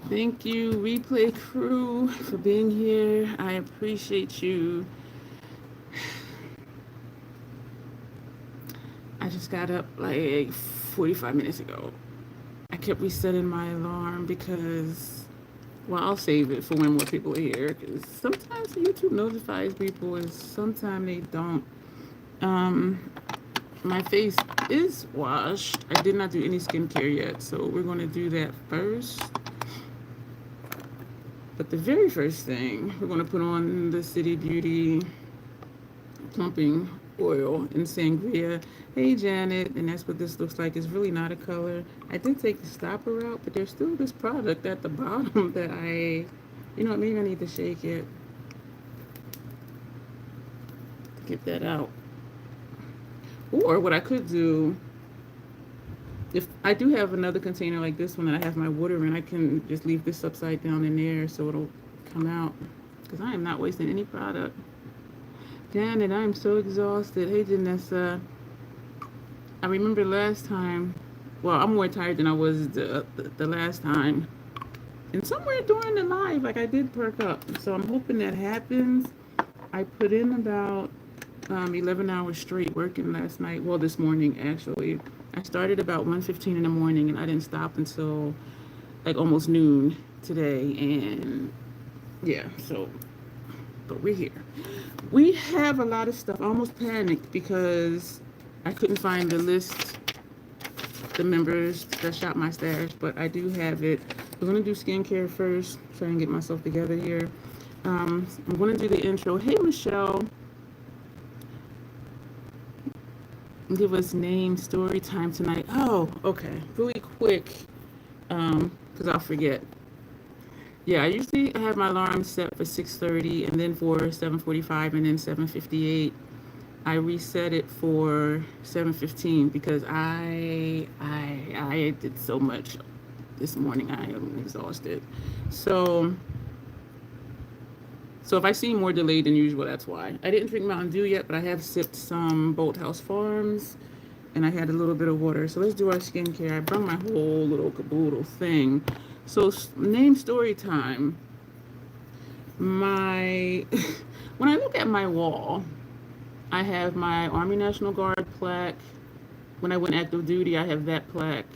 Thank you, replay crew, for being here. I appreciate you. I just got up like 45 minutes ago. I kept resetting my alarm because, well, I'll save it for when more people are here because sometimes YouTube notifies people and sometimes they don't. Um, my face is washed. I did not do any skincare yet, so we're going to do that first. But the very first thing, we're going to put on the City Beauty Plumping Oil and Sangria. Hey, Janet, and that's what this looks like. It's really not a color. I did take the stopper out, but there's still this product at the bottom that maybe I need to shake it to get that out. Or what I could do, if I do have another container like this one that I have my water in, I can just leave this upside down in there so it'll come out. Because I am not wasting any product. Janet, I'm so exhausted. Hey, Janessa. I remember last time, well, I'm more tired than I was the last time. And somewhere during the live, like I did perk up. So I'm hoping that happens. I put in about 11 hours straight working last night. Well, this morning, actually. I started about 1:15 in the morning, and I didn't stop until like almost noon today. And yeah, but we're here. We have a lot of stuff. I almost panicked because I couldn't find the list, the members that shop my stash, but I do have it. We're going to do skincare first, try and get myself together here. I'm going to do the intro. Hey, Michelle. Give us name, story time tonight. Oh, okay. Really quick, because I'll forget. Yeah, I usually have my alarm set for 6:30 and then for 7:45 and then 7:58. I reset it for 7:15 because I did so much this morning. I am exhausted. So if I see more delayed than usual, that's why. I didn't drink Mountain Dew yet, but I have sipped some Bolthouse Farms and I had a little bit of water. So let's do our skincare. I brought my whole little caboodle thing. So name story time. When I look at my wall, I have my Army National Guard plaque. When I went active duty, I have that plaque.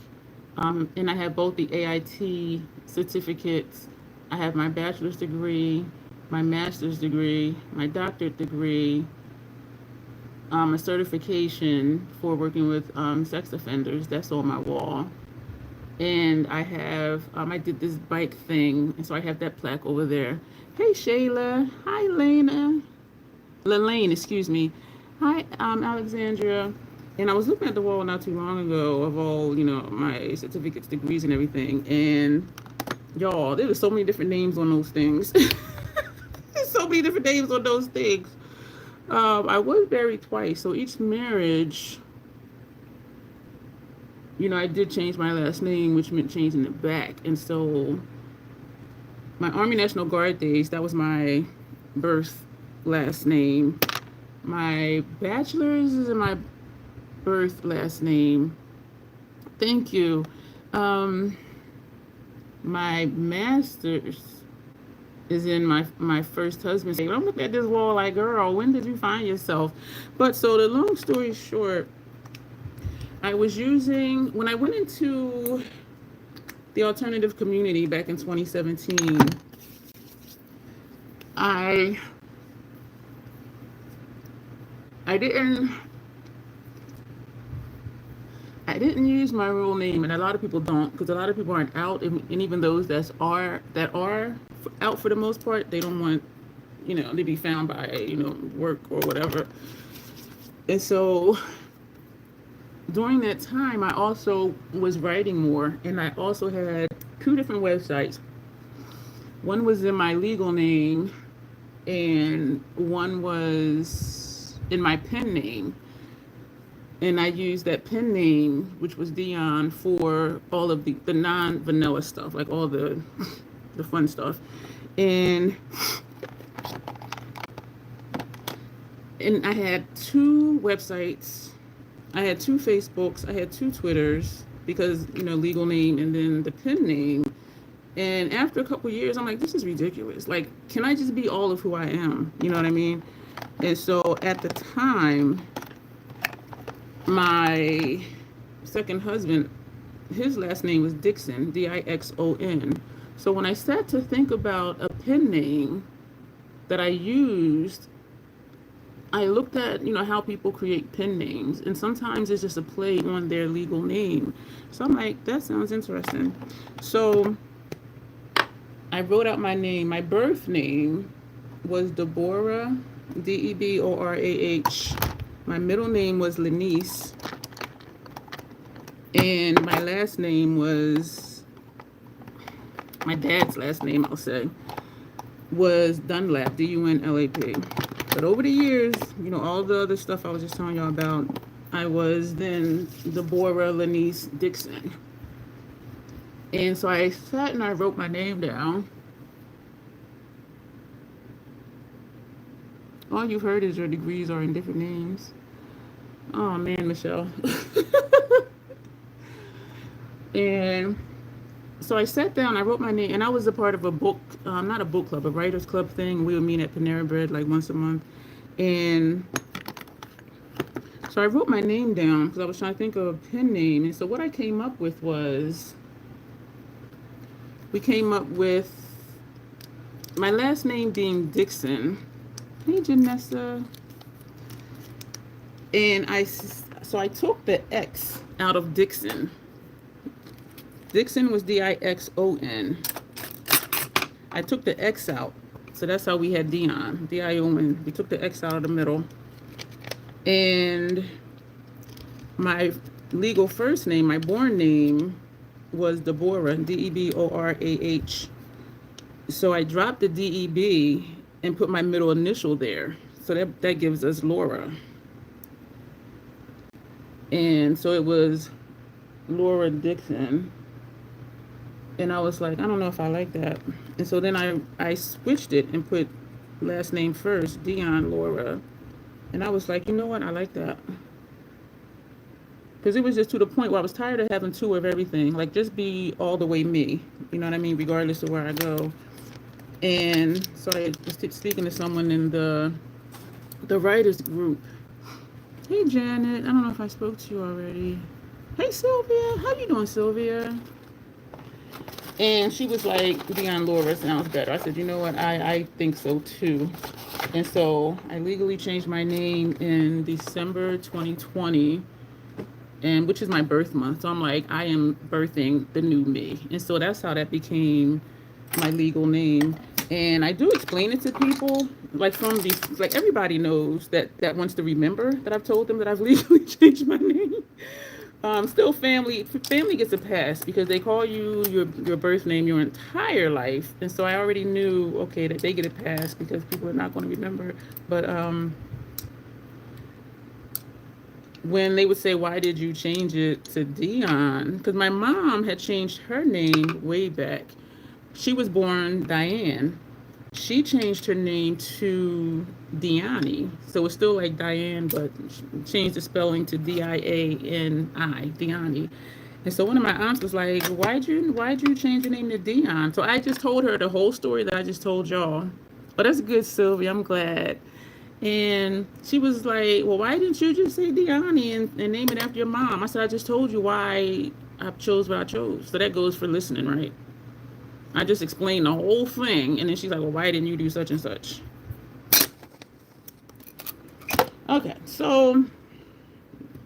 And I have both the AIT certificates. I have my bachelor's degree, my master's degree, my doctorate degree, a certification for working with sex offenders. That's on my wall. And I have, I did this bike thing, and so I have that plaque over there. Hey, Shayla. Hi, Lena. Lelaine, excuse me. Hi, Alexandria. And I was looking at the wall not too long ago of all, my certificates, degrees, and everything. And y'all, there were so many different names on those things. There's so many different names on those things. I was married twice, so each marriage, I did change my last name, which meant changing it back. And so my Army National Guard days, that was my birth last name. My bachelor's is in my birth last name. Thank you. My master's is in my first husband's name. I'm looking at this wall like, girl, when did you find yourself? But so the long story short, I was when I went into the alternative community back in 2017, I didn't use my real name, and a lot of people don't, because a lot of people aren't out, and even those that are out for the most part, they don't want, to be found by, work or whatever. And so during that time, I also was writing more, and I also had 2 different websites. One was in my legal name, and one was in my pen name. And I used that pen name, which was Dion, for all of the non-vanilla stuff, like all the fun stuff. And I had 2 websites. I had 2 Facebooks. I had 2 Twitters because, legal name and then the pen name. And after a couple years, I'm like, this is ridiculous. Like, can I just be all of who I am? You know what I mean? And so at the time, my second husband, his last name was Dixon, Dixon. So when I sat to think about a pen name that I used, I looked at, how people create pen names, and sometimes it's just a play on their legal name. So I'm like, that sounds interesting. So I wrote out my name. My birth name was Deborah, Deborah. My middle name was Lenice, and my last name was, my dad's last name, I'll say, was Dunlap, Dunlap. But over the years, all the other stuff I was just telling y'all about, I was then Deborah Lenice Dixon. And so I sat and I wrote my name down. All you've heard is your degrees are in different names. Oh man, Michelle. And so I sat down, I wrote my name, and I was a part of a book, not a book club, a writer's club thing. We would meet at Panera Bread like once a month. And so I wrote my name down because I was trying to think of a pen name. And so what I came up with was, we came up with my last name being Dixon. Hey, Janessa. And so I took the X out of Dixon. Dixon was Dixon. I took the X out. So that's how we had Dion, Dion. We took the X out of the middle. And my legal first name, my born name, was Deborah, Deborah. So I dropped the DEB and put my middle initial there. So that gives us Lorah. And so it was Lorah Dixon. And I was like, I don't know if I like that. And so then I switched it and put last name first, Dion Lorah. And I was like, you know what? I like that. Because it was just to the point where I was tired of having two of everything. Like, just be all the way me. You know what I mean? Regardless of where I go. And so I was speaking to someone in the writers group. Hey, Janet. I don't know if I spoke to you already. Hey, Sylvia. How you doing, Sylvia? And she was like, DionLorah sounds better. I said, you know what? I think so too. And so I legally changed my name in December 2020, and which is my birth month. So I'm like, I am birthing the new me. And so that's how that became my legal name. And I do explain it to people, like from these, like everybody knows that wants to remember that I've told them that I've legally changed my name. Still family gets a pass because they call you your birth name your entire life. And so I already knew, okay, that they get a pass because people are not going to remember. But when they would say, why did you change it to Dion? Because my mom had changed her name way back. She was born Diane. She changed her name to Diani. So it's still like Diane, but changed the spelling to Diani, Diani. And so one of my aunts was like, why'd you change your name to Dion? So I just told her the whole story that I just told y'all. But that's good, Sylvia. I'm glad. And she was like, well, why didn't you just say Diani and name it after your mom? I said, I just told you why I chose what I chose. So that goes for listening, right? I just explained the whole thing, and then she's like, well, why didn't you do such and such? Okay, so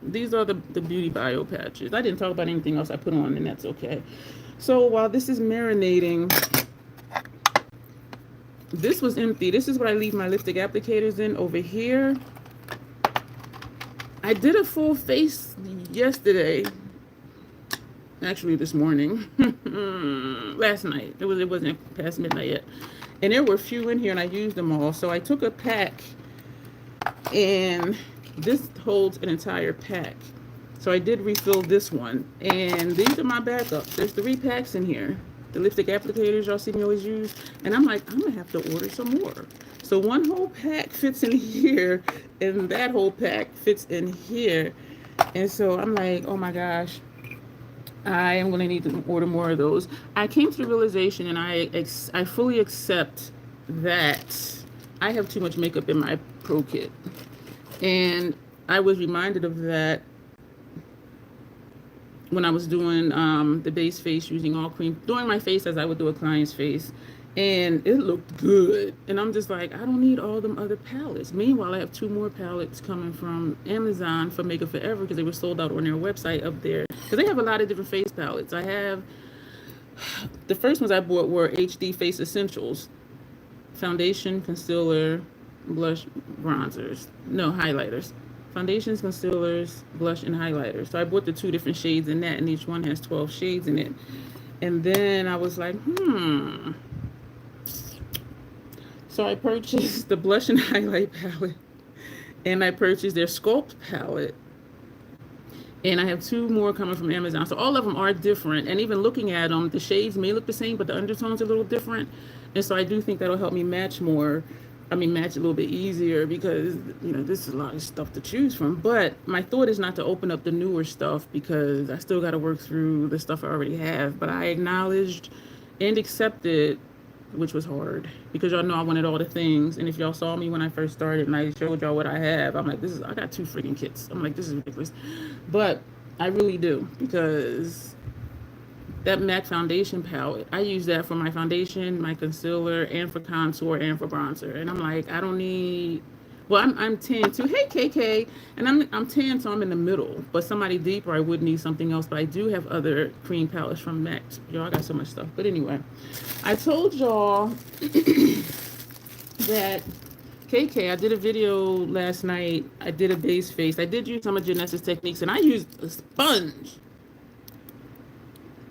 these are the beauty bio patches. I didn't talk about anything else I put on, and that's okay. So while this is marinating, this was empty. This is what I leave my lipstick applicators in over here. I did a full face yesterday. Actually, this morning, last night. It wasn't past midnight yet, and there were a few in here, and I used them all. So I took a pack, and this holds an entire pack. So I did refill this one, and these are my backups. There's 3 packs in here. The lipstick applicators y'all see me always use, and I'm like, I'm gonna have to order some more. So one whole pack fits in here, and that whole pack fits in here, and so I'm like, oh my gosh. I am going to need to order more of those. I came to the realization, and I fully accept that I have too much makeup in my pro kit. And I was reminded of that when I was doing the base face using all cream, doing my face as I would do a client's face. And it looked good. And I'm just like, I don't need all them other palettes. Meanwhile, I have 2 more palettes coming from Amazon for Makeup Forever because they were sold out on their website up there. Because they have a lot of different face palettes. I have, the first ones I bought were HD Face Essentials. Foundation, concealer, blush, bronzers. No, highlighters. Foundations, concealers, blush, and highlighters. So I bought the 2 different shades in that, and each one has 12 shades in it. And then I was like, So I purchased the blush and highlight palette, and I purchased their Sculpt palette, and I have 2 more coming from Amazon. So all of them are different, and even looking at them, the shades may look the same, but the undertones are a little different. And so I do think that'll help me match more. Match a little bit easier because, this is a lot of stuff to choose from. But my thought is not to open up the newer stuff because I still got to work through the stuff I already have. But I acknowledged and accepted, which was hard because y'all know I wanted all the things. And if y'all saw me when I first started and I showed y'all what I have, I'm like, I got 2 freaking kits. I'm like, this is ridiculous. But I really do, because that MAC foundation palette, I use that for my foundation, my concealer, and for contour, and for bronzer. And I'm like, I don't need, well, I'm tan too. Hey, KK. And I'm tan, so I'm in the middle. But somebody deeper, I would need something else. But I do have other cream palettes from MAC. Y'all, I got so much stuff. But anyway, I told y'all that KK, I did a video last night. I did a base face. I did use some of Janessa's techniques, and I used a sponge.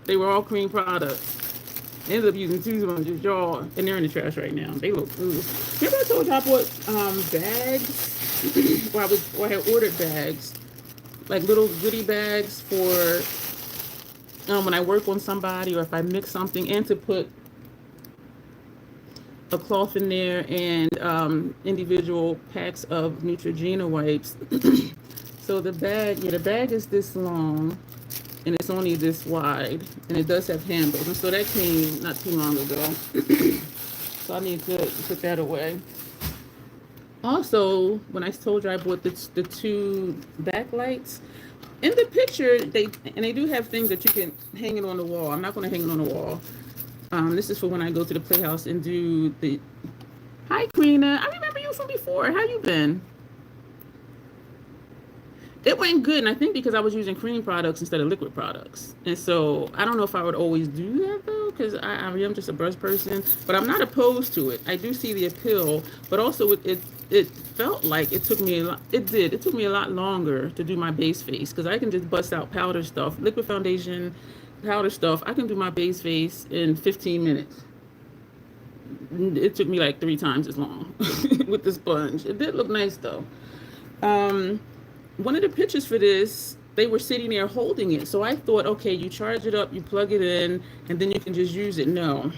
They were all cream products. I ended up using 2 sponges, y'all, and they're in the trash right now. They look good. Remember I told y'all I bought bags? I had ordered bags, like little goodie bags for when I work on somebody or if I mix something, and to put a cloth in there and individual packs of Neutrogena wipes. So the bag is this long, and it's only this wide, and it does have handles. And so that came not too long ago. So I need to put that away. Also, when I told you I bought the 2 backlights, in the picture, they do have things that you can hang it on the wall. I'm not going to hang it on the wall. This is for when I go to the Playhouse and do the... Hi, Karina. I remember you from before. How you been? It went good, and I think because I was using cream products instead of liquid products. And so I don't know if I would always do that, though, because I am just a brush person. But I'm not opposed to it. I do see the appeal, but also it felt like it took me a lot. It did. It took me a lot longer to do my base face because I can just bust out powder stuff, liquid foundation, powder stuff. I can do my base face in 15 minutes. It took me like 3 times as long with the sponge. It did look nice, though. One of the pictures for this, they were sitting there holding it. So I thought, okay, you charge it up, you plug it in, and then you can just use it. No,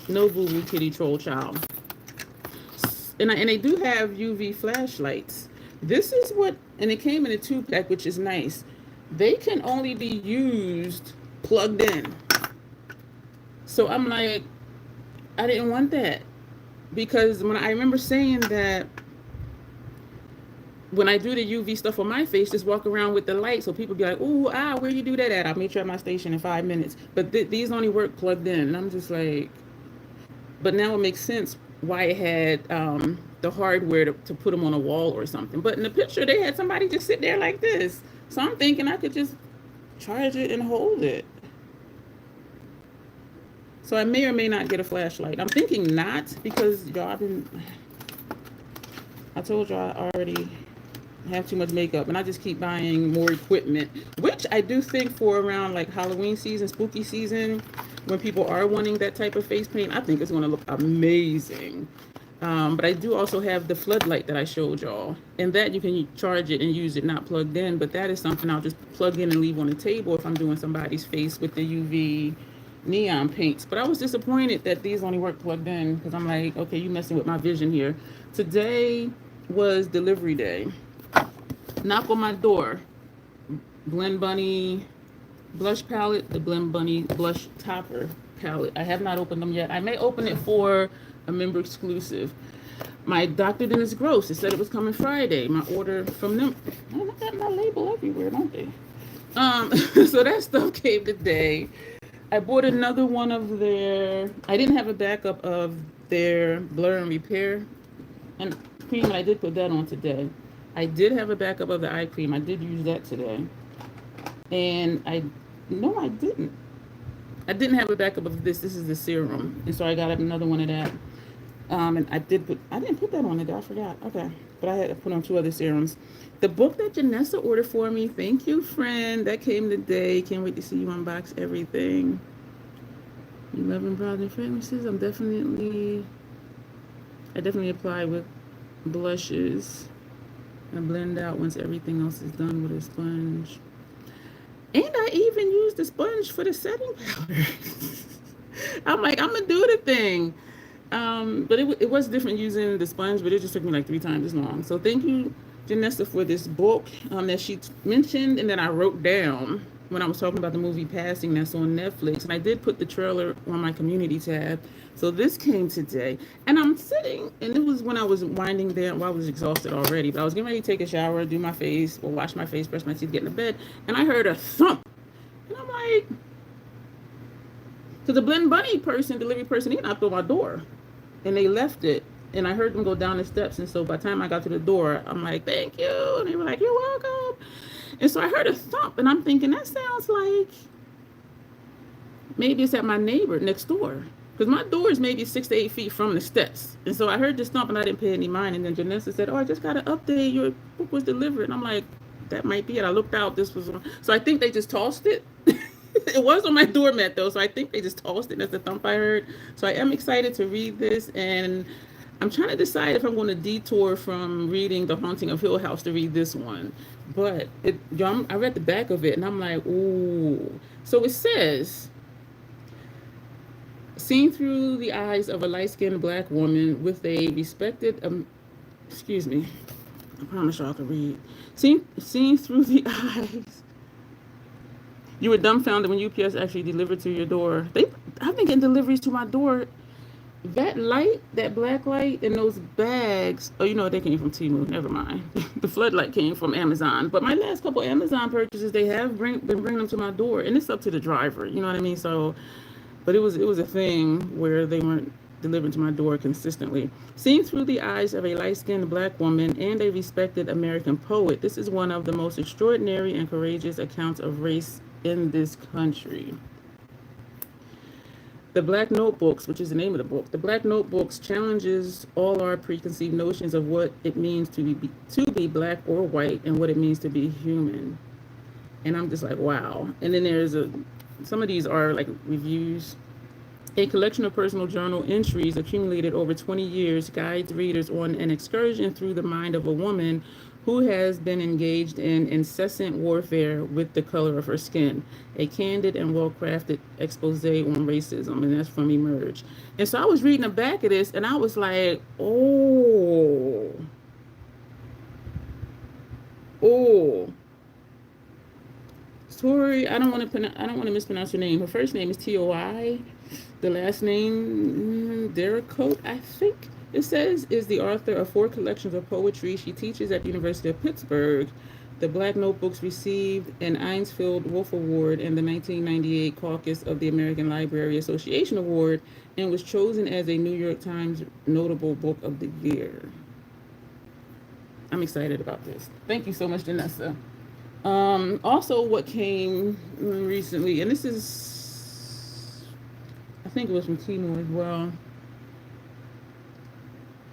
boo-boo kitty troll child. And they do have UV flashlights. This is what, and it came in a 2-pack, which is nice. They can only be used plugged in. So I'm like, I didn't want that. Because when I remember saying that, when I do the UV stuff on my face, just walk around with the light so people be like, ooh, where you do that at? I'll meet you at my station in 5 minutes. But these only work plugged in. And I'm just like, but now it makes sense why it had the hardware to put them on a wall or something. But in the picture, they had somebody just sit there like this. So I'm thinking I could just charge it and hold it. So I may or may not get a flashlight. I'm thinking not, because y'all, I told y'all I already have too much makeup, and I just keep buying more equipment, which I do think for around like Halloween season, spooky season, when people are wanting that type of face paint, I think it's going to look amazing. But I do also have the floodlight that I showed y'all, and that you can charge it and use it not plugged in, but that is something I'll just plug in and leave on the table if I'm doing somebody's face with the UV neon paints. But I was disappointed that these only work plugged in, because I'm like, okay, you messing with my vision here. Today was delivery day. Knock on my door. Blend Bunny blush palette, the Blend Bunny blush topper palette. I have not opened them yet. I may open it for a member exclusive. My Dr. Dennis Gross, it said it was coming Friday. My order from them. Oh, I got my label everywhere, don't they? So that stuff came today. I bought another one of their, I didn't have a backup of their Blur and Repair and cream, and I did put that on today. I did have a backup of the eye cream. I did use that today. And no, I didn't. I didn't have a backup of this. This is the serum. And so I got another one of that. And I didn't put that on it. I forgot. Okay. But I had to put on 2 other serums. The book that Janessa ordered for me, thank you, friend. That came today. Can't wait to see you unbox everything. 11 Brothers Fragrances. I definitely apply with blushes and blend out once everything else is done with a sponge. And I even used the sponge for the setting powder. I'm like, I'm gonna do the thing. But it was different using the sponge, but it just took me like 3 times as long. So thank you, Janessa, for this book that she mentioned and that I wrote down when I was talking about the movie Passing that's on Netflix. And I did put the trailer on my community tab. So this came today. And I'm sitting, and it was when I was winding down. Well, I was exhausted already, but I was getting ready to take a shower, do my face, or wash my face, brush my teeth, get into bed. And I heard a thump. And I'm like, so the Blend Bunny person, delivery person, he knocked on my door. And they left it. And I heard them go down the steps. And so by the time I got to the door, I'm like, thank you. And they were like, you're welcome. And so I heard a thump. And I'm thinking, that sounds like maybe it's at my neighbor next door. Because my door is maybe 6 to 8 feet from the steps. And so I heard this thump and I didn't pay any mind. And then Janessa said, oh, I just got an update. Your book was delivered. And I'm like, that might be it. I looked out. This was on. So I think they just tossed it. It was on my doormat though, so I think they just tossed it. That's the thump I heard. So I am excited to read this, and I'm trying to decide if I'm going to detour from reading The Haunting of Hill House to read this one. But I read the back of it, and I'm like, ooh. So it says, seen through the eyes of a light-skinned black woman with a respected, excuse me, I promise y'all can read. Seen through the eyes. You were dumbfounded when UPS actually delivered to your door. I've been getting deliveries to my door. That light, that black light, and those bags. Oh, you know they came from Temu. Never mind. The floodlight came from Amazon. But my last couple Amazon purchases, they have been bringing them to my door, and it's up to the driver. You know what I mean? So, but it was a thing where they weren't delivered to my door consistently. Seen through the eyes of a light-skinned black woman and a respected American poet, this is one of the most extraordinary and courageous accounts of race in this country. The Black Notebooks, which is the name of the book, the Black Notebooks challenges all our preconceived notions of what it means to be black or white and what it means to be human. And I'm just like, wow. And then there's some of these are like reviews. A collection of personal journal entries accumulated over 20 years guides readers on an excursion through the mind of a woman who has been engaged in incessant warfare with the color of her skin. A candid and well-crafted expose on racism, and that's from Emerge. And so I was reading the back of this, and I was like, oh. Tori, I don't want to mispronounce her name. Her first name is Toi. The last name, Dericote, I think it says, is the author of 4 collections of poetry. She teaches at the University of Pittsburgh. The Black Notebooks received an Einsfield Wolf Award and the 1998 Caucus of the American Library Association Award, and was chosen as a New York Times Notable Book of the Year. I'm excited about this. Thank you so much, Janessa. Also, what came recently, and this is, I think it was from Temu as well.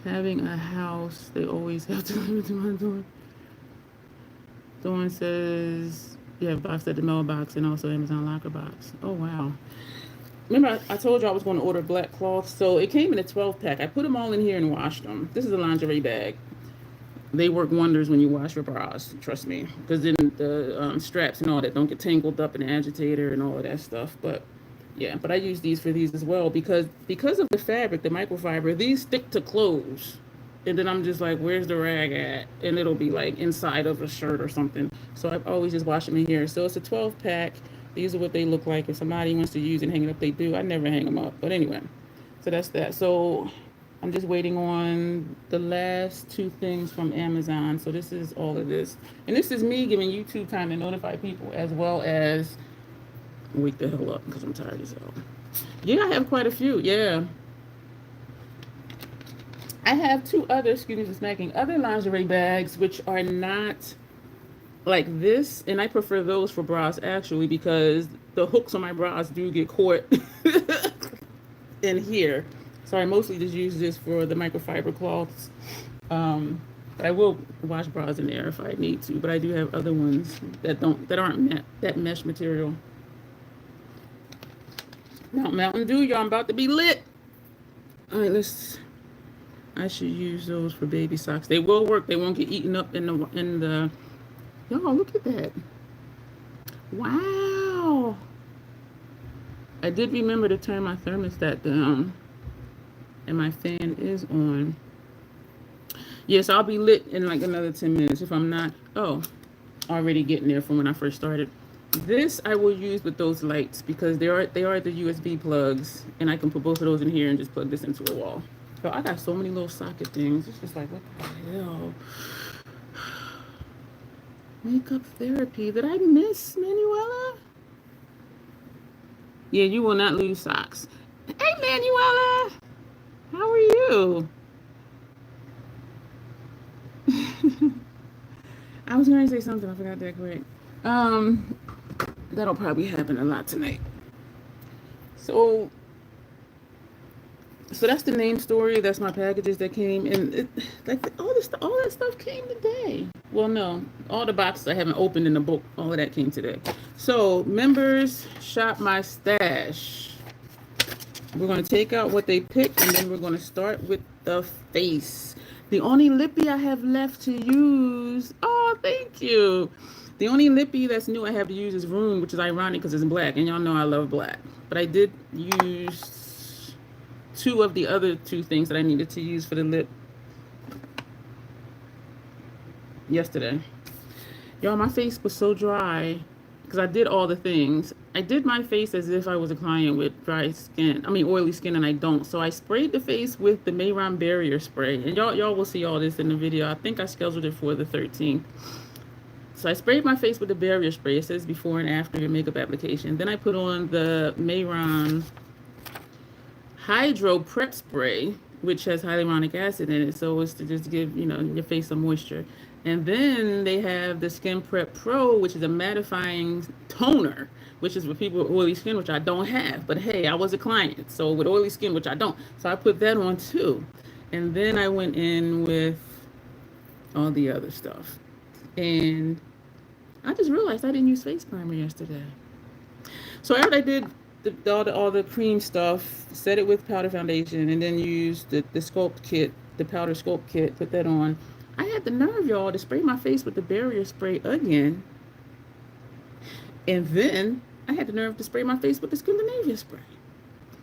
Having a house, they always have to deliver to my door. Dawn says, yeah, box at the mailbox and also Amazon locker box. Oh, wow. Remember, I told you I was going to order black cloth, so it came in a 12-pack. I put them all in here and washed them. This is a lingerie bag. They work wonders when you wash your bras, trust me. Because then the straps and all that don't get tangled up in the agitator and all of that stuff. But yeah, but I use these for these as well because of the fabric, the microfiber, these stick to clothes. and then I'm just like, where's the rag at? And it'll be like inside of a shirt or something. So I always just wash them in here. So it's a 12 pack. These are what they look like. If somebody wants to use and hang it up, they do. I never hang them up. But anyway, so that's that. So I'm just waiting on the last two things from Amazon. So this is all of this. And this is me giving YouTube time to notify people, as well as wake the hell up because I'm tired as hell. Yeah, I have quite a few. Yeah. I have two other, excuse me for smacking, other lingerie bags, which are not like this. And I prefer those for bras, actually, because the hooks on my bras do get caught in here. So I mostly just use this for the microfiber cloths. But I will wash bras in there if I need to. But I do have other ones that aren't that mesh material. Now, Mountain Dew, y'all, I'm about to be lit. All right, I should use those for baby socks. They will work. They won't get eaten up in the. Y'all, look at that. Wow. I did remember to turn my thermostat down, and my fan is on. Yes, I'll be lit in like another 10 minutes if I'm not. Oh, already getting there from when I first started. This I will use with those lights because they are the USB plugs, and I can put both of those in here and just plug this into a wall. So I got so many little socket things. It's just like, what the hell? Makeup therapy. Did I miss Manuela? Yeah, you will not lose socks. Hey, Manuela. How are you? I was going to say something. I forgot that quick. That'll probably happen a lot tonight. So that's the name story. That's my packages that came, and all that stuff came today. Well, no, all the boxes I haven't opened in the book, all of that came today. So members, shop my stash. We're going to take out what they picked, and then we're going to start with the face. The only lippy I have left to use. Oh, thank you. The only lippy that's new I have to use is Rune, which is ironic because it's black, and y'all know I love black. But I did use two of the other two things that I needed to use for the lip yesterday. Y'all, my face was so dry because I did all the things. I did my face as if I was a client with oily skin, and I don't. So I sprayed the face with the Mayron Barrier Spray, and y'all will see all this in the video. I think I scheduled it for the 13th. So I sprayed my face with the barrier spray. It says before and after your makeup application. Then I put on the Mayron Hydro Prep Spray, which has hyaluronic acid in it. So it's to just give, your face some moisture. And then they have the Skin Prep Pro, which is a mattifying toner, which is for people with oily skin, which I don't have. But hey, I was a client, so with oily skin, which I don't. So I put that on too. And then I went in with all the other stuff. And I just realized I didn't use face primer yesterday. So after I did all the cream stuff, set it with powder foundation, and then used the sculpt kit, the powder sculpt kit, put that on. I had the nerve, y'all, to spray my face with the barrier spray again. And then I had the nerve to spray my face with the Scandinavia spray.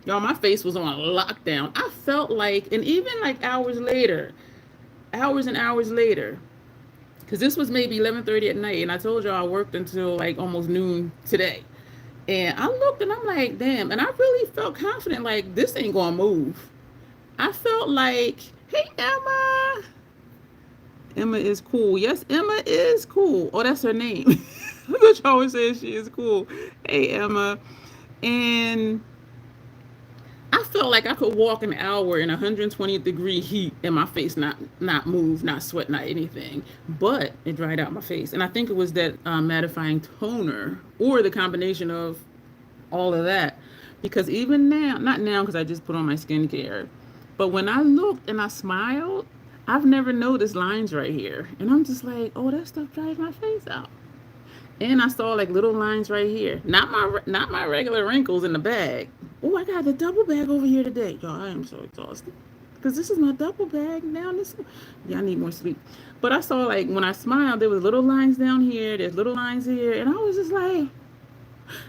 Y'all, my face was on lockdown. I felt like, and even like hours and hours later, because this was maybe 11:30 at night, and I told y'all I worked until like almost noon today. And I looked and I'm like, damn. And I really felt confident, like, this ain't gonna move. I felt like, hey, Emma. Emma is cool. Yes, Emma is cool. Oh, that's her name. I thought you always say she is cool. Hey, Emma. And I felt like I could walk an hour in 120-degree heat and my face not move, not sweat, not anything. But it dried out my face. And I think it was that mattifying toner or the combination of all of that. Because even now, not now because I just put on my skincare, but when I looked and I smiled, I've never noticed lines right here. And I'm just like, oh, that stuff dries my face out. And I saw like little lines right here. Not my regular wrinkles in the bag. Oh, I got the double bag over here today. Y'all, I am so exhausted. Because this is my double bag now. I need more sleep. But I saw like when I smiled, there was little lines down here. There's little lines here. And I was just like,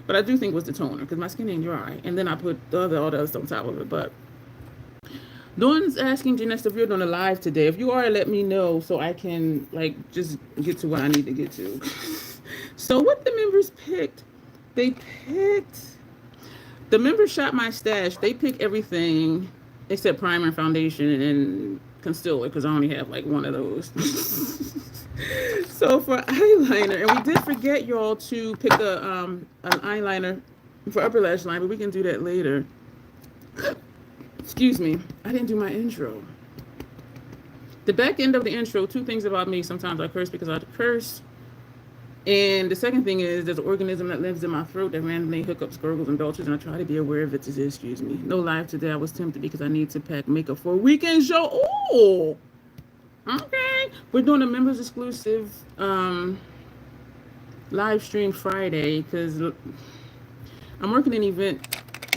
but I do think it was the toner because my skin ain't dry. And then I put all the other stuff on top of it. But Dawn's asking Janessa if you're doing a live today. If you are, let me know so I can like just get to what I need to get to. So what the members picked, they picked the members shop my stash. They pick everything except primer and foundation and concealer because I only have like one of those. So for eyeliner, and we did forget y'all to pick an eyeliner for upper lash line, but we can do that later. Excuse me, I didn't do my intro. The back end of the intro, two things about me. Sometimes I curse because I curse. And the second thing is there's an organism that lives in my throat that randomly hiccups, gurgles, and belches, and I try to be aware of it today. Excuse me. No live today. I was tempted because I need to pack makeup for a weekend show. Oh, okay. We're doing a members exclusive live stream Friday because I'm working an event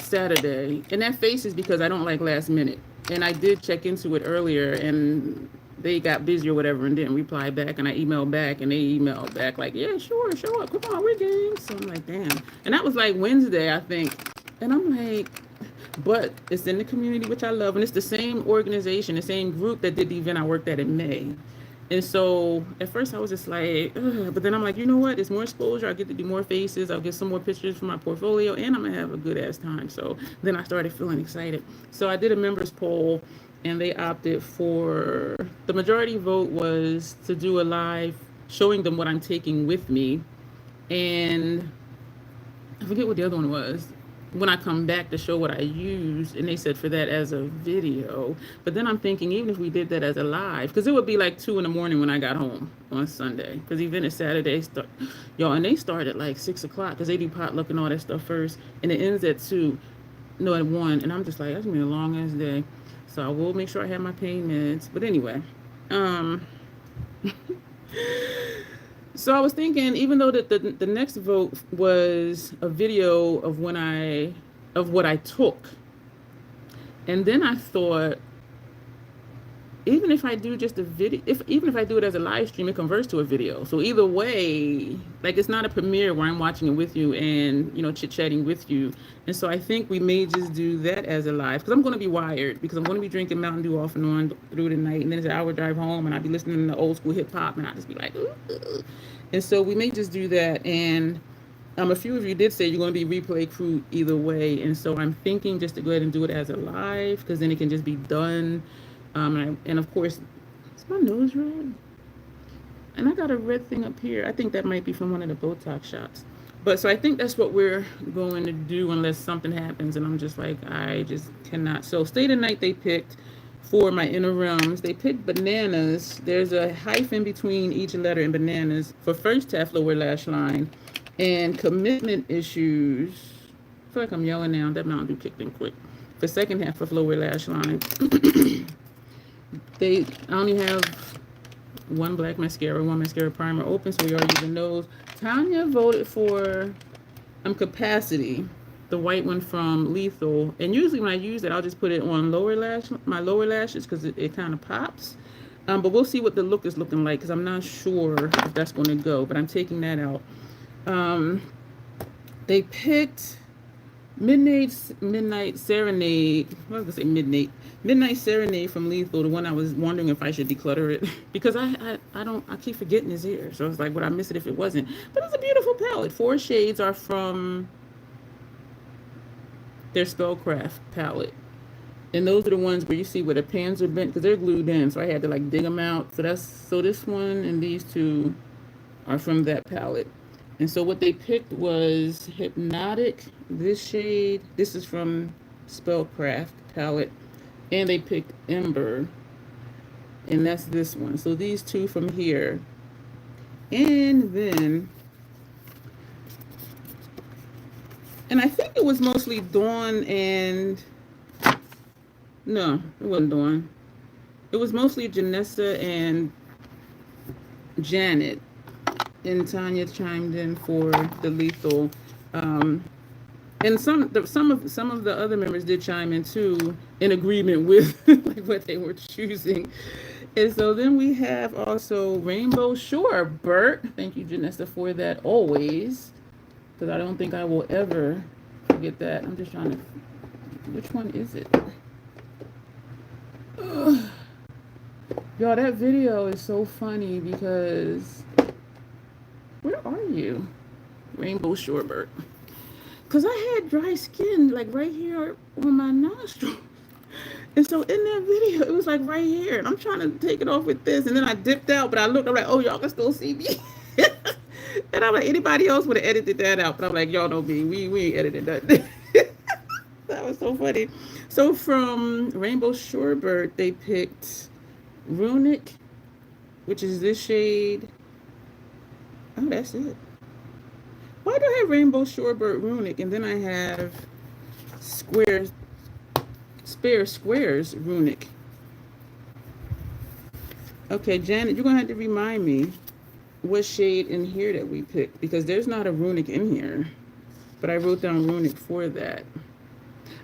Saturday, and that face is because I don't like last minute. And I did check into it earlier, and they got busy or whatever and didn't reply back. And I emailed back, and they emailed back like, yeah, sure, show up, come on, we're game. So I'm like, damn. And that was like Wednesday, I think. And I'm like, but it's in the community, which I love, and it's the same organization, the same group that did the event I worked at in May. And so at first I was just like, ugh. But then I'm like, you know what? It's more exposure. I get to do more faces. I'll get some more pictures for my portfolio, and I'm gonna have a good ass time. So then I started feeling excited. So I did a members poll, and they opted for, the majority vote was to do a live showing them what I'm taking with me. And I forget what the other one was. When I come back to show what I used, and they said for that as a video. But then I'm thinking, even if we did that as a live, because it would be like 2 a.m. when I got home on Sunday, because the event is Saturday, y'all, and they start at like 6 o'clock because they do potluck and all that stuff first, and it ends at 2, no, at 1, and I'm just like, that's gonna be a long ass day. So I will make sure I have my pain meds. But anyway, so I was thinking, even though the next vote was a video of what I took, and then I thought, even if I do just a video, even if I do it as a live stream, it converts to a video. So either way, like, it's not a premiere where I'm watching it with you and, you know, chit-chatting with you. And so I think we may just do that as a live, because I'm going to be wired, because I'm going to be drinking Mountain Dew off and on through the night, and then it's an hour drive home, and I'll be listening to old school hip hop, and I'll just be like, ooh. And so we may just do that. And a few of you did say you're going to be replay crew either way, and so I'm thinking just to go ahead and do it as a live, because then it can just be done. And of course, is my nose red? And I got a red thing up here. I think that might be from one of the Botox shots. But so I think that's what we're going to do unless something happens. And I'm just like, I just cannot. So stay the night they picked for my interims. They picked bananas. There's a hyphen between each letter in bananas for first half lower lash line. And commitment issues. I feel like I'm yelling now. That Mountain Dew kicked in quick. For second half of lower lash line. I only have one black mascara, one mascara primer open, so we already using those. Tanya voted for Capacity, the white one from Lethal. And usually when I use it, I'll just put it on my lower lashes, because it kind of pops. But we'll see what the look is looking like, because I'm not sure if that's going to go. But I'm taking that out. They picked Midnight Serenade. I was gonna say Midnight Serenade from Lethal, the one I was wondering if I should declutter it because I keep forgetting it's here. So I was like, would I miss it if it wasn't? But it's a beautiful palette. 4 shades are from their Spellcraft palette, and those are the ones where you see where the pans are bent because they're glued in. So I had to like dig them out. So this one and these 2 are from that palette. And so what they picked was Hypnotic, this shade. This is from Spellcraft palette. And they picked Ember. And that's this one. So these 2 from here. And then, and I think it was mostly Dawn and, no, it wasn't Dawn. It was mostly Janessa and Janet. And Tanya chimed in for the Lethal, and some of the other members did chime in too, in agreement with like what they were choosing. And so then we have also Rainbow Shore. Bert, thank you, Janessa, for that always, because I don't think I will ever forget that. I'm just trying to, which one is it? Y'all, that video is so funny because where are you? Rainbow Shorebird. Because I had dry skin, like right here on my nostril. And so in that video, it was like right here. And I'm trying to take it off with this. And then I dipped out, but I looked, I'm like, oh, y'all can still see me. And I'm like, anybody else would have edited that out. But I'm like, y'all know me. We ain't edited that. That was so funny. So from Rainbow Shorebird, they picked Runic, which is this shade. Oh, that's it. Why do I have Rainbow Shorebird Runic and then I have Spare Squares Runic? Okay, Janet, you're going to have to remind me what shade in here that we picked because there's not a Runic in here. But I wrote down Runic for that.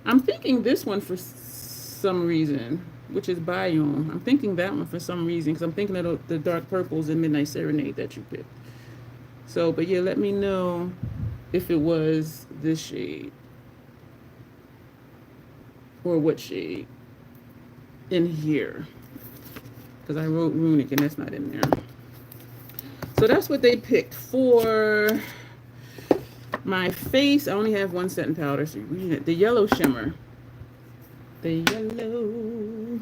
I'm thinking this one for some reason, which is Biome. I'm thinking that one for some reason because I'm thinking of the dark purples in Midnight Serenade that you picked. So, but yeah, let me know if it was this shade or what shade in here because I wrote Runic and that's not in there. So that's what they picked for my face. I only have one setting powder, so the yellow shimmer. The yellow.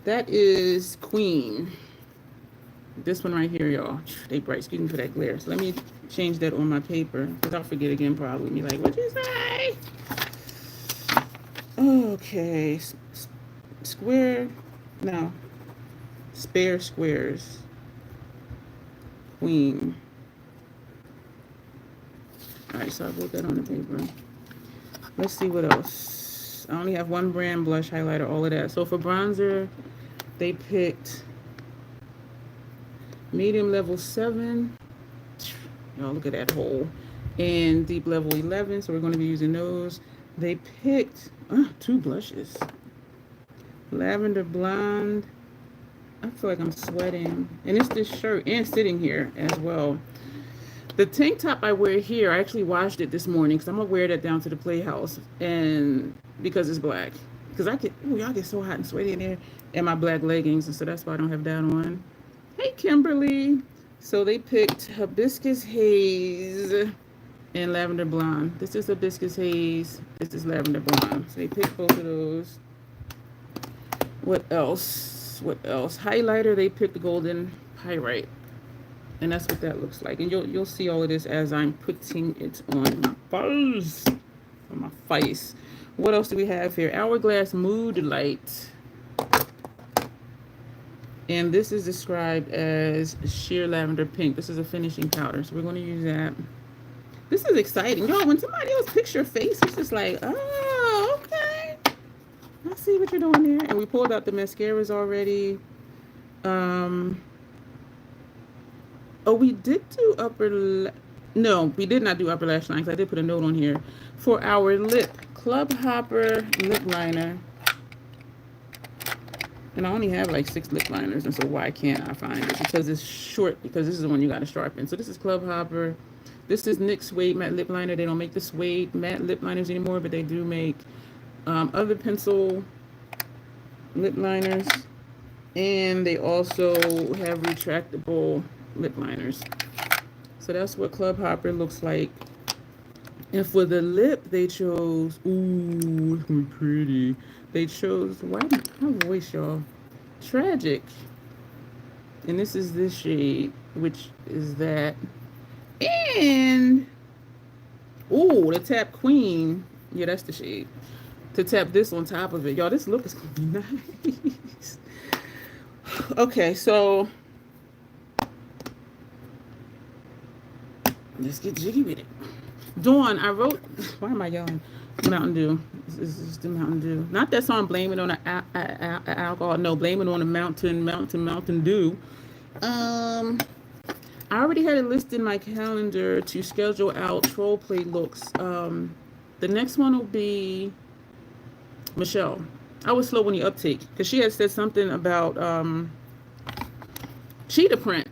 That is Queen. This one right here, y'all. They bright. Excuse me for that glare. So let me change that on my paper because I'll forget again probably. Be like, what'd you say? Okay. Square. No. Spare Squares. Queen. Alright, so I wrote that on the paper. Let's see what else. I only have one brand, blush, highlighter, all of that. So for bronzer, they picked medium level 7. Y'all look at that hole. And deep level 11. So we're going to be using those. They picked 2 blushes. Lavender Blonde. I feel like I'm sweating. And it's this shirt and sitting here as well. The tank top I wear here, I actually washed it this morning because I'm going to wear that down to the playhouse. And because it's black. Because y'all get so hot and sweaty in there. And my black leggings. And so that's why I don't have that on. Hey, Kimberly. So they picked Hibiscus Haze and Lavender Blonde. This is Hibiscus Haze. This is Lavender Blonde. So they picked both of those. What else? What else? Highlighter, they picked the Golden Pyrite. And that's what that looks like. And you'll see all of this as I'm putting it on my face. On my face. What else do we have here? Hourglass Mood Light. And this is described as sheer lavender pink. This is a finishing powder, so we're going to use that. This is exciting. Y'all, when somebody else picks your face, it's just like, oh, okay. I see what you're doing there. And we pulled out the mascaras already. Oh, we did do no, we did not do upper lash lines. I did put a note on here. For our lip, Club Hopper lip liner. And I only have like 6 lip liners, and so why can't I find it? Because it's short, because this is the one you got to sharpen. So this is Club Hopper. This is NYX Suede Matte Lip Liner. They don't make the suede matte lip liners anymore, but they do make other pencil lip liners. And they also have retractable lip liners. So that's what Club Hopper looks like. And for the lip, they chose, ooh, it's gonna be pretty. They chose, my voice, y'all. Tragic. And this is this shade, which is that. And, ooh, the Tap Queen. Yeah, that's the shade. To tap this on top of it. Y'all, this look is gonna be nice. Okay, so let's get jiggy with it. Dawn, I wrote, why am I yelling? Mountain Dew. This is the Mountain Dew. Not that song, blame it on the alcohol. No, blame it on the Mountain Dew. I already had it listed in my calendar to schedule out troll play looks. The next one will be Michelle. I was slow on the uptake because she had said something about cheetah print.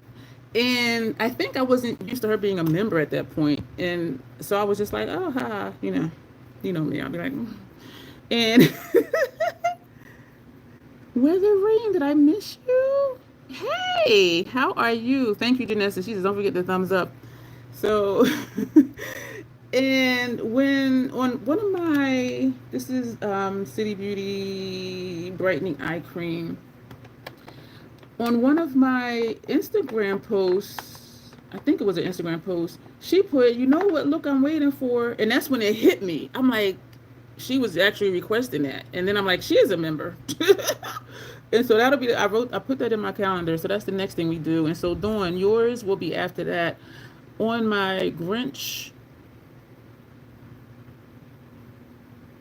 And I think I wasn't used to her being a member at that point. And so I was just like, oh, ha, you know me. I'll be like, And Weather Rain, did I miss you? Hey, how are you? Thank you, Janessa. She says, don't forget the thumbs up. So, and when on one of my, this is City Beauty Brightening Eye Cream. On one of my Instagram posts, I think it was an Instagram post, she put, you know what look I'm waiting for? And that's when it hit me. I'm like, she was actually requesting that. And then I'm like, she is a member. And so that'll be, I put that in my calendar. So that's the next thing we do. And so Dawn, yours will be after that. On my Grinch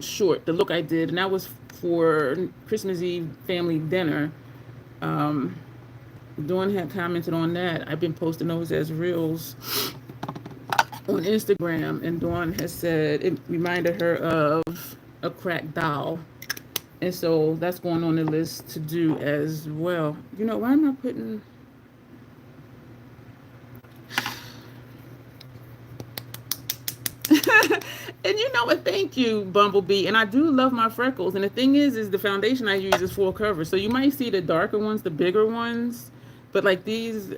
short, the look I did, and that was for Christmas Eve family dinner. Um, Dawn had commented on that. I've been posting those as reels on Instagram, and Dawn has said it reminded her of a cracked doll. And so that's going on the list to do as well. You know, why am I putting... And you know what? Thank you, Bumblebee. And I do love my freckles. And the thing is the foundation I use is full coverage. So you might see the darker ones, the bigger ones. But like these,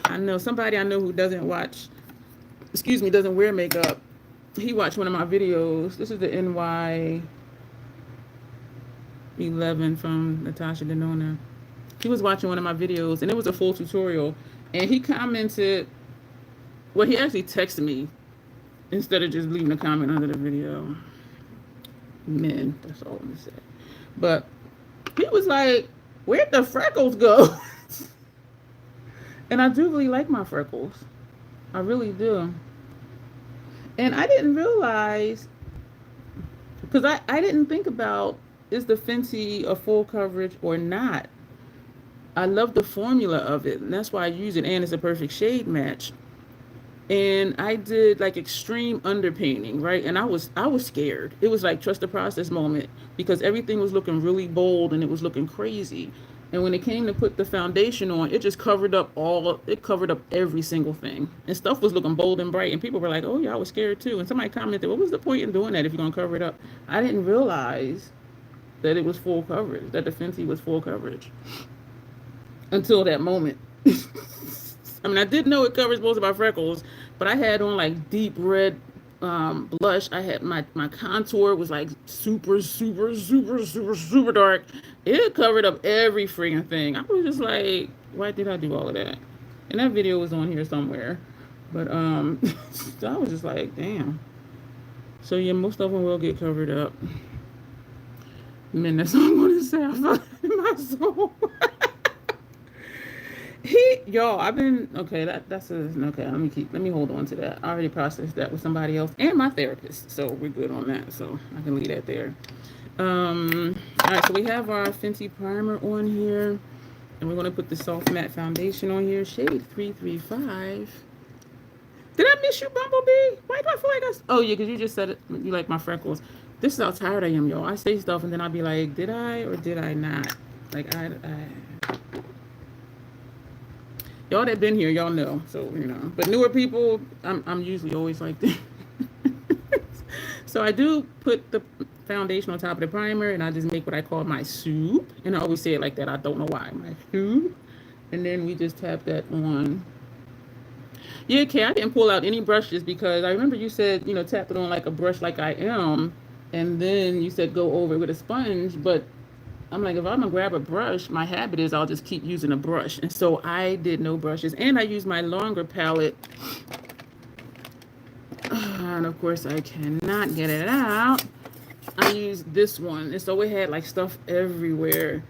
I know somebody I know who doesn't watch, doesn't wear makeup. He watched one of my videos. This is the NY 11 from Natasha Denona. He was watching one of my videos, and it was a full tutorial. And he commented, well, he actually texted me instead of just leaving a comment under the video. Men, that's all I'm gonna say. But he was like, where'd the freckles go? And I do really like my freckles. I really do. And I didn't realize, because I didn't think about, is the Fenty a full coverage or not? I love the formula of it, and that's why I use it, and it's a perfect shade match. And I did like extreme underpainting, right? And I was scared. It was like trust the process moment, because everything was looking really bold and it was looking crazy. And when it came to put the foundation on, it just covered up every single thing. And stuff was looking bold and bright. And people were like, oh yeah, I was scared too. And somebody commented, what was the point in doing that if you're gonna cover it up? I didn't realize that it was full coverage, that the Fenty was full coverage until that moment. I mean, I did know it covers most of my freckles, but I had on like deep red blush. I had my contour was like super dark. It covered up every freaking thing. I was just like, why did I do all of that? And that video was on here somewhere. But so I was just like, damn. So yeah, most of them will get covered up. Man, that's all I'm gonna say. I felt it in my soul. Y'all, I've been okay. That's okay. Let me hold on to that. I already processed that with somebody else and my therapist, so we're good on that. So I can leave that there. All right, so we have our Fenty primer on here, and we're gonna put the soft matte foundation on here, shade 335. Did I miss you, Bumblebee? Why do I feel like oh yeah, because you just said it. You like my freckles. This is how tired I am, y'all. I say stuff and then I'll be like, did I or did I not? Like I y'all that been here, y'all know. So you know, but newer people, I'm usually always like this. So I do put the foundation on top of the primer, and I just make what I call my soup. And I always say it like that. I don't know why. My soup. And then we just tap that on. Yeah, Kay, I didn't pull out any brushes because I remember you said, tap it on like a brush like I am. And then you said go over it with a sponge. But I'm like, if I'm going to grab a brush, my habit is I'll just keep using a brush. And so I did no brushes. And I used my longer palette. And of course, I cannot get it out. I used this one. And so it had like stuff everywhere.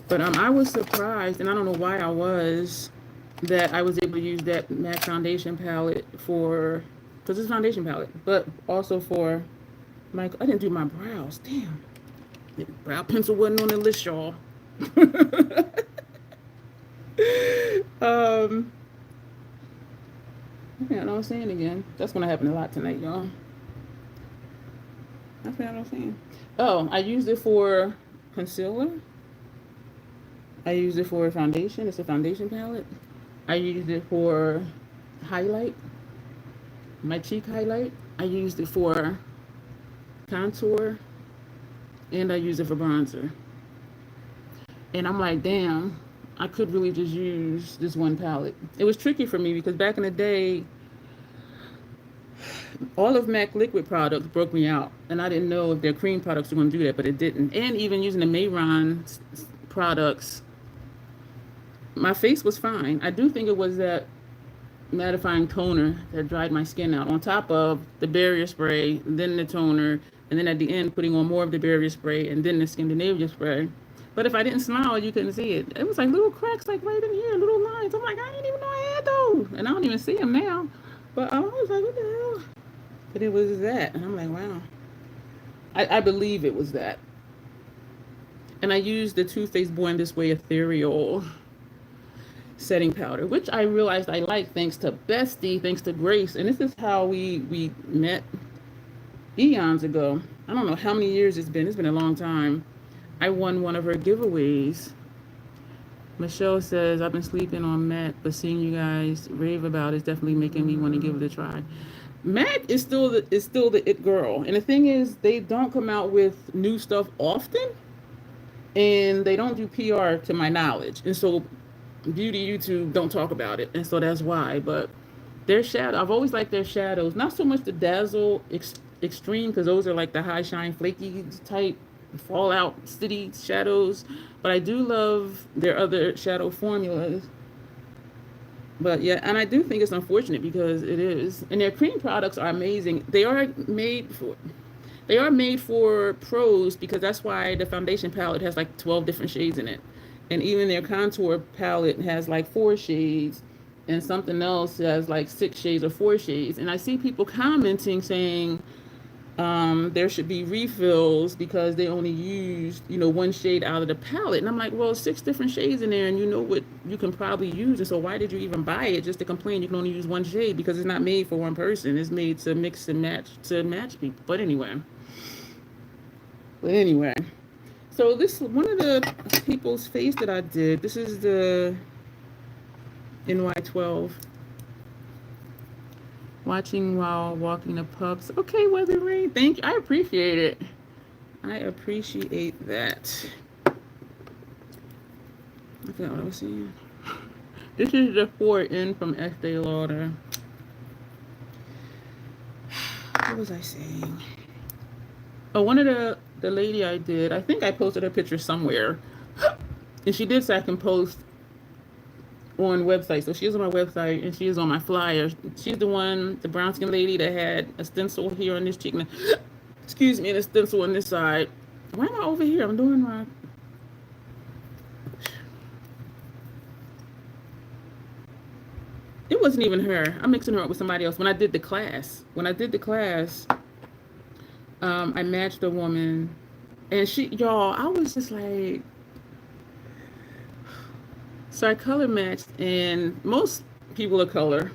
But I was surprised, and I don't know why I was, that I was able to use that matte foundation palette for, because it's a foundation palette, but also for my, I didn't do my brows. Damn. The brow pencil wasn't on the list, y'all. Yeah, I know I'm saying again. That's gonna happen a lot tonight, y'all. That's what I'm saying. Oh, I used it for concealer. I used it for foundation. It's a foundation palette. I used it for highlight, my cheek highlight. I used it for contour, and I used it for bronzer. And I'm like, damn, I could really just use this one palette. It was tricky for me because back in the day, all of MAC liquid products broke me out. And I didn't know if their cream products were going to do that, but it didn't. And even using the Mayron products, my face was fine. I do think it was that mattifying toner that dried my skin out, on top of the barrier spray, then the toner, and then at the end putting on more of the barrier spray and then the Scandinavia spray. But if I didn't smile, you couldn't see it. It was like little cracks, like right in here, little lines. I'm like, I didn't even know I had those, and I don't even see them now. But I was like, what the hell? But it was that, and I'm like, wow. I believe it was that. And I used the Too Faced Born This Way ethereal setting powder, which I realized I like thanks to Bestie, thanks to Grace. And this is how we met eons ago. I don't know how many years it's been. It's been a long time. I won one of her giveaways. Michelle says, I've been sleeping on MAC, but seeing you guys rave about it is definitely making me want to give it a try. MAC is still the it girl. And the thing is, they don't come out with new stuff often. And they don't do PR to my knowledge. And so beauty YouTube don't talk about it. And so that's why. But their shadow, I've always liked their shadows. Not so much the Dazzle Extreme, because those are like the high shine flaky type Fallout City shadows. But I do love their other shadow formulas. But yeah, and I do think it's unfortunate because it is. And their cream products are amazing. They are made for pros, because that's why the foundation palette has like 12 different shades in it. And even their contour palette has like 4 shades, and something else has like 6 shades or 4 shades. And I see people commenting saying there should be refills because they only used, 1 shade out of the palette. And I'm like, well, 6 different shades in there, and you know what you can probably use. And so why did you even buy it just to complain you can only use 1 shade? Because it's not made for one person. It's made to mix and match people. But anyway, so this one of the people's face that I did. This is the NY12. Watching while walking the pups. Okay, Weather Rain. Thank you. I appreciate it. I appreciate that. I forgot what I was saying. This is the 4N from Estee Lauder. What was I saying? Oh, one of the lady I did, I think I posted her picture somewhere. And she did say I can post on website. So she is on my website and she is on my flyer. She's the one, the brown skin lady that had a stencil here on this cheek. Excuse me, and a stencil on this side. Why am I over here? I'm doing wrong. It wasn't even her. I'm mixing her up with somebody else. When I did the class, I matched a woman, and y'all, I was just like, so I color matched, and most people of color,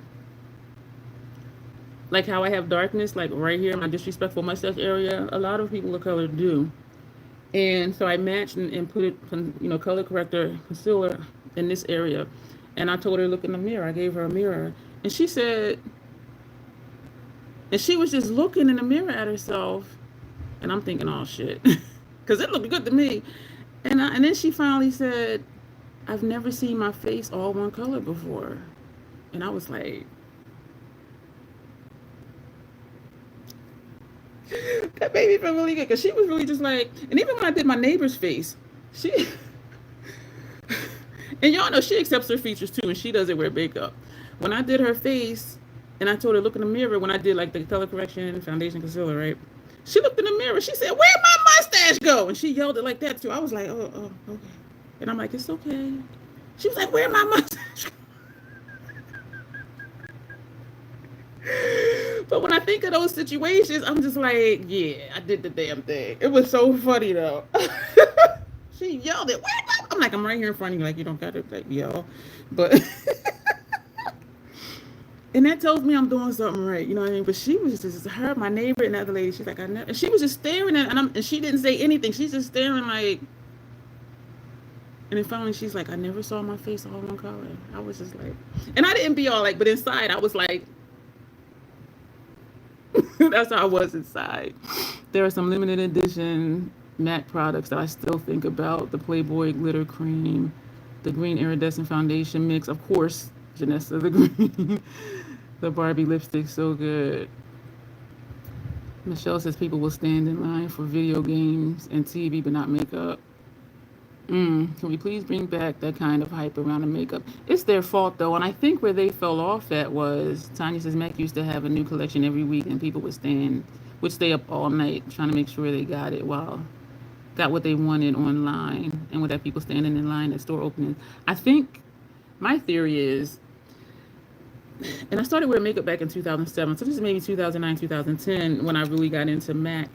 like how I have darkness, like right here in my disrespectful mustache area, a lot of people of color do. And so I matched and put it, color corrector, concealer in this area. And I told her to look in the mirror. I gave her a mirror. And she said, and she was just looking in the mirror at herself. And I'm thinking, oh shit, because it looked good to me. And then she finally said, I've never seen my face all one color before. And I was like, that made me feel really good, because she was really just like, and even when I did my neighbor's face, she, and y'all know she accepts her features too, and she doesn't wear makeup. When I did her face, and I told her look in the mirror, when I did like the color correction, foundation, concealer, right? She looked in the mirror. She said, "Where'd my mustache go?" And she yelled it like that too. I was like, oh, okay. And I'm like, it's okay. She was like, "Where'd my mustache go?" But when I think of those situations, I'm just like, yeah, I did the damn thing. It was so funny though. She yelled it. I'm like, I'm right here in front of you. Like, you don't got to like yell. But and that tells me I'm doing something right. You know what I mean? But she was just her, my neighbor, and the other lady. She's like, and she was just staring at, and she didn't say anything. She's just staring like. And then finally she's like, I never saw my face all one color. I was just like, and I didn't be all like, but inside I was like. That's how I was inside. There are some limited edition MAC products that I still think about: the Playboy Glitter Cream, the Green Iridescent Foundation Mix, of course, Janessa the green, the Barbie lipstick, so good. Michelle says people will stand in line for video games and TV, but not makeup. Can we please bring back that kind of hype around the makeup? It's their fault though, and I think where they fell off at was Tanya says Mac used to have a new collection every week, and people would stay up all night trying to make sure they got what they wanted online, and would have people standing in line at store openings. I think my theory is, and I started wearing makeup back in 2007, so this is maybe 2009, 2010 when I really got into MAC,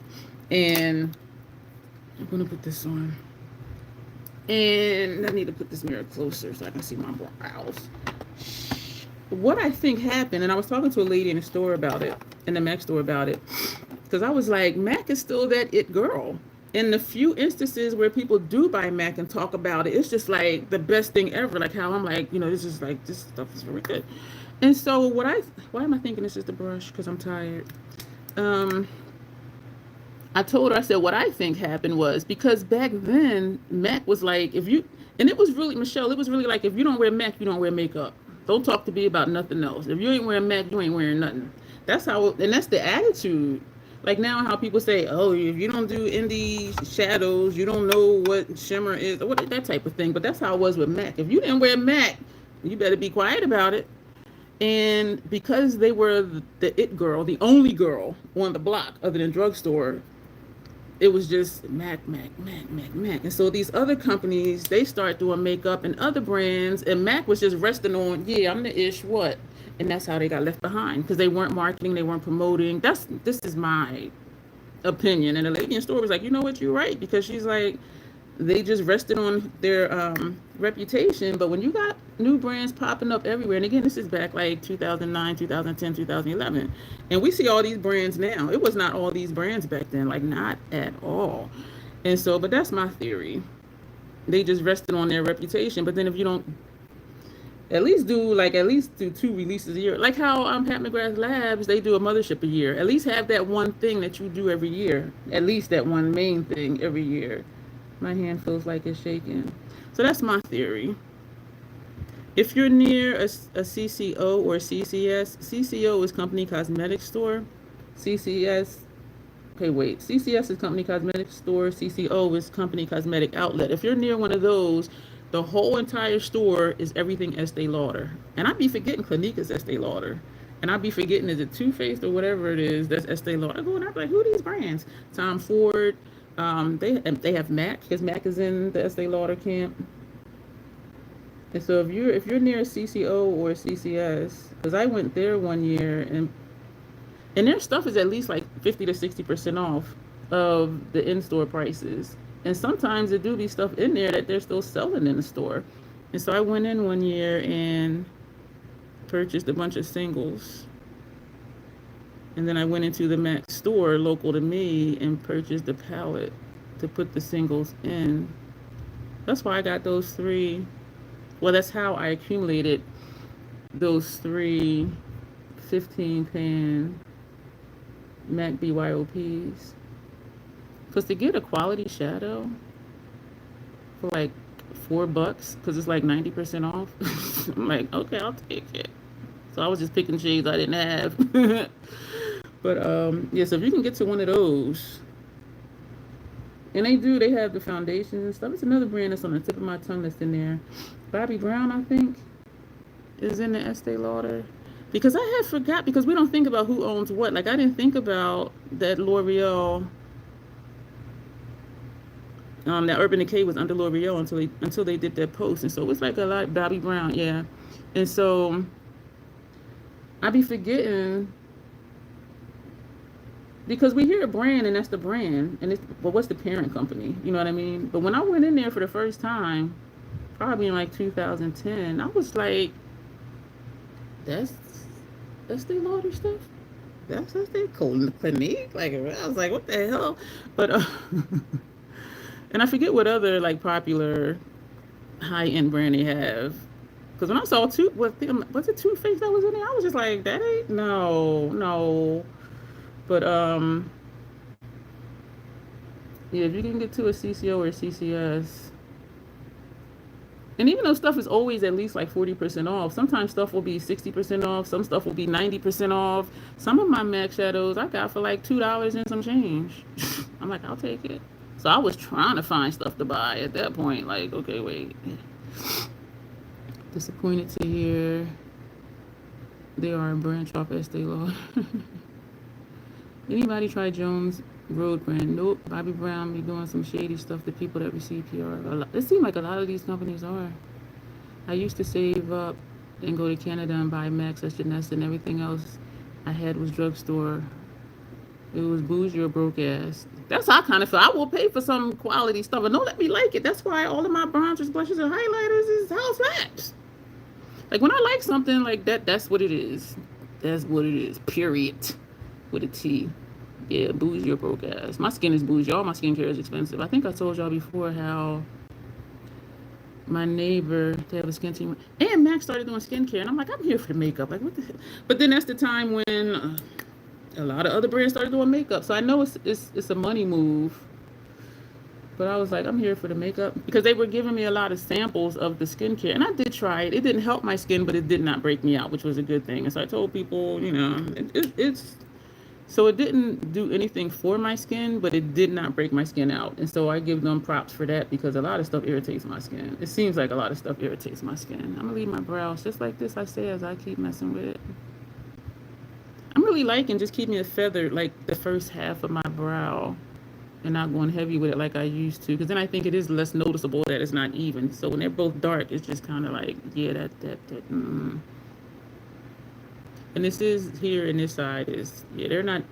and I'm gonna put this on. And I need to put this mirror closer so I can see my brows. What I think happened, and I was talking to a lady in the store about it, in the MAC store about it, because I was like, MAC is still that it girl. In the few instances where people do buy MAC and talk about it, it's just like the best thing ever. Like how I'm like, this is like, this stuff is very good. And so why am I thinking this is the brush? Because I'm tired. I told her, I said, what I think happened was because back then, MAC was like, and it was really, Michelle, it was really like, if you don't wear MAC, you don't wear makeup. Don't talk to me about nothing else. If you ain't wearing MAC, you ain't wearing nothing. That's that's the attitude. Like now how people say, oh, if you don't do indie shadows, you don't know what shimmer is, or that type of thing. But that's how it was with MAC. If you didn't wear MAC, you better be quiet about it. And because they were the it girl, the only girl on the block other than drugstore, it was just MAC. And so these other companies, they start doing makeup and other brands, and MAC was just resting on, yeah, I'm the ish, what? And that's how they got left behind, because they weren't marketing, they weren't promoting. This is my opinion. And the lady in the store was like, you know what, you're right, because she's like, they just rested on their reputation. But when you got new brands popping up everywhere, and again, this is back like 2009, 2010, 2011, and we see all these brands now. It was not all these brands back then, like not at all. And so, but that's my theory. They just rested on their reputation. But then if you don't at least do 2 releases a year, like how Pat McGrath Labs, they do a mothership a year. At least have that one thing that you do every year. At least that one main thing every year. My hand feels like it's shaking. So that's my theory. If you're near a CCO or CCS, CCO is Company Cosmetic Store. CCS is Company Cosmetic Store. CCO is Company Cosmetic Outlet. If you're near one of those, the whole entire store is everything Estee Lauder. And I'd be forgetting Clinique's Estee Lauder. And I'd be forgetting, is it Too Faced or whatever it is, that's Estee Lauder. I go and I'm like, who are these brands? Tom Ford. They have MAC, because MAC is in the Estee Lauder camp. And so if you're near a CCO or a CCS, because I went there one year, and their stuff is at least like 50 to 60% off of the in-store prices. And sometimes there do be stuff in there that they're still selling in the store. And so I went in one year and purchased a bunch of singles. And then I went into the MAC store local to me and purchased a palette to put the singles in. That's why I got those 3. Well, that's how I accumulated those 3 15-pan MAC BYOPs. Because to get a quality shadow for like $4, because it's like 90% off, I'm like, okay, I'll take it. So I was just picking shades I didn't have. But yeah, so if you can get to one of those, and they have the foundations and stuff. It's another brand that's on the tip of my tongue that's in there. Bobbi Brown, I think, is in the Estee Lauder. Because I had forgot, because we don't think about who owns what. Like I didn't think about that L'Oreal, that Urban Decay was under L'Oreal until they did that post. And so it was like a lot, Bobbi Brown, yeah. And so I be forgetting, because we hear a brand and that's the brand, and what's the parent company? You know what I mean? But when I went in there for the first time, probably in like 2010, I was like, that's Estee Lauder stuff? That's Estee Clinique? Like, I was like, what the hell? But and I forget what other like popular high-end brand they have. Because when I saw was it Too Faced that was in there? I was just like, that ain't, no. But Yeah, if you can get to a CCO or a CCS, and even though stuff is always at least like 40% off, sometimes stuff will be 60% off, some stuff will be 90% off. Some of my MAC shadows I got for like $2 and some change. I'm like, I'll take it. So I was trying to find stuff to buy at that point. Like, okay, wait. Disappointed to hear they are a branch off Estee Lauder. Anybody try Jones Road brand? Nope. Bobby Brown be doing some shady stuff to people that receive PR. It seems like a lot of these companies are. I used to save up and go to Canada and buy Max at Janessa, and everything else I had was drugstore. It was bougie or broke ass. That's how I kind of feel. I will pay for some quality stuff, and don't let me like it. That's why all of my bronzers, blushes, and highlighters is House Max. Like when I like something like that, that's what it is. That's what it is. Period. With a T. Yeah, bougie or broke ass. My skin is bougie. All my skincare is expensive. I think I told y'all before how my neighbor to have a skin team, and Max started doing skincare, and I'm like, I'm here for the makeup. Like, what the hell? But then that's the time when a lot of other brands started doing makeup. So I know it's a money move. But I was like, I'm here for the makeup because they were giving me a lot of samples of the skincare, and I did try it. It didn't help my skin, but it did not break me out, which was a good thing. And so I told people, you know, it's so it didn't do anything for my skin, but it did not break my skin out. And so I give them props for that because a lot of stuff irritates my skin. It seems like a lot of stuff irritates my skin. I'm gonna leave my brows just like this, I say, as I keep messing with it. I'm really liking just keeping it feathered like the first half of my brow and not going heavy with it like I used to, because then I think it is less noticeable that it's not even. So when they're both dark, it's just kind of like, yeah, that. And this is here, and this side is, yeah, they're not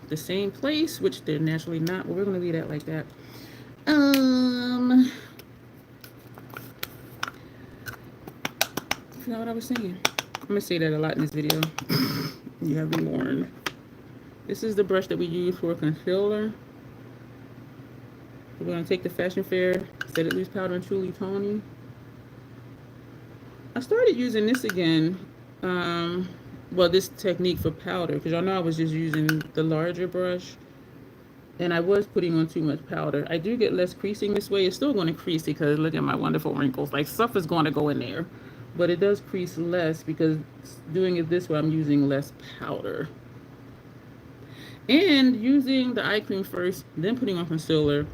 the same place, which they're naturally not. But we're gonna leave that like that. I forgot what I was saying. I'm gonna say that a lot in this video. You have been warned. This is the brush that we use for concealer. We're going to take the Fashion Fair Set It Loose Powder and Truly Tony. I started using this again, well, this technique for powder, because y'all know I was just using the larger brush, and I was putting on too much powder. I do get less creasing this way. It's still going to crease because look at my wonderful wrinkles. Like, stuff is going to go in there, but it does crease less because doing it this way, I'm using less powder. And using the eye cream first, then putting on concealer.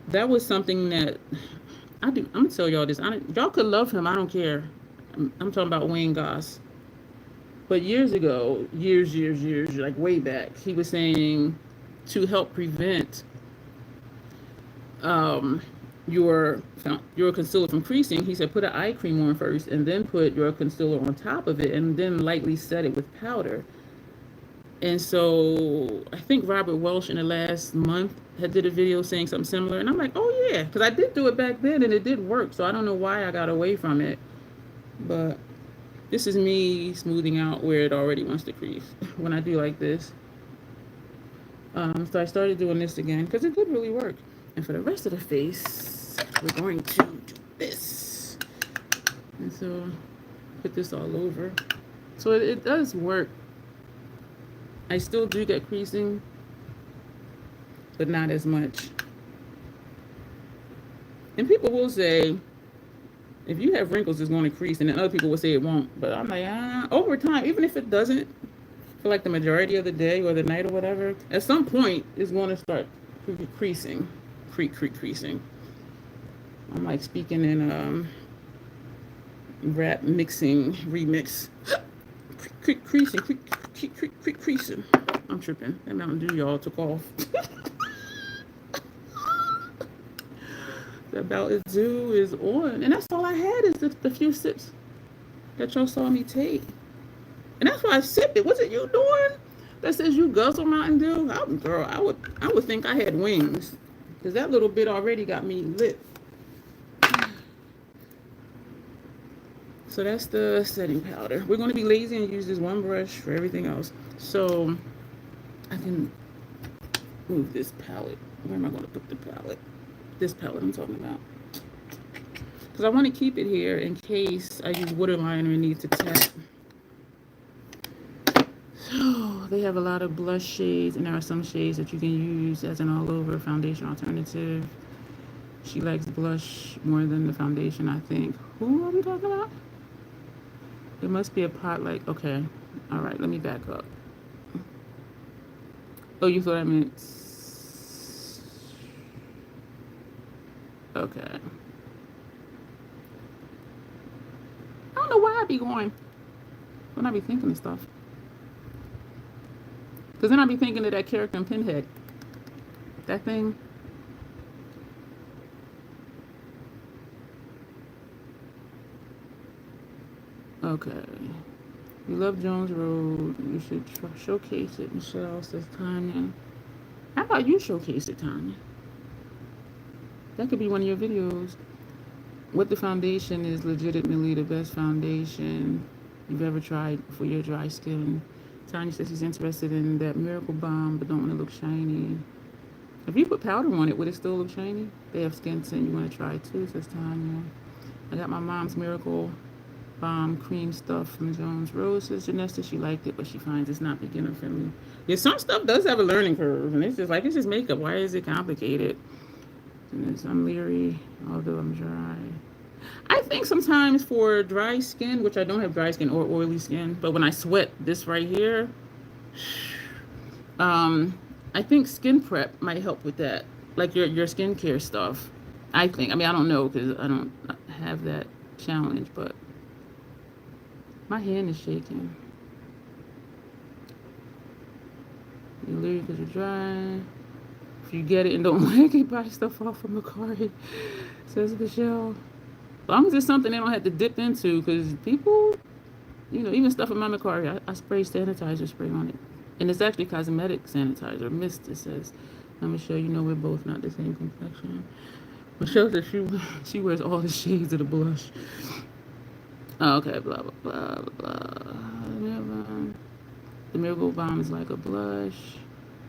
That was something that I do. I'm gonna tell y'all this. Y'all could love him. I don't care. I'm talking about Wayne Goss. But years ago, years, like way back, he was saying to help prevent your concealer from creasing. He said put an eye cream on first, and then put your concealer on top of it, and then lightly set it with powder. And so I think Robert Welsh in the last month had did a video saying something similar. And I'm like, oh yeah, because I did do it back then and it did work. So I don't know why I got away from it. But this is me smoothing out where it already wants to crease when I do like this. So I started doing this again because it did really work. And for the rest of the face, we're going to do this. And so put this all over. So it does work. I still do get creasing, but not as much. And people will say, if you have wrinkles, it's going to crease, and then other people will say it won't. But I'm like, over time, even if it doesn't, for like the majority of the day or the night or whatever, at some point, it's going to start creasing, creasing. I'm like speaking in rap mixing remix. Creasing. I'm tripping. That Mountain Dew y'all took off. That Mountain Dew is on. And that's all I had is the few sips that y'all saw me take. And that's why I sipped it. What's it you doing? That says you guzzle Mountain Dew? Girl, I would think I had wings. Because that little bit already got me lit. So that's the setting powder. We're going to be lazy and use this one brush for everything else. So I can move this palette. Where am I going to put the palette? This palette I'm talking about. Because I want to keep it here in case I use waterline or need to tap. So They have a lot of blush shades, and there are some shades that you can use as an all-over foundation alternative. She likes blush more than the foundation, I think. Who are we talking about? It must be a pot like, okay. All right, let me back up. Oh, you thought I meant... Okay. I don't know why I be going when I be thinking of stuff. Because then I be thinking of that character in Pinhead. That thing. Okay. You love Jones Road. You should showcase it. Michelle says Tanya. How about you showcase it, Tanya? That could be one of your videos. What the foundation is legitimately the best foundation you've ever tried for your dry skin. Tanya says she's interested in that Miracle Balm but don't want to look shiny. If you put powder on it, would it still look shiny? They have skin tint you want to try too, says Tanya. I got my mom's Miracle Balm cream stuff from Jones Road, says Janessa. She liked it, but she finds it's not beginner friendly. Yeah, some stuff does have a learning curve, and it's just makeup. Why is it complicated? And I'm leery, although I'm dry. I think sometimes for dry skin, which I don't have dry skin or oily skin, but when I sweat this right here, I think skin prep might help with that, like your skincare stuff. I think. I mean, I don't know because I don't have that challenge, but my hand is shaking. You're leery because you're dry. If you get it and don't like it, buy stuff off of Macari, says Michelle. As long as it's something they don't have to dip into, because people, even stuff in my Macari, I spray sanitizer spray on it. And it's actually cosmetic sanitizer, mist, it says. Now, Michelle, we're both not the same complexion. Michelle says she wears all the shades of the blush. Oh, okay, blah, blah, blah, blah. The Miracle Balm is like a blush.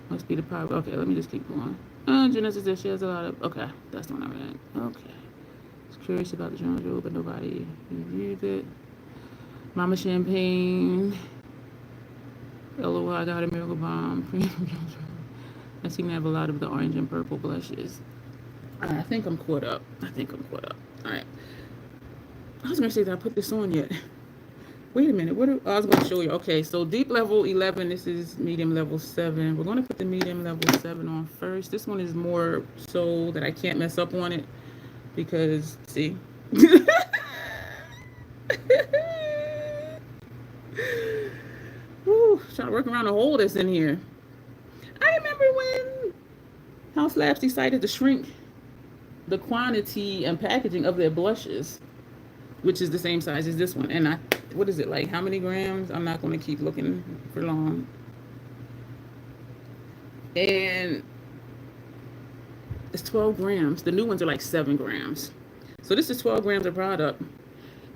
Must be the power. Okay, let me just keep going. Janessa says she has a lot of... Okay, that's the one I read. Okay. I was curious about the Jones Road, but nobody reviewed it. Mama Champagne. LOL, I got a Miracle Balm. I seem to have a lot of the orange and purple blushes. I think I'm caught up. All right. I was going to say that I put this on yet. Wait a minute. I was going to show you. Okay, so deep level 11. This is medium level 7. We're going to put the medium level 7 on first. This one is more so that I can't mess up on it because, see? Woo, trying to work around the hole that's in here. I remember when House Labs decided to shrink the quantity and packaging of their blushes, which is the same size as this one. And what is it, like how many grams? I'm not going to keep looking for long. And it's 12 grams. The new ones are like 7 grams. So this is 12 grams of product.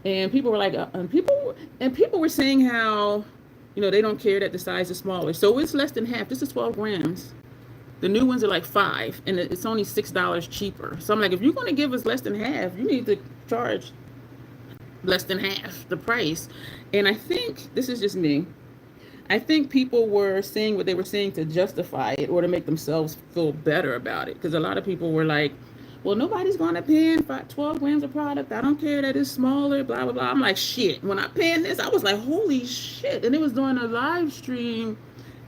And people were like, people were saying how, they don't care that the size is smaller. So it's less than half. This is 12 grams. The new ones are like 5, and it's only $6 cheaper. So I'm like, if you're going to give us less than half, you need to charge less than half the price. And I think, this is just me, I think people were saying what they were saying to justify it or to make themselves feel better about it. Because a lot of people were like, well, nobody's going to pay 12 grams of product. I don't care that it's smaller, blah, blah, blah. I'm like, shit. When I panned this, I was like, holy shit. And it was during a live stream.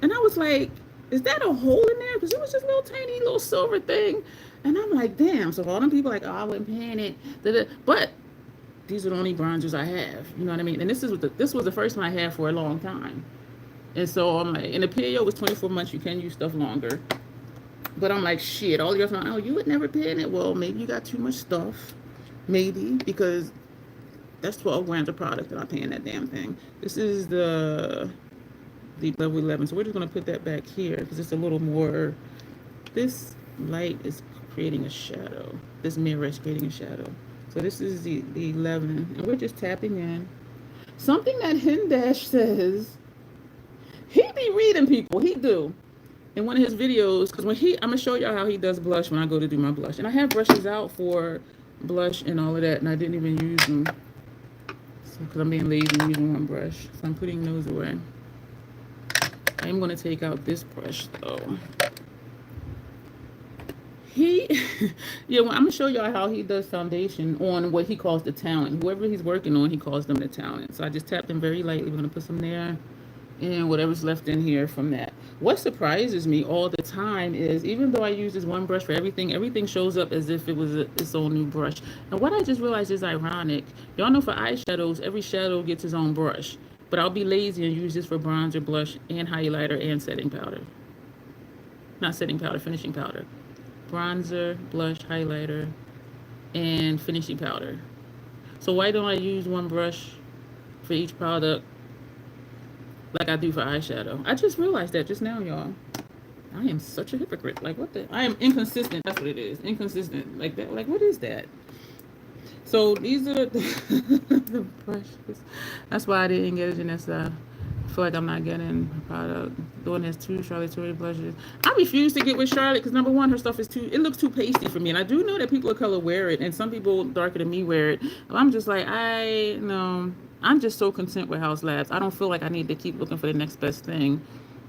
And I was like, is that a hole in there? Because it was just a little tiny little silver thing. And I'm like, damn. So all them people like, oh, I wasn't paying it. But these are the only bronzers I have. You know what I mean? And this was the first one I had for a long time. And so I'm like, and the period was 24 months. You can use stuff longer. But I'm like, shit, all your friends, oh, you would never pay in it. Well, maybe you got too much stuff. Maybe, because that's 12 grams of product and I'm paying that damn thing. This is the level 11. So we're just going to put that back here because it's a little more, this light is creating a shadow. This mirror is creating a shadow. So this is the 11. And we're just tapping in. Something that Hindash says, he be reading people. He do. In one of his videos, because I'm going to show y'all how he does blush when I go to do my blush. And I have brushes out for blush and all of that, and I didn't even use them. So, because I'm being lazy and using one brush. So I'm putting those away. I I am going to take out this brush though. He, yeah, well, I'm gonna show y'all how he does foundation on what he calls the talent. Whoever he's working on, he calls them the talent. So I just tapped them very lightly. We're gonna put some there, and whatever's left in here from that. What surprises me all the time is, even though I use this one brush for everything, everything shows up as if it was its own new brush. And what I just realized is ironic. Y'all know for eyeshadows, every shadow gets its own brush. But I'll be lazy and use this for bronzer, blush, and highlighter, and setting powder. Not setting powder, finishing powder. Bronzer, blush, highlighter, and finishing powder. So why don't I use one brush for each product like I do for eyeshadow? I just realized that just now, y'all. I am such a hypocrite. Like, what the? I am inconsistent. That's what it is. Inconsistent. Like that. Like, what is that? So these are the brushes. That's why I didn't get it, Janessa. I feel like I'm not getting a product. The one that's 2 Charlotte Tilbury blushes. I refuse to get with Charlotte because number one, her stuff is it looks too pasty for me. And I do know that people of color wear it, and some people darker than me wear it. I'm just like, I'm just so content with House Labs. I don't feel like I need to keep looking for the next best thing,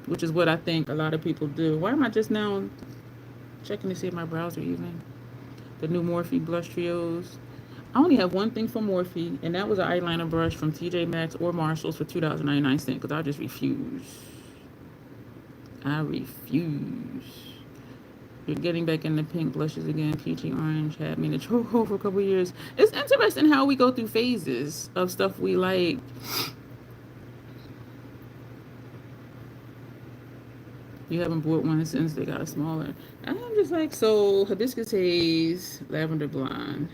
which is what I think a lot of people do. Why am I just now checking to see if my brows are even? The new Morphe blush trios. I only have one thing for Morphe, and that was an eyeliner brush from TJ Maxx or Marshalls for $2.99 because I just refuse. I refuse. You're getting back in the pink blushes again. Peachy orange had me in the chokehold for a couple of years. It's interesting how we go through phases of stuff we like. You haven't bought one since they got smaller. I'm just like, so hibiscus haze, lavender blonde.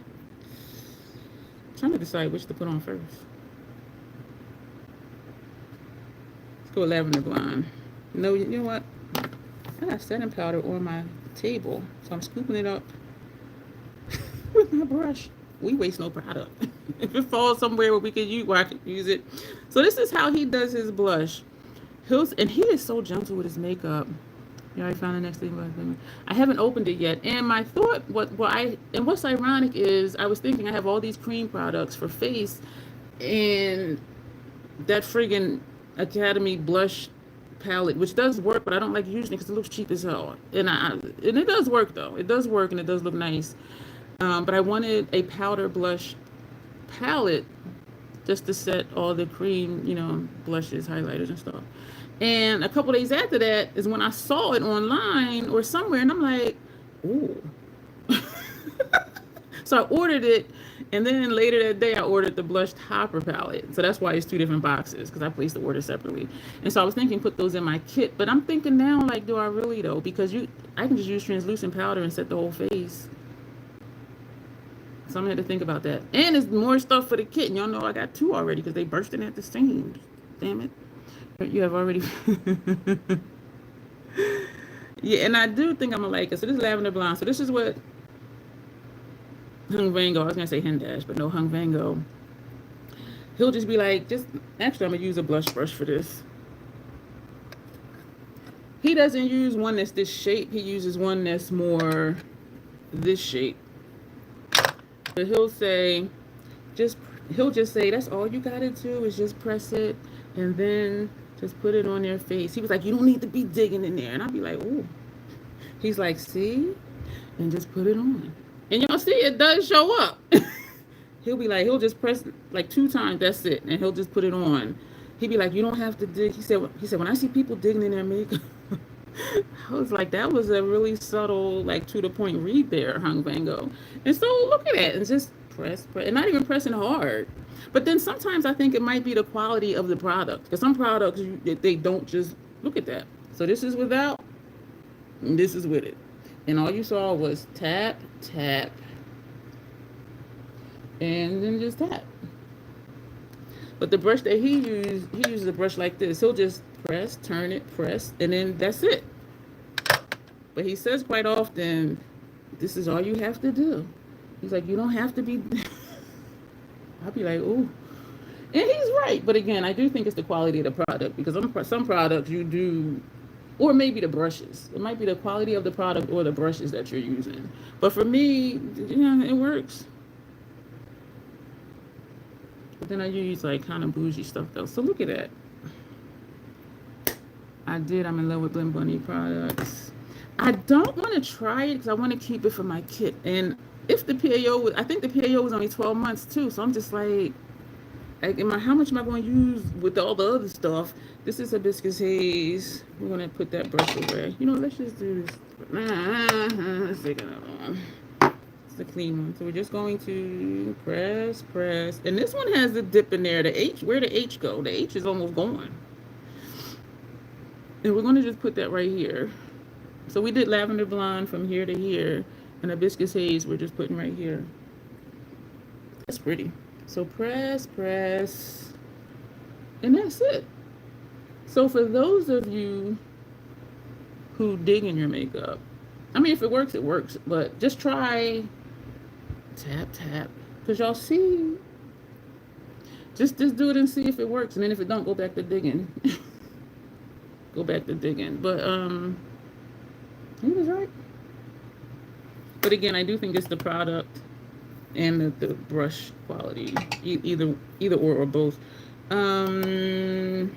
Trying to decide which to put on first. Let's go with lavender blonde. No, you know what? I got setting powder on my table, so I'm scooping it up with my brush. We waste no product. If it falls somewhere where we can use, where I can use it. So this is how he does his blush. And he is so gentle with his makeup. You already found the next thing. I haven't opened it yet. And my thought, what's ironic is I was thinking I have all these cream products for face, and that friggin' Academy blush palette, which does work, but I don't like using it because it looks cheap as hell. And it does work though. It does work and it does look nice. But I wanted a powder blush palette just to set all the cream, blushes, highlighters, and stuff. And a couple days after that is when I saw it online or somewhere, and I'm like, ooh. So I ordered it, and then later that day I ordered the blush topper palette. So that's why it's 2 different boxes, because I placed the order separately. And so I was thinking put those in my kit, but I'm thinking now, like, do I really though? Because I can just use translucent powder and set the whole face. So I'm gonna have to think about that. And there's more stuff for the kit, and y'all know I got 2 already because they bursting at the seams. Damn it. You have already. Yeah, and I do think I'm gonna like it. So this is lavender blonde. So this is what Hung Vango, I was gonna say Hendash, but no, Hung Vango. He'll just be like, actually I'm gonna use a blush brush for this. He doesn't use one that's this shape. He uses one that's more this shape. But he'll just say, that's all you gotta do is just press it and then just put it on their face. He was like, you don't need to be digging in there. And I'll be like, ooh. He's like, see? And just put it on. And y'all see, it does show up. He'll be like, he'll just press like 2 times, that's it. And he'll just put it on. He'd be like, you don't have to dig. He said, when I see people digging in their makeup, I was like, that was a really subtle, like, to the point read there, Hung Vango. And so look at that, and just press, and not even pressing hard. But then sometimes I think it might be the quality of the product, because some products they don't just look at that. So this is without, and this is with it, and all you saw was tap, tap, and then just tap. But the brush that he uses a brush like this. He'll just press, turn it, press, and then that's it. But he says quite often, this is all you have to do. He's like, you don't have to be. I'll be like, ooh. And he's right. But again, I do think it's the quality of the product, because some products you do, or maybe the brushes. It might be the quality of the product or the brushes that you're using. But for me, it works. But then I use like kind of bougie stuff though. So look at that. I did. I'm in love with Blvd products. I don't want to try it because I want to keep it for my kit. And if the PAO was, I think the PAO was only 12 months too. So I'm just like how much am I going to use with all the other stuff? This is hibiscus haze. We're going to put that brush away. You know, let's just do this. Let's take another one. It's the clean one. So we're just going to press. And this one has the dip in there. The H, where'd the H go? The H is almost gone. And we're going to just put that right here. So we did lavender blonde from here to here. And hibiscus haze we're just putting right here. That's pretty. So press. And that's it. So for those of you who dig in your makeup, I mean, if it works, it works. But just try tap. Because y'all see. Just do it and see if it works. And then if it don't, go back to digging. Go back to digging. But, he was right. But again, I do think it's the product and the brush quality. Either or both. Golden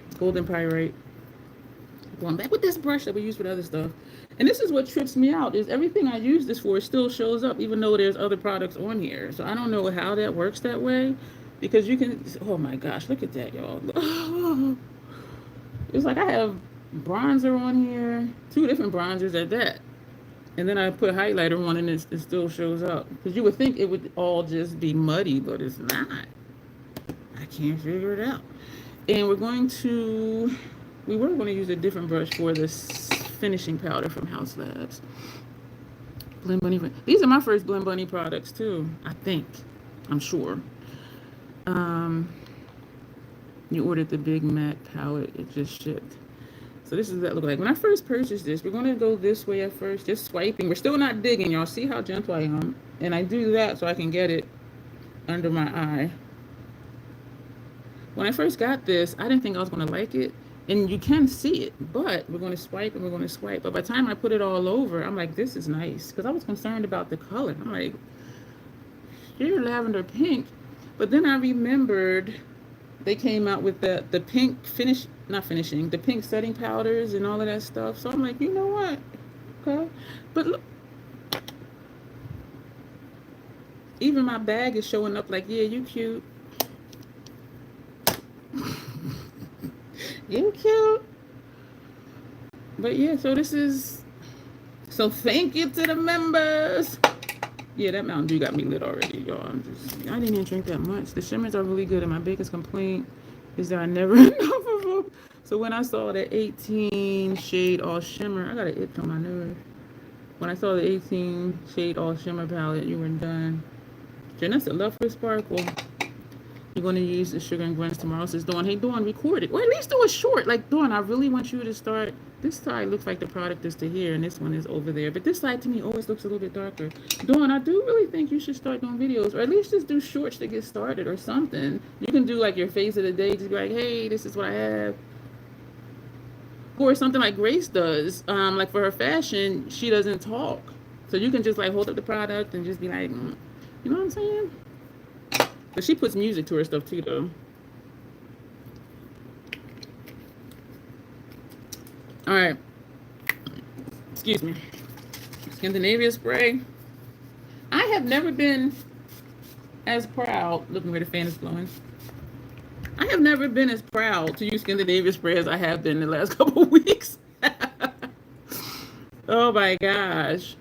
pyrite. Going back with this brush that we use for other stuff. And this is what trips me out, is everything I use this for still shows up even though there's other products on here. So I don't know how that works that way. Because you can, oh my gosh, look at that, y'all. It's like I have bronzer on here, 2 different bronzers at that. And then I put highlighter on and it still shows up. Because you would think it would all just be muddy, but it's not. I can't figure it out. And we were going to use a different brush for this finishing powder from House Labs. Blvd. These are my first Blvd products too, I think. I'm sure. You ordered the Big Mac palette, it just shipped. So this is what that look like. When I first purchased this, we're going to go this way at first, just swiping. We're still not digging, y'all. See how gentle I am? And I do that so I can get it under my eye. When I first got this, I didn't think I was going to like it. And you can see it, but we're going to swipe and we're going to swipe. But by the time I put it all over, I'm like, this is nice. Because I was concerned about the color. I'm like, you're lavender pink. But then I remembered they came out with the pink the pink setting powders and all of that stuff. So I'm like, you know what? Okay. But look, even my bag is showing up like, yeah, you cute. You cute. But yeah, so thank you to the members. Yeah, that Mountain Dew got me lit already, y'all. I didn't even drink that much. The shimmers are really good, and my biggest complaint is that I never enough of them. So when I saw the 18 shade all shimmer, I got an itch on my nerve. When I saw the 18 shade all shimmer palette, you were done. Janessa, love for sparkle. You're going to use the Sugar and Grunts tomorrow. Says Dawn, hey Dawn, record it. Or at least do a short. Like, Dawn, I really want you to start. This side looks like the product is to here, and this one is over there. But this side to me always looks a little bit darker. Dawn, I do really think you should start doing videos, or at least just do shorts to get started or something. You can do like your face of the day. Just be like, hey, this is what I have. Or something like Grace does. Like for her fashion, she doesn't talk. So you can just like hold up the product and just be like, you know what I'm saying? But she puts music to her stuff too, though. All right. Excuse me. Scandinavia spray. I have never been as proud. Looking where the fan is blowing. I have never been as proud to use Scandinavia spray as I have been the last couple of weeks. Oh my gosh.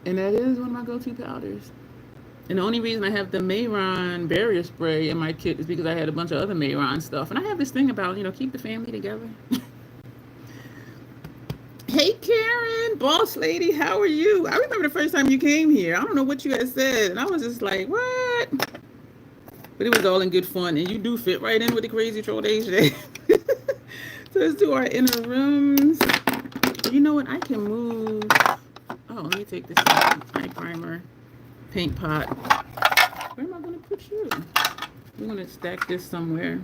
And that is one of my go-to powders. And the only reason I have the Mayron barrier spray in my kit is because I had a bunch of other Mayron stuff. And I have this thing about, keep the family together. Hey, Karen, boss lady, how are you? I remember the first time you came here. I don't know what you had said. And I was just like, what? But it was all in good fun. And you do fit right in with the crazy troll days today. So let's do our inner rooms. You know what? I can move. Oh, let me take this eye primer. Paint pot. Where am I going to put you? We're going to stack this somewhere.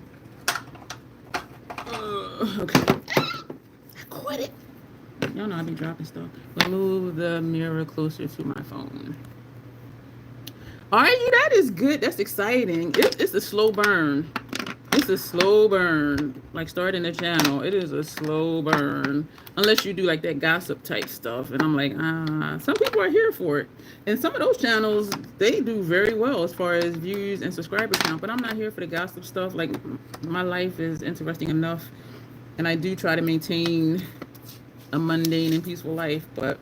Okay. I quit it. Y'all know I be dropping stuff. We'll move the mirror closer to my phone. All right, that is good. That's exciting. It's a slow burn. It's a slow burn. Like starting the channel, it is a slow burn. Unless you do like that gossip type stuff. And I'm like, some people are here for it. And some of those channels, they do very well as far as views and subscriber count. But I'm not here for the gossip stuff. Like, my life is interesting enough. And I do try to maintain a mundane and peaceful life. But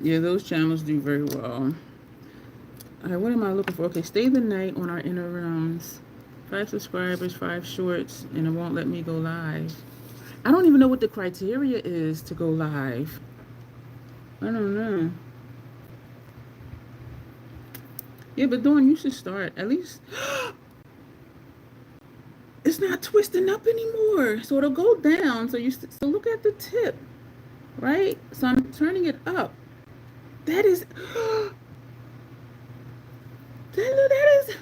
yeah, those channels do very well. All right, what am I looking for? Okay, stay the night on our inner realms. 5 subscribers, 5 shorts, and it won't let me go live. I don't even know what the criteria is to go live. I don't know. Yeah, but Dawn, you should start. At least it's not twisting up anymore. So it'll go down. So so look at the tip, right? So I'm turning it up. That is that is.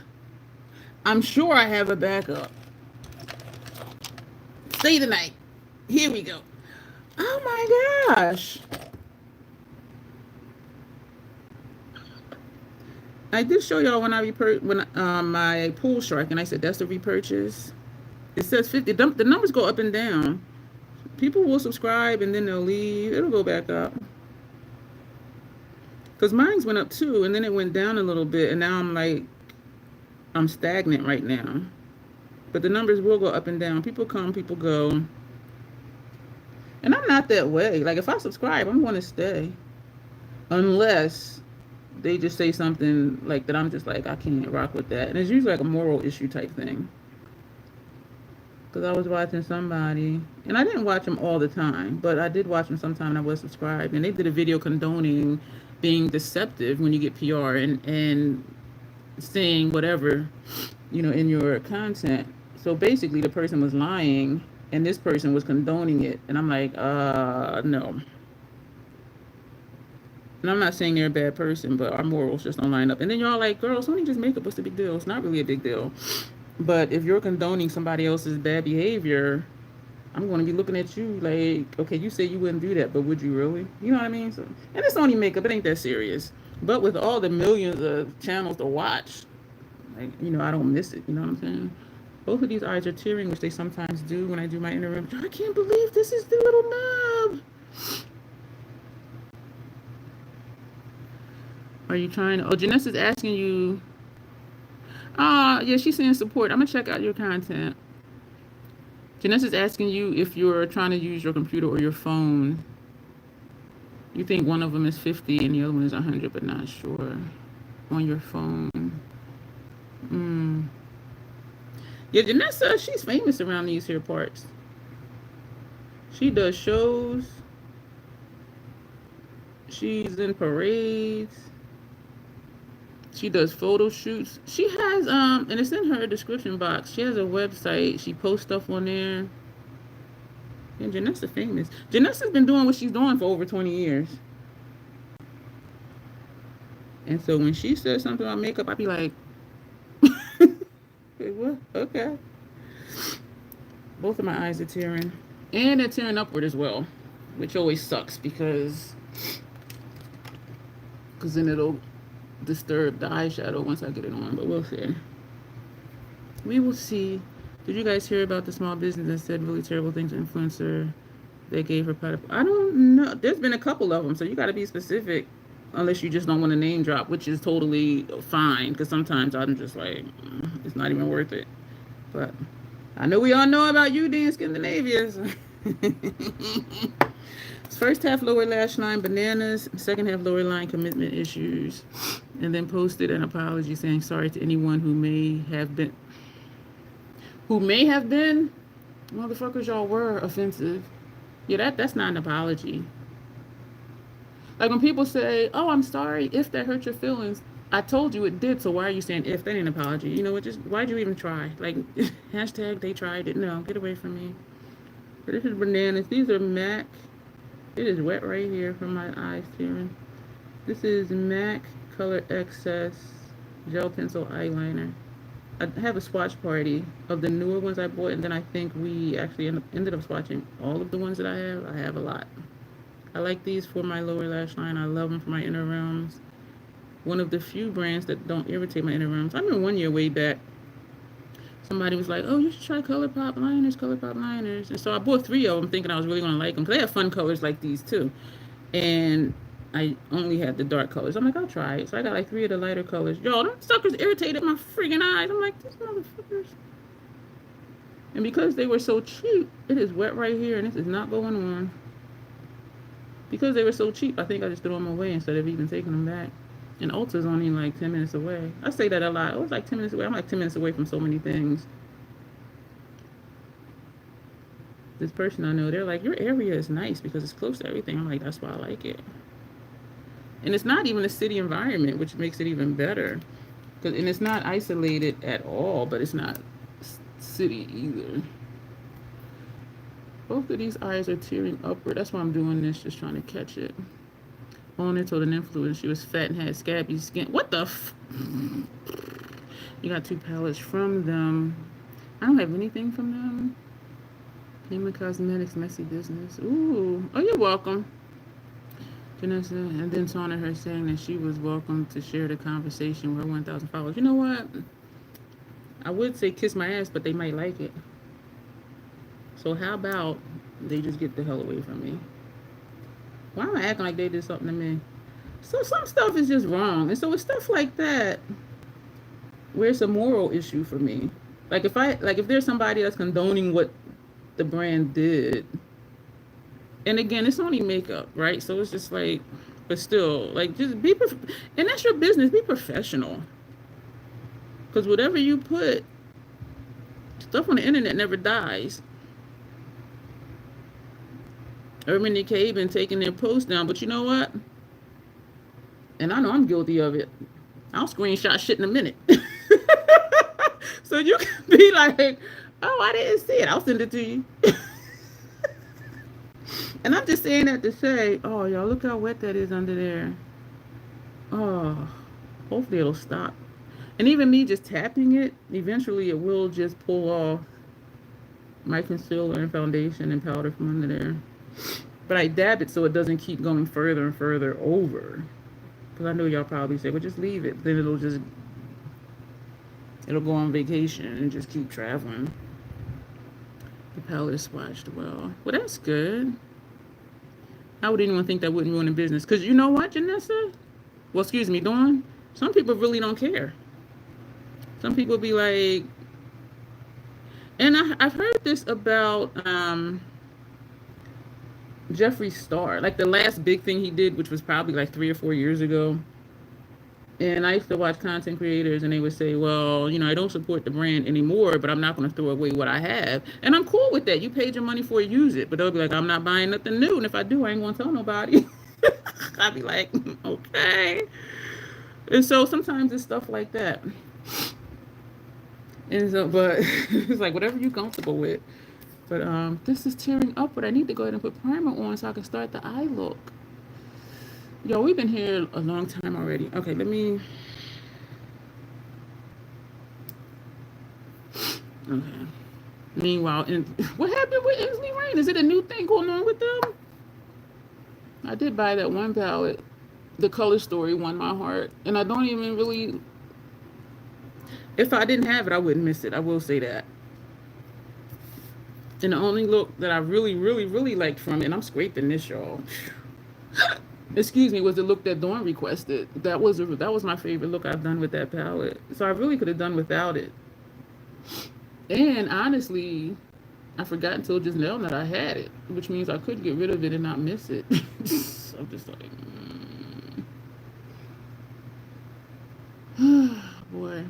I'm sure I have a backup. Stay the night. Here we go. Oh my gosh. I did show y'all when my pool shark, and I said that's the repurchase. It says 50. The numbers go up and down. People will subscribe and then they'll leave. It'll go back up. Because mine's went up too, and then it went down a little bit, and now I'm stagnant right now. But the numbers will go up and down. People come, people go. And I'm not that way. Like, if I subscribe, I'm going to stay. Unless they just say something like that I'm just like, I can't rock with that. And it's usually like a moral issue type thing. Because I was watching somebody, and I didn't watch them all the time, but I did watch them sometime and I was subscribed. And they did a video condoning being deceptive when you get PR and saying whatever, in your content. So basically the person was lying and this person was condoning it. And I'm like, no. And I'm not saying they're a bad person, but our morals just don't line up. And then y'all like, girls, only just makeup. What's the big deal? It's not really a big deal. But if you're condoning somebody else's bad behavior, I'm going to be looking at you like, okay, you said you wouldn't do that, but would you really? You know what I mean? So, and it's only makeup. It ain't that serious. But with all the millions of channels to watch, like, I don't miss it. You know what I'm saying? Both of these eyes are tearing, which they sometimes do when I do my inner room. I can't believe this is the little nub. Are you trying to... Oh, Janessa's asking you... yeah, she's saying support. I'm going to check out your content. Janessa's asking you if you're trying to use your computer or your phone. You think one of them is 50 and the other one is 100, but not sure. On your phone. Yeah, Janessa, she's famous around these here parts. She does shows. She's in parades. She does photo shoots. She has, and it's in her description box. She has a website. She posts stuff on there. And Janessa's famous. Janessa's been doing what she's doing for over 20 years. And so when she says something about makeup, I'd be like, wait, what? Okay. Both of my eyes are tearing. And they're tearing upward as well, which always sucks because then it'll disturb the eyeshadow once I get it on, but we'll see. We will see. Did you guys hear about the small business that said really terrible things to influencer? They gave her part of... I don't know. There's been a couple of them, so you got to be specific unless you just don't want to name drop, which is totally fine because sometimes I'm just like, it's not even worth it. But I know we all know about you, Dan Scandinavians. First half lower lash line bananas, second half lower line commitment issues, and then posted an apology saying sorry to anyone who may have been motherfuckers, y'all were offensive. Yeah, that's not an apology. Like when people say, oh, I'm sorry if that hurt your feelings, I told you it did, so why are you saying if? That ain't an apology. You know what, just why'd you even try? Like hashtag they tried it. No, get away from me. But this is bananas. These are MAC. It is wet right here from my eyes tearing. This is MAC Color Excess Gel Pencil Eyeliner. I have a swatch party of the newer ones I bought, and then I think we actually ended up swatching all of the ones that I have. I have a lot. I like these for my lower lash line. I love them for my inner realms. one of the few brands that don't irritate my inner. I remember one year way back, somebody was like, "Oh, you should try ColourPop liners, ColourPop liners." And so I bought 3 of them, thinking I was really gonna like them because they have fun colors like these too. And I only had the dark colors. I'm like, I'll try it. So I got like 3 of the lighter colors. Y'all, them suckers irritated my freaking eyes. I'm like, these motherfuckers. And because they were so cheap, it is wet right here, and this is not going on. Because they were so cheap, I think I just threw them away instead of even taking them back. And Ulta's only like 10 minutes away. I say that a lot. It was like 10 minutes away. I'm like 10 minutes away from so many things. This person I know, they're like, your area is nice because it's close to everything. I'm like, that's why I like it. And it's not even a city environment, which makes it even better. And it's not isolated at all, but it's not city either. Both of these eyes are tearing upward. That's why I'm doing this, just trying to catch it. Owner told an influencer she was fat and had scabby skin. What the f? You got 2 palettes from them. I don't have anything from them. Payment Cosmetics, messy business. Ooh. Oh, you're welcome. Janessa, and then taunted her saying that she was welcome to share the conversation with her 1,000 followers. You know what? I would say kiss my ass, but they might like it. So how about they just get the hell away from me? Why am I acting like they did something to me? So some stuff is just wrong. And so it's stuff like that where it's a moral issue for me. Like if there's somebody that's condoning what the brand did, and again, it's only makeup, right? So it's just like, but still, like, just be and that's your business. Be professional, because whatever you put, stuff on the internet never dies. Urban Decay been taking their posts down, but you know what? And I know I'm guilty of it. I'll screenshot shit in a minute. So you can be like, oh, I didn't see it. I'll send it to you. And I'm just saying that to say, oh, y'all, look how wet that is under there. Oh, hopefully it'll stop. And even me just tapping it, eventually it will just pull off my concealer and foundation and powder from under there. But I dab it so it doesn't keep going further and further over. Because I know y'all probably say, well, just leave it. Then it'll go on vacation and just keep traveling. The palette is swatched well. Well, that's good. How would anyone think that wouldn't ruin a business? Because you know what, Janessa? Well, excuse me, Dawn. Some people really don't care. Some people be like, and I've heard this about Jeffree Star, like the last big thing he did, which was probably like 3 or 4 years ago. And I used to watch content creators and they would say, well, I don't support the brand anymore, but I'm not going to throw away what I have. And I'm cool with that. You paid your money for it, use it. But they'll be like, I'm not buying nothing new. And if I do, I ain't going to tell nobody. I'd be like, okay. And so sometimes it's stuff like that. And so, but it's like whatever you're comfortable with. But this is tearing upward. I need to go ahead and put primer on so I can start the eye look. Yo, we've been here a long time already. Okay, let me. Okay. Meanwhile, what happened with Inslee Rain? Is it a new thing going on with them? I did buy that one palette. The Color Story won my heart. And I don't even really. If I didn't have it, I wouldn't miss it. I will say that. And the only look that I really, really, really liked from it, and I'm scraping this, y'all. Excuse me, was the look that Dawn requested. That was my favorite look I've done with that palette. So I really could have done without it. And honestly, I forgot until just now that I had it, which means I could get rid of it and not miss it. So I'm just like, boy.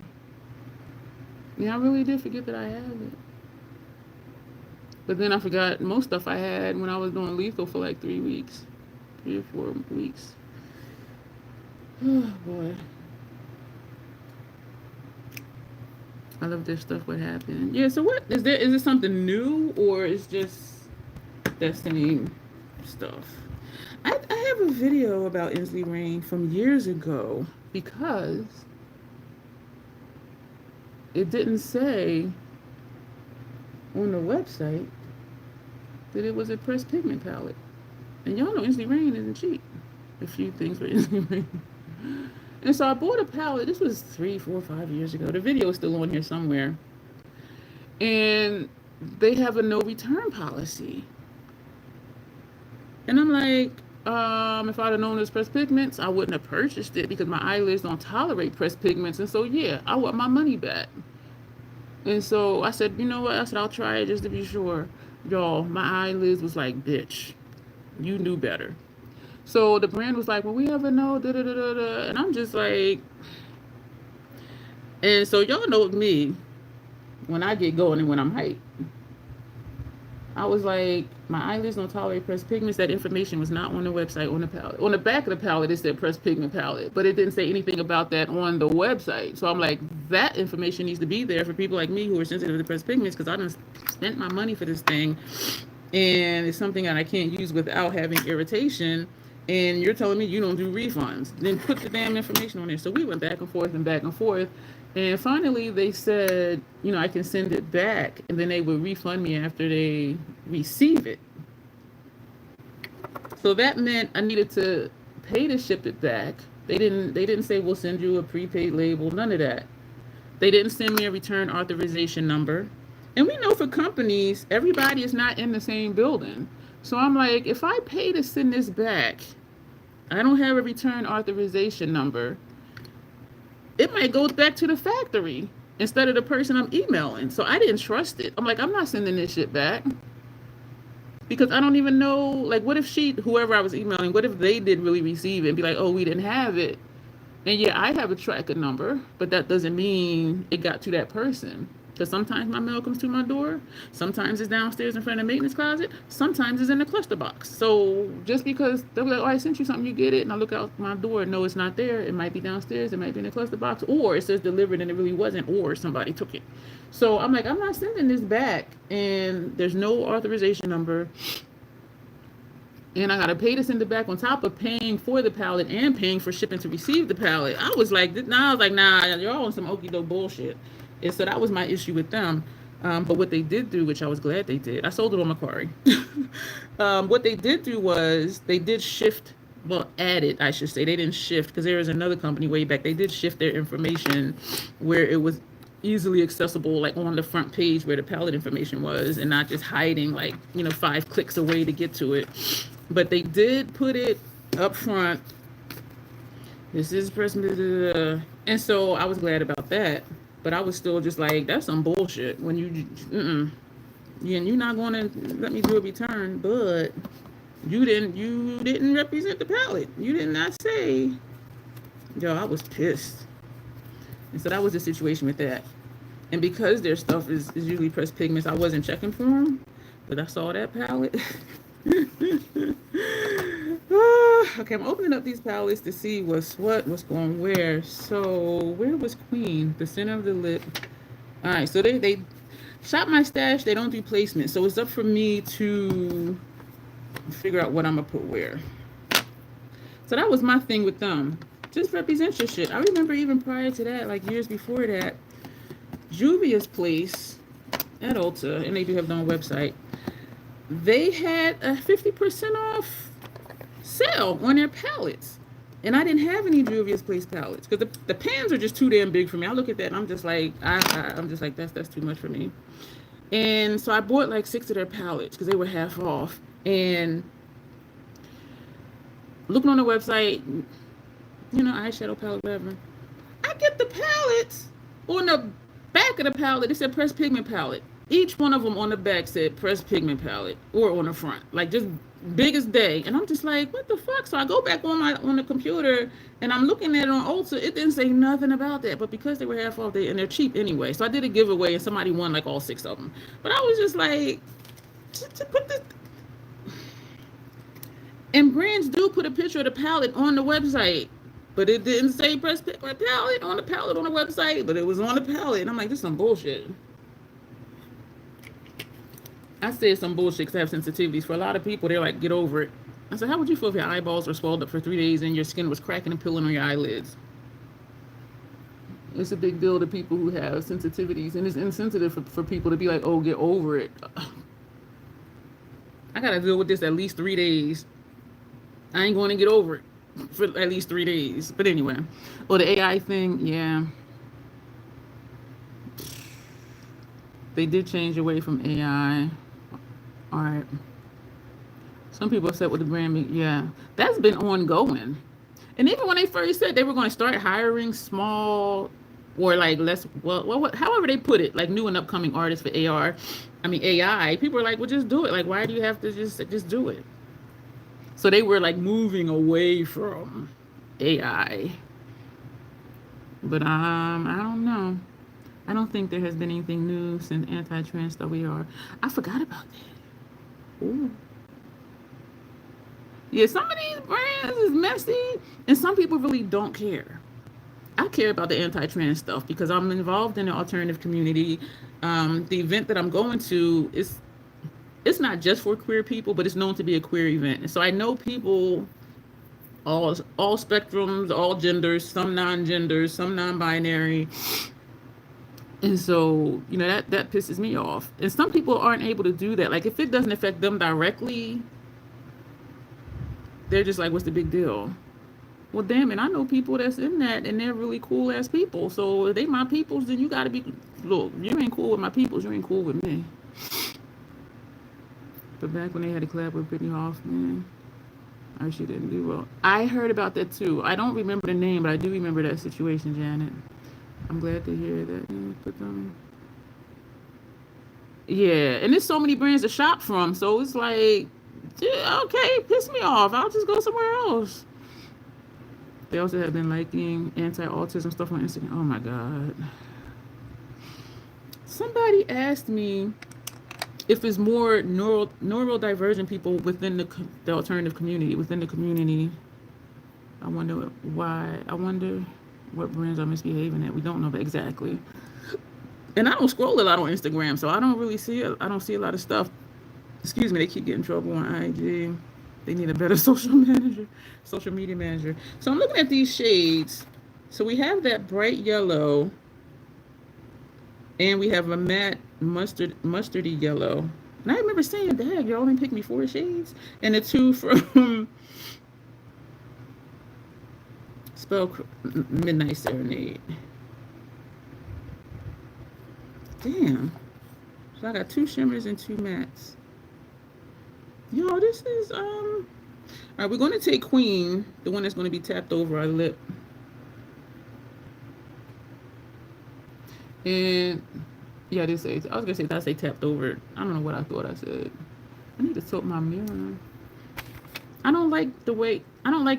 Yeah, I really did forget that I had it. But then I forgot most stuff I had when I was doing lethal for like 3 weeks. 3 or 4 weeks. Oh boy. I love this stuff. What happened? Yeah, so what is there? Is it something new or is just that same stuff? I have a video about Inslee Rain from years ago because it didn't say on the website that it was a pressed pigment palette. And y'all know Inslee Rain isn't cheap. A few things for Inslee Rain. And so I bought a palette. This was 3, 4, 5 years ago. The video is still on here somewhere. And they have a no return policy. And I'm like, if I'd have known it was pressed pigments, I wouldn't have purchased it because my eyelids don't tolerate pressed pigments. And so, yeah, I want my money back. And so I said, you know what? I said, I'll try it just to be sure. Y'all, my eyelids was like, bitch, you knew better. So the brand was like, well, we have a no, da da da da da. And I'm just like, and so y'all know me when I get going and when I'm hyped. I was like, my eyelids don't tolerate pressed pigments. That information was not on the website, on the palette. On the back of the palette, it said pressed pigment palette, but it didn't say anything about that on the website. So I'm like, that information needs to be there for people like me who are sensitive to pressed pigments, because I done spent my money for this thing, and it's something that I can't use without having irritation. And you're telling me you don't do refunds. Then put the damn information on there. So we went back and forth and back and forth. And finally they said, you know, I can send it back, and then they would refund me after they receive it. So that meant I needed to pay to ship it back. They didn't say we'll send you a prepaid label, none of that. They didn't send me a return authorization number. And we know for companies, everybody is not in the same building. So I'm like, if I pay to send this back, I don't have a return authorization number, it might go back to the factory instead of the person I'm emailing. So I didn't trust it. I'm like, I'm not sending this shit back. Because I don't even know, like, what if whoever I was emailing, what if they did really receive it and be like, oh, we didn't have it. And yeah, I have a tracker number, but that doesn't mean it got to that person. Because sometimes my mail comes to my door, sometimes it's downstairs in front of the maintenance closet, sometimes it's in the cluster box. So just because they'll be like, oh, I sent you something, you get it, and I look out my door and know it's not there, it might be downstairs, it might be in the cluster box, or it says delivered and it really wasn't, or somebody took it. So I'm like, I'm not sending this back, and there's no authorization number, and I gotta pay to send it back on top of paying for the pallet and paying for shipping to receive the pallet. I was like, nah, you're all on some okie doke bullshit. And so that was my issue with them. But what they did do, which I was glad they did, I sold it on Macquarie. What they did do was they did shift, well, added, I should say. They didn't shift, because there was another company way back. They did shift their information where it was easily accessible, like on the front page where the pallet information was, and not just hiding, like, 5 clicks away to get to it. But they did put it up front. This is person, and so I was glad about that. But I was still just like, that's some bullshit. When you're not going to let me do a return, but you didn't represent the pallet. You did not say. Yo, I was pissed. And so that was the situation with that. And because their stuff is usually pressed pigments, I wasn't checking for them, but I saw that pallet. Okay, I'm opening up these palettes to see what's going where. So where was Queen? The center of the lip. All right, so they shop my stash. They don't do placement, so it's up for me to figure out what I'm gonna put where. So that was my thing with them. Just represent your shit. I remember even prior to that, like years before that, Juvia's Place at Ulta, and they do have their own website. They had a 50% off sale on their palettes, and I didn't have any Juvia's Place palettes because the pans are just too damn big for me. I look at that and I'm just like, I'm just like, that's too much for me. And so I bought like 6 of their palettes because they were half off. And looking on the website, eyeshadow palette, whatever, I get the palettes on the back of the palette. It said pressed pigment palette. Each one of them on the back said pressed pigment palette, or on the front, like just big as day. And I'm just like, what the fuck? So I go back on the computer and I'm looking at it on Ulta. It didn't say nothing about that, but because they were half off, and they're cheap anyway. So I did a giveaway and somebody won like all 6 of them. But I was just like, to put this. And brands do put a picture of the palette on the website, but it didn't say pressed pigment palette on the palette on the website, but it was on the palette. And I'm like, this is some bullshit. I said some bullshit because I have sensitivities. For a lot of people, they're like, get over it. I said, how would you feel if your eyeballs were swelled up for 3 days and your skin was cracking and peeling on your eyelids? It's a big deal to people who have sensitivities, and it's insensitive for people to be like, oh, get over it. I got to deal with this at least 3 days. I ain't going to get over it. for at least 3 days. But anyway, oh, the AI thing, yeah, they did change away from AI. All right. Some people upset with the brand. Yeah, that's been ongoing. And even when they first said they were going to start hiring small or like less, however they put it, like new and upcoming artists for AI, people are like, well, just do it. Like, why do you have to just do it? So they were like moving away from AI. But I don't know. I don't think there has been anything new since anti-trans stuff. I forgot about that. Ooh. Yeah, some of these brands is messy, and some people really don't care. I care about the anti-trans stuff because I'm involved in the alternative community. The event that I'm going to is it's not just for queer people, but it's known to be a queer event. And so I know people, all spectrums, all genders, some non-genders, some non-binary. And so, that pisses me off. And some people aren't able to do that. Like if it doesn't affect them directly, they're just like, what's the big deal? Well, damn it, I know people that's in that, and they're really cool ass people. So if they my peoples, then you gotta be. Look, you ain't cool with my peoples, you ain't cool with me. But back when they had a collab with Brittany Hoffman, she didn't do well. I heard about that too. I don't remember the name, but I do remember that situation, Janet. I'm glad to hear that. Yeah, and there's so many brands to shop from, so it's like, yeah, okay, piss me off. I'll just go somewhere else. They also have been liking anti-autism stuff on Instagram. Oh my God. Somebody asked me if it's more neurodivergent people within the alternative community, within the community. I wonder why. I wonder what brands are misbehaving at. We don't know exactly. And I don't scroll a lot on Instagram, so I don't really see it. I don't see a lot of stuff. Excuse me, they keep getting trouble on IG. They need a better social media manager. So I'm looking at these shades. So we have that bright yellow, and we have a matte mustardy yellow. And I remember saying, "Dad, you only picked me 4 shades," and the 2 from Spell Midnight Serenade. Damn. So I got 2 shimmers and 2 mattes. Yo, this is all right, we're going to take Queen, the one that's going to be tapped over our lip. And yeah, I was gonna say, did I say tapped over? I don't know what I thought I said. I need to tilt my mirror. I don't like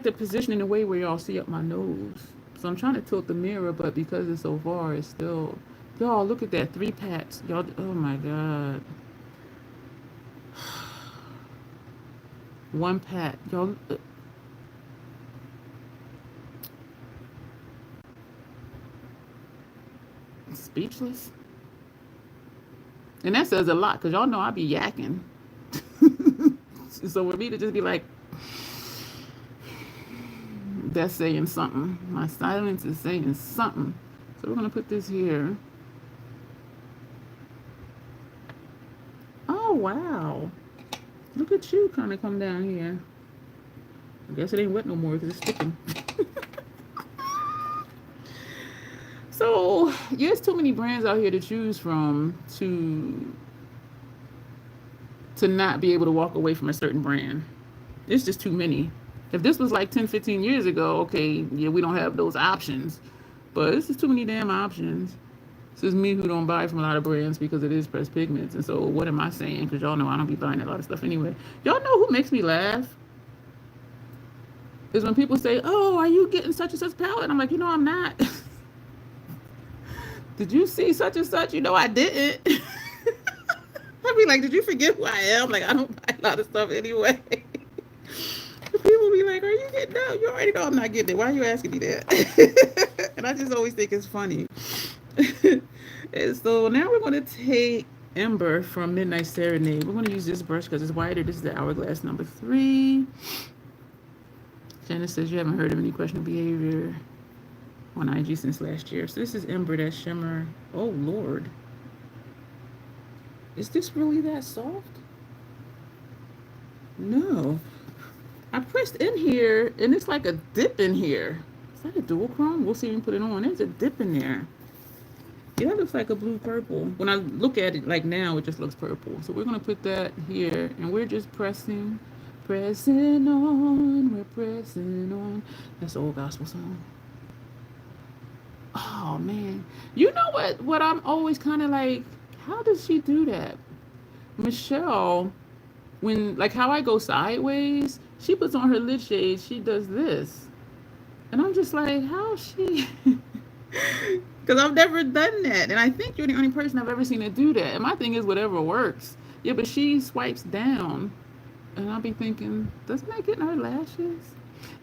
the position in the way where y'all see up my nose. So I'm trying to tilt the mirror, but because it's so far, it's still, y'all look at that, 3 pats. Y'all, oh my God. 1 pat. Y'all, speechless. And that says a lot, because y'all know I be yakking. So for me to just be like, that's saying something. My silence is saying something. So we're going to put this here. Oh, wow. Look at you kind of come down here. I guess it ain't wet no more because it's sticking. So, there's too many brands out here to choose from to not be able to walk away from a certain brand. It's just too many. If this was like 10, 15 years ago, okay, yeah, we don't have those options. But this is too many damn options. This is me who don't buy from a lot of brands because it is pressed pigments. And so what am I saying? Because y'all know I don't be buying a lot of stuff anyway. Y'all know who makes me laugh? Is when people say, oh, are you getting such and such palette? And I'm like, I'm not. Did you see such and such? I didn't. I'd be like, did you forget who I am? Like, I don't buy a lot of stuff anyway. People be like, are you getting that? You already know I'm not getting it. Why are you asking me that? And I just always think it's funny. And so now we're going to take Ember from Midnight Serenade. We're going to use this brush because it's wider. This is the Hourglass number 3. Janice says you haven't heard of any questionable behavior on IG since last year. So this is Ember, that shimmer. Oh, Lord. Is this really that soft? No. I pressed in here, and it's like a dip in here. Is that a dual chrome? We'll see when we put it on. There's a dip in there. Yeah, that looks like a blue purple. When I look at it like now, it just looks purple. So we're gonna put that here, and we're just pressing, pressing on. We're pressing on. That's the old gospel song. Oh man, you know what? What I'm always kind of like, how does she do that, Michelle? When like how I go sideways, she puts on her lid shade. She does this, and I'm just like, how is she? Because I've never done that. And I think you're the only person I've ever seen to do that. And my thing is whatever works. Yeah, but she swipes down. And I'll be thinking, doesn't that get in her lashes?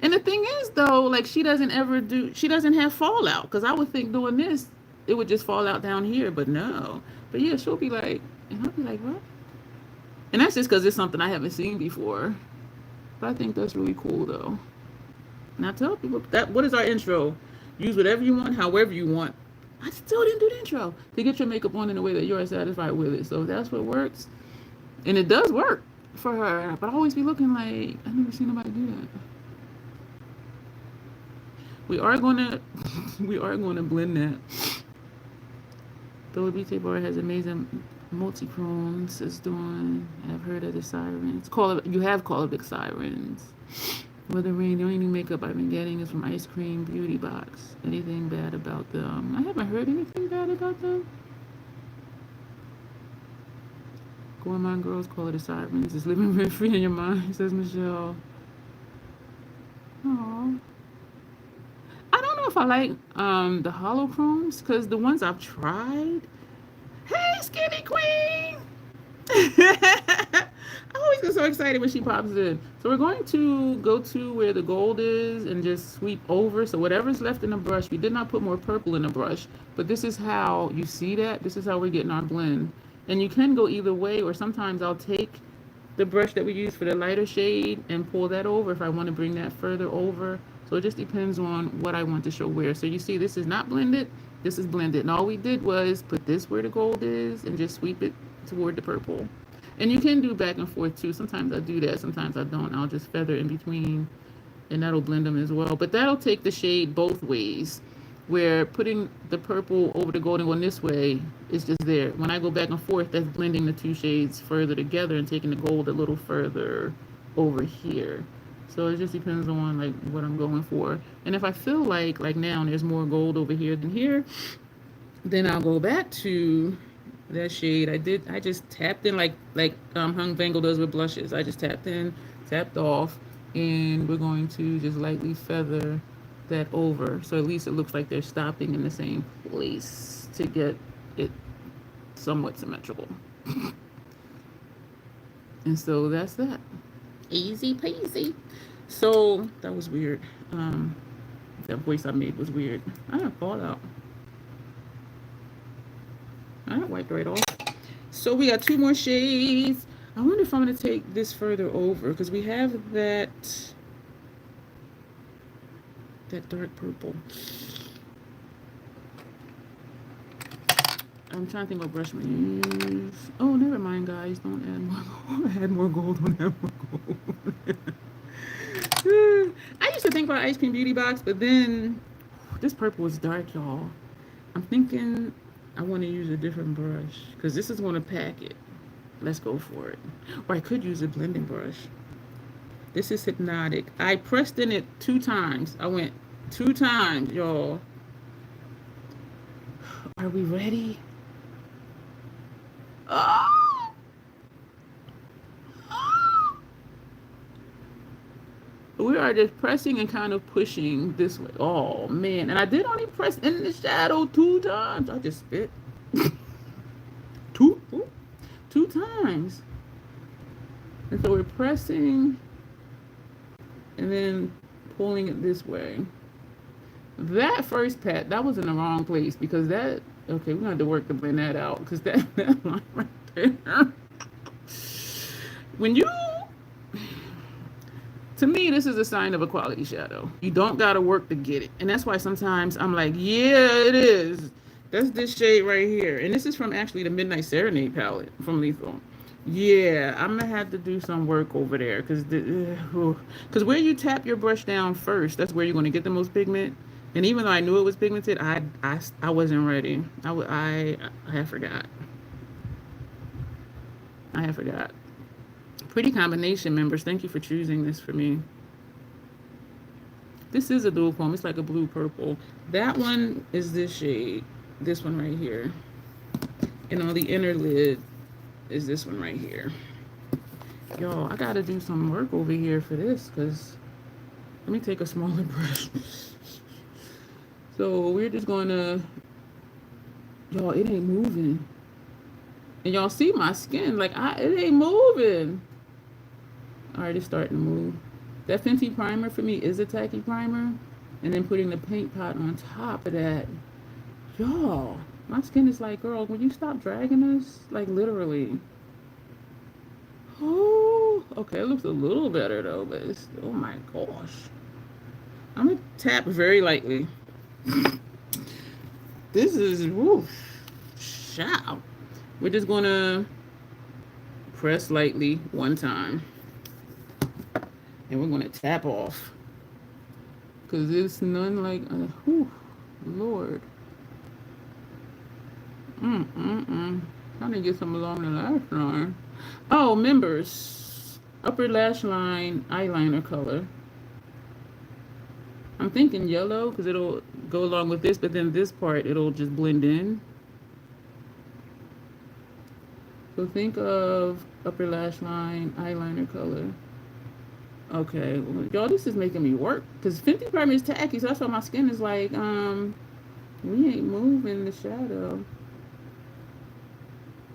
And the thing is, though, like she doesn't she doesn't have fallout. Because I would think doing this, it would just fall out down here. But no. But yeah, she'll be like, and I'll be like, what? And that's just because it's something I haven't seen before. But I think that's really cool, though. And I tell people, that what is our intro? Use whatever you want, however you want. I still didn't do the intro to get your makeup on in a way that you're satisfied with it. So if that's what works, and it does work for her. But I always be looking like I never seen nobody do that. We are gonna blend that. The BT bar has amazing multi-chromes. It's doing. I've heard of the sirens. You have called it sirens. Weather Rain, the only new makeup I've been getting is from Ice Cream Beauty Box. Anything bad about them? I haven't heard anything bad about them. Gourmand girls call it a sirens. It's living rent free in your mind, says Michelle. Aww. I don't know if I like the holochromes because the ones I've tried. Hey, Skinny Queen! I always get so excited when she pops in. So we're going to go to where the gold is and just sweep over. So whatever's left in the brush, we did not put more purple in the brush, but this is how you see that. This is how we're getting our blend. And you can go either way, or sometimes I'll take the brush that we use for the lighter shade and pull that over if I want to bring that further over. So it just depends on what I want to show where. So you see this is not blended, this is blended. And all we did was put this where the gold is and just sweep it toward the purple. And you can do back and forth too. Sometimes I do that, sometimes I don't. I'll just feather in between and that'll blend them as well. But that'll take the shade both ways, where putting the purple over the gold and going this way is just there. When I go back and forth, that's blending the two shades further together and taking the gold a little further over here. So it just depends on like what I'm going for. And if I feel like now there's more gold over here than here, then I'll go back to that shade. I just tapped in like Hung Bangle does with blushes. I just tapped in, tapped off, and we're going to just lightly feather that over. So at least it looks like they're stopping in the same place to get it somewhat symmetrical. And so that's that. Easy peasy. So that was weird. That voice I made was weird. I didn't fall out. I wiped right off. So we got two more shades. I wonder if I'm going to take this further over because we have that dark purple. I'm trying to think what brush I'm going to use. Oh, never mind, guys. Don't add more gold. Add more gold. Don't add more gold. I used to think about Ice Cream Beauty Box, but then this purple is dark, y'all. I'm thinking I want to use a different brush because this is going to pack it. Let's go for it. Or I could use a blending brush. This is Hypnotic. I pressed in it 2 times. I went 2 times, y'all. Are we ready? Oh! Oh! We are just pressing and kind of pushing this way. Oh, man. And I did only press in the shadow 2 times. I just spit. 2 times. And so we're pressing and then pulling it this way. That first pat, that was in the wrong place because that, okay, we're gonna have to work to blend that out because that line right there. When you, to me, this is a sign of a quality shadow. You don't gotta work to get it. And that's why sometimes I'm like, yeah, it is. That's this shade right here. And this is from actually the Midnight Serenade palette from Lethal. Yeah, I'm gonna have to do some work over there because where you tap your brush down first, that's where you're gonna get the most pigment. And even though I knew it was pigmented, I wasn't ready. I had forgot. I had forgot. Pretty combination, members. Thank you for choosing this for me. This is a dual chrome. It's like a blue purple. That one is this shade. This one right here. And on the inner lid is this one right here. Y'all, I gotta do some work over here for this because let me take a smaller brush. So we're just gonna, y'all, it ain't moving. And y'all see my skin, like it ain't moving. All right, it's starting to move. That Fenty primer for me is a tacky primer. And then putting the paint pot on top of that. Y'all, my skin is like, girl, will you stop dragging us? Like literally. Oh, okay, it looks a little better though, but it's, oh my gosh. I'm gonna tap very lightly. This is, woo, shout. We're just gonna press lightly one time. And we're gonna tap off. Cause it's none like, whew, Lord. Trying to get some along the lash line. Oh, members, upper lash line eyeliner color. I'm thinking yellow because it'll go along with this, but then this part, it'll just blend in. So think of upper lash line eyeliner color. Okay, well, y'all, this is making me work because Fenty primer is tacky, so that's why my skin is like, we ain't moving the shadow.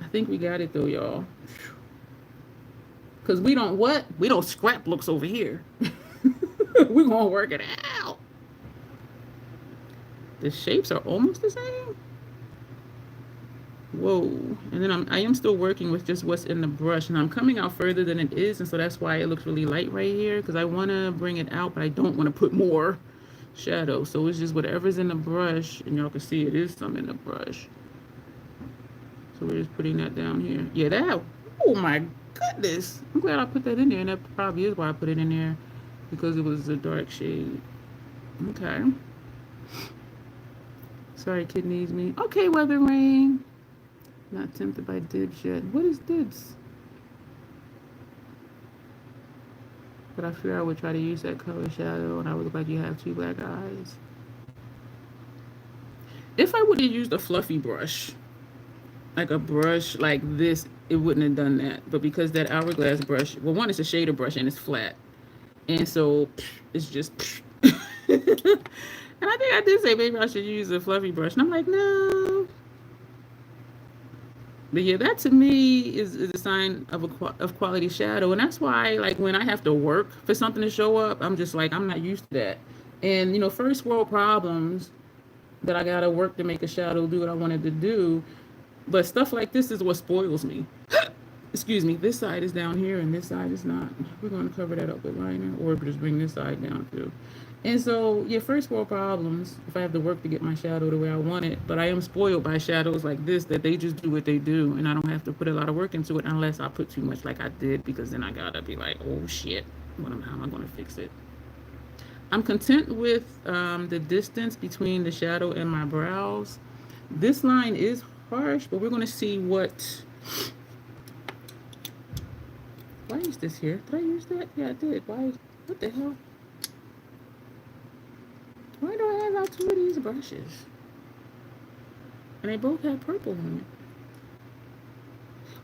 I think we got it though, y'all. Because we don't what? We don't scrap looks over here. We're gonna work it out. The shapes are almost the same. Whoa. And then I am still working with just what's in the brush, and I'm coming out further than it is, and so that's why it looks really light right here, because I want to bring it out, but I don't want to put more shadow. So it's just whatever's in the brush, and y'all can see it is some in the brush. So we're just putting that down here. Yeah, that, oh my goodness. I'm glad I put that in there, and that probably is why I put it in there, because it was a dark shade. Okay. Sorry, kid needs me. Okay, Weather Rain. Not tempted by dibs yet. What is dibs? But I figured I would try to use that color shadow, and I would look like you have two black eyes. If I would have used a fluffy brush, like a brush like this, it wouldn't have done that. But because that hourglass brush, well, one, it's a shader brush and it's flat. And so it's just, and I think I did say maybe I should use a fluffy brush. And I'm like, no. But yeah, that to me is a sign of quality shadow. And that's why, like, when I have to work for something to show up, I'm just like, I'm not used to that. And, you know, first world problems that I got to work to make a shadow do what I wanted to do. But stuff like this is what spoils me. Excuse me, this side is down here and this side is not. We're going to cover that up with liner, or just bring this side down too. And so, yeah, first world problems if I have to work to get my shadow the way I want it. But I am spoiled by shadows like this, that they just do what they do, and I don't have to put a lot of work into it unless I put too much like I did, because then I gotta be like, oh shit, how am I going to fix it? I'm content with the distance between the shadow and my brows. This line is harsh, but we're going to see what. Why is this here? Did I use that? Yeah, I did. Why? What the hell? Why do I have out two of these brushes? And they both have purple in it.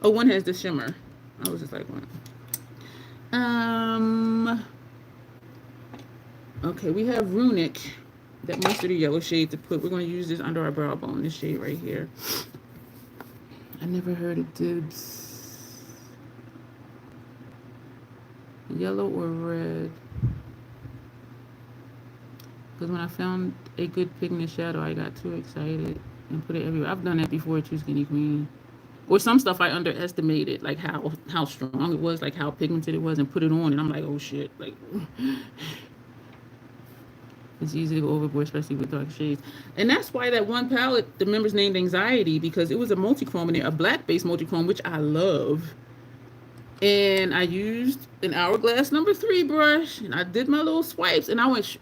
Oh, one has the shimmer. I was just like, what? Okay, we have Runic, that mustard yellow shade to put. We're going to use this under our brow bone, this shade right here. I never heard of dibs. Yellow or red? Because when I found a good pigment shadow, I got too excited and put it everywhere. I've done that before too, Skinny Queen. Or some stuff I underestimated, like how strong it was, like how pigmented it was, and put it on, and I'm like, oh shit, like it's easy to go overboard, especially with dark shades. And that's why that one palette, the members named Anxiety, because it was a multi-chrome in there, a black-based multi-chrome, which I love. And I used an Hourglass number 3 brush, and I did my little swipes, and I went,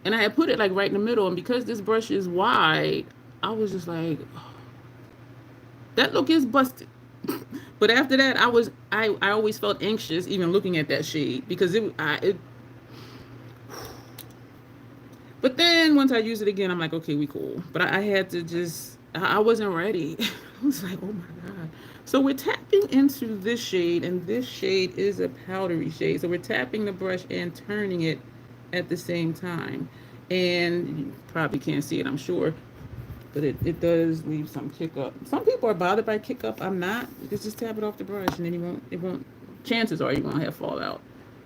and I had put it like right in the middle. And because this brush is wide, I was just like, oh, that look is busted. But after that, I always felt anxious even looking at that shade because it. But then once I use it again, I'm like, okay, we cool. But I had to just, I wasn't ready. I was like, oh my God. So we're tapping into this shade, and this shade is a powdery shade. So we're tapping the brush and turning it at the same time. And you probably can't see it, I'm sure, but it does leave some kick up. Some people are bothered by kick up. I'm not. Just tap it off the brush, and then it won't, chances are you won't have fallout.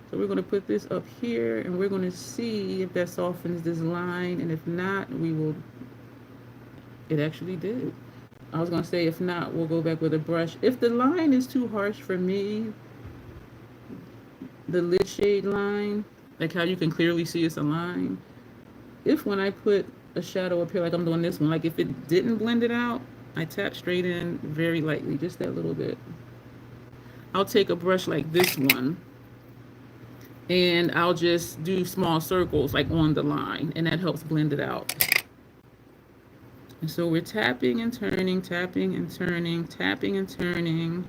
So we're going to put this up here, and we're going to see if that softens this line, and if not, we will, it actually did. I was going to say, if not, we'll go back with a brush. If the line is too harsh for me, the lid shade line, like how you can clearly see it's a line, if when I put a shadow up here, like I'm doing this one, like if it didn't blend it out, I tap straight in very lightly, just that little bit. I'll take a brush like this one, and I'll just do small circles like on the line, and that helps blend it out. And so we're tapping and turning, tapping and turning, tapping and turning.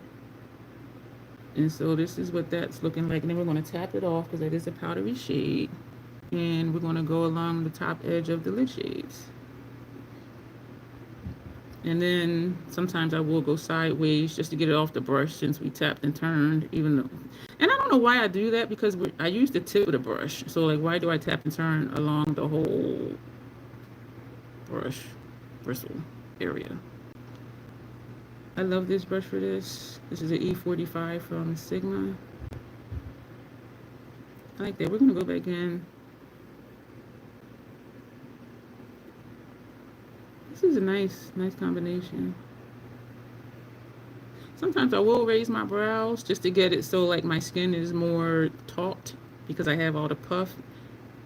And so this is what that's looking like. And then we're going to tap it off because that is a powdery shade. And we're going to go along the top edge of the lid shades. And then sometimes I will go sideways just to get it off the brush since we tapped and turned, even though, and I don't know why I do that because I use the tip of the brush. So like, why do I tap and turn along the whole brush bristle area? I love this brush for this. This is an E45 from Sigma. I like that. We're going to go back in. This is a nice combination. Sometimes I will raise my brows just to get it so like my skin is more taut because I have all the puff.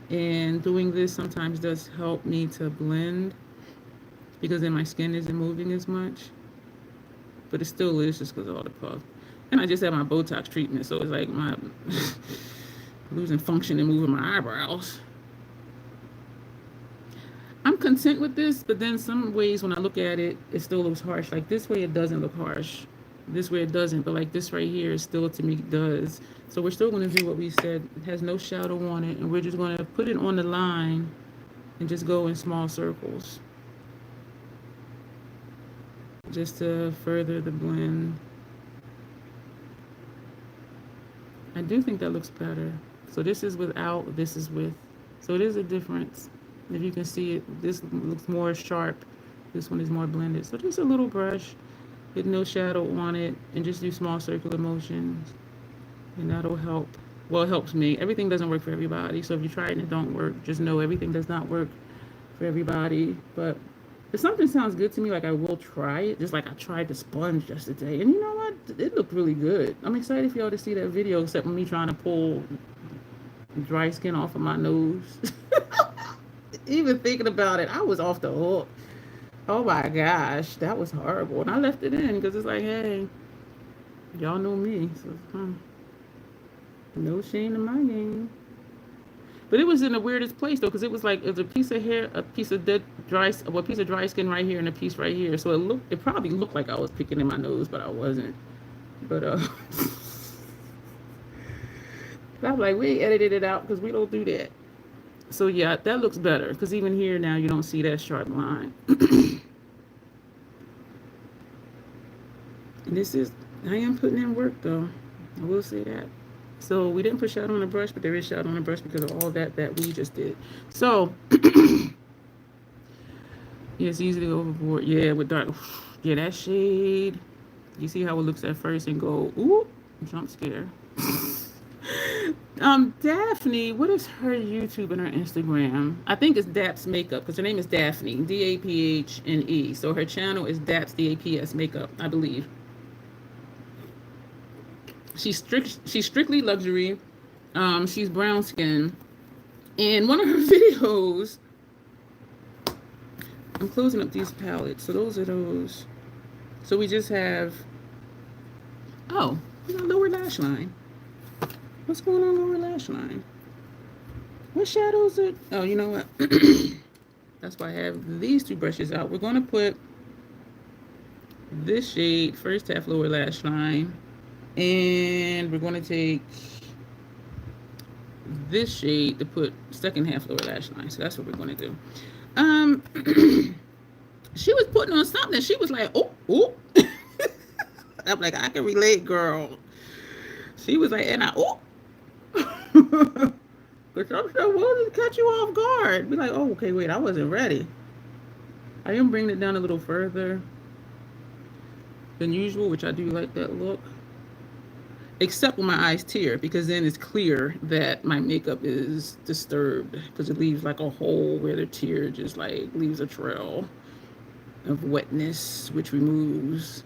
And doing this sometimes does help me to blend because then my skin isn't moving as much. But it still is just because of all the puff. And I just had my Botox treatment, so it's like my losing function and moving my eyebrows. I'm content with this, but then some ways when I look at it, it still looks harsh. Like this way it doesn't look harsh. This way it doesn't, but like this right here still to me does. So we're still going to do what we said. It has no shadow on it, and we're just going to put it on the line and just go in small circles. Just to further the blend. I do think that looks better. So this is without, this is with. So it is a difference. If you can see it, this looks more sharp. This one is more blended. So just a little brush with no shadow on it and just do small circular motions. And that'll help. Well, it helps me. Everything doesn't work for everybody. So if you try it and it don't work, just know everything does not work for everybody. But if something sounds good to me, like I will try it. Just like I tried the sponge yesterday. And you know what? It looked really good. I'm excited for y'all to see that video, except for me trying to pull dry skin off of my nose. Even thinking about it, I was off the hook. Oh my gosh, that was horrible. And I left it in because it's like, hey, y'all know me. So no shame in my game. But it was in the weirdest place though, because it was like it was a piece of hair, a piece of dead dry, well, a piece of dry skin right here, and a piece right here. So it probably looked like I was picking in my nose, but I wasn't. But I'm like, we edited it out because we don't do that. So yeah, that looks better because even here now you don't see that sharp line. And this is, I am putting in work though. I will say that. So we didn't put shadow on the brush, but there is shadow on the brush because of all that we just did. So yeah, it's easy to go overboard. Yeah, with dark. Yeah, that shade. You see how it looks at first and go, ooh, jump scare. Daphne, what is her YouTube and her Instagram? I think it's Daps Makeup because her name is Daphne, Daphne. So her channel is Daps Daps Makeup, I believe. She's strictly luxury. She's brown skin, and one of her videos. I'm closing up these palettes, so those are those. So we just have Oh, lower lash line. What's going on lower lash line? What shadows are... Oh, you know what? That's why I have these two brushes out. We're going to put this shade, first half lower lash line. And we're going to take this shade to put second half lower lash line. So that's what we're going to do. She was putting on something. She was like, oh, oh. I'm like, I can relate, girl. She was like, and I, oh. But I'm sure we'll just catch you off guard. Be like, oh, okay, wait, I wasn't ready. I am bringing it down a little further than usual, which I do like that look. Except when my eyes tear, because then it's clear that my makeup is disturbed, because it leaves like a hole where the tear just like leaves a trail of wetness, which removes.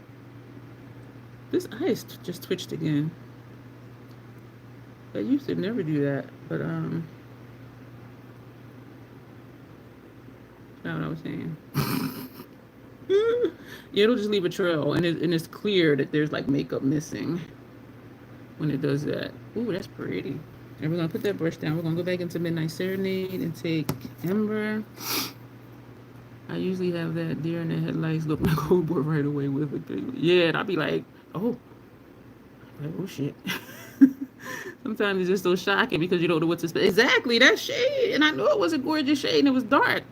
This eye just twitched again. I used to never do that, but that's not what I was saying. Yeah, it'll just leave a trail, and it's clear that there's like makeup missing when it does that. Ooh, that's pretty. And we're gonna put that brush down. We're gonna go back into Midnight Serenade and take Ember. I usually have that deer in the headlights look like old boy right away with it. Yeah, and I'll be like, oh shit. Sometimes it's just so shocking because you don't know what to expect. Exactly, that shade. And I knew it was a gorgeous shade and it was dark.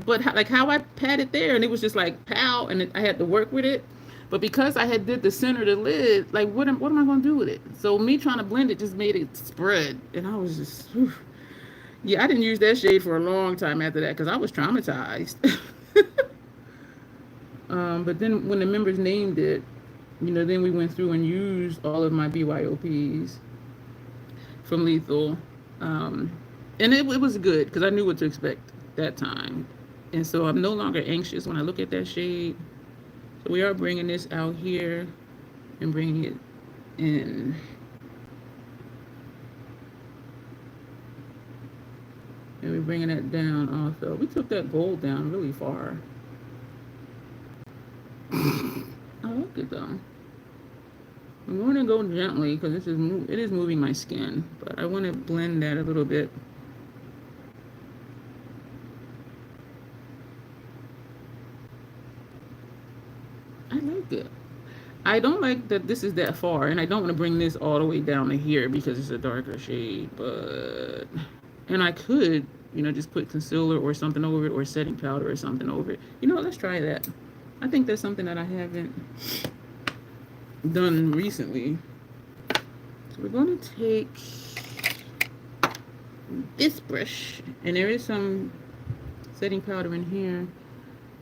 But like how I pat it there and it was just like pow, and I had to work with it. But because I had did the center of the lid, like what am I going to do with it? So me trying to blend it just made it spread. And I was just, whew. Yeah, I didn't use that shade for a long time after that because I was traumatized. But then when the members named it, you know, then we went through and used all of my BYOPs from Lethal. And it was good because I knew what to expect that time. And so I'm no longer anxious when I look at that shade. So we are bringing this out here and bringing it in. And we're bringing that down also. We took that gold down really far. I like it though. I'm going to go gently because it is moving my skin, but I want to blend that a little bit. I like it. I don't like that this is that far, and I don't want to bring this all the way down to here because it's a darker shade, but... And I could, you know, just put concealer or something over it or setting powder or something over it. You know what, let's try that. I think that's something that I haven't done recently. So we're going to take this brush, and there is some setting powder in here.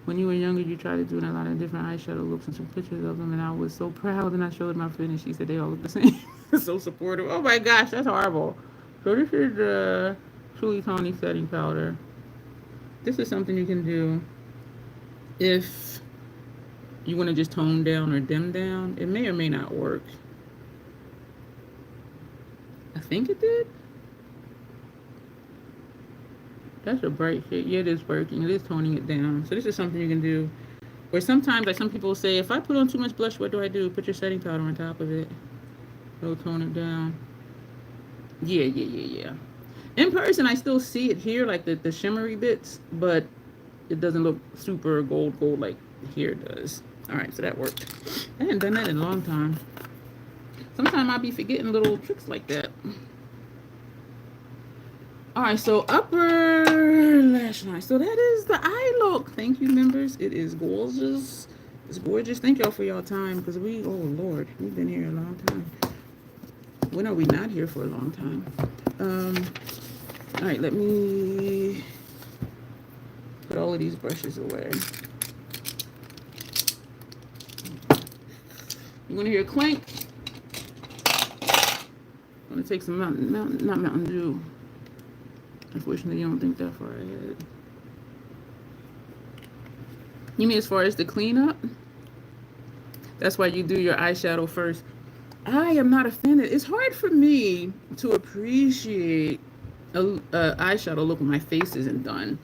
When you were younger, you tried to do a lot of different eyeshadow looks and some pictures of them, and I was so proud, and I showed my friend, and she said they all look the same. So supportive. Oh my gosh, that's horrible. So this is the Truly Tawny setting powder. This is something you can do if you want to just tone down or dim down. It may or may not work. I think it did. That's a bright shade. Yeah, it is working. It is toning it down. So this is something you can do. Or sometimes, like some people say, if I put on too much blush, what do I do? Put your setting powder on top of it. It'll tone it down. Yeah. In person, I still see it here, like the shimmery bits, but it doesn't look super gold like here does. All right, so that worked. I hadn't done that in a long time. Sometimes I'll be forgetting little tricks like that. All right, so upper lash line. So that is the eye look. Thank you, members. It is gorgeous. It's gorgeous. Thank y'all for y'all time because oh Lord, we've been here a long time. When are we not here for a long time? All right, let me put all of these brushes away. You want to hear a clank? I'm going to take some Mountain Dew. Unfortunately, you don't think that far ahead. You mean as far as the cleanup? That's why you do your eyeshadow first. I am not offended. It's hard for me to appreciate a eyeshadow look when my face isn't done.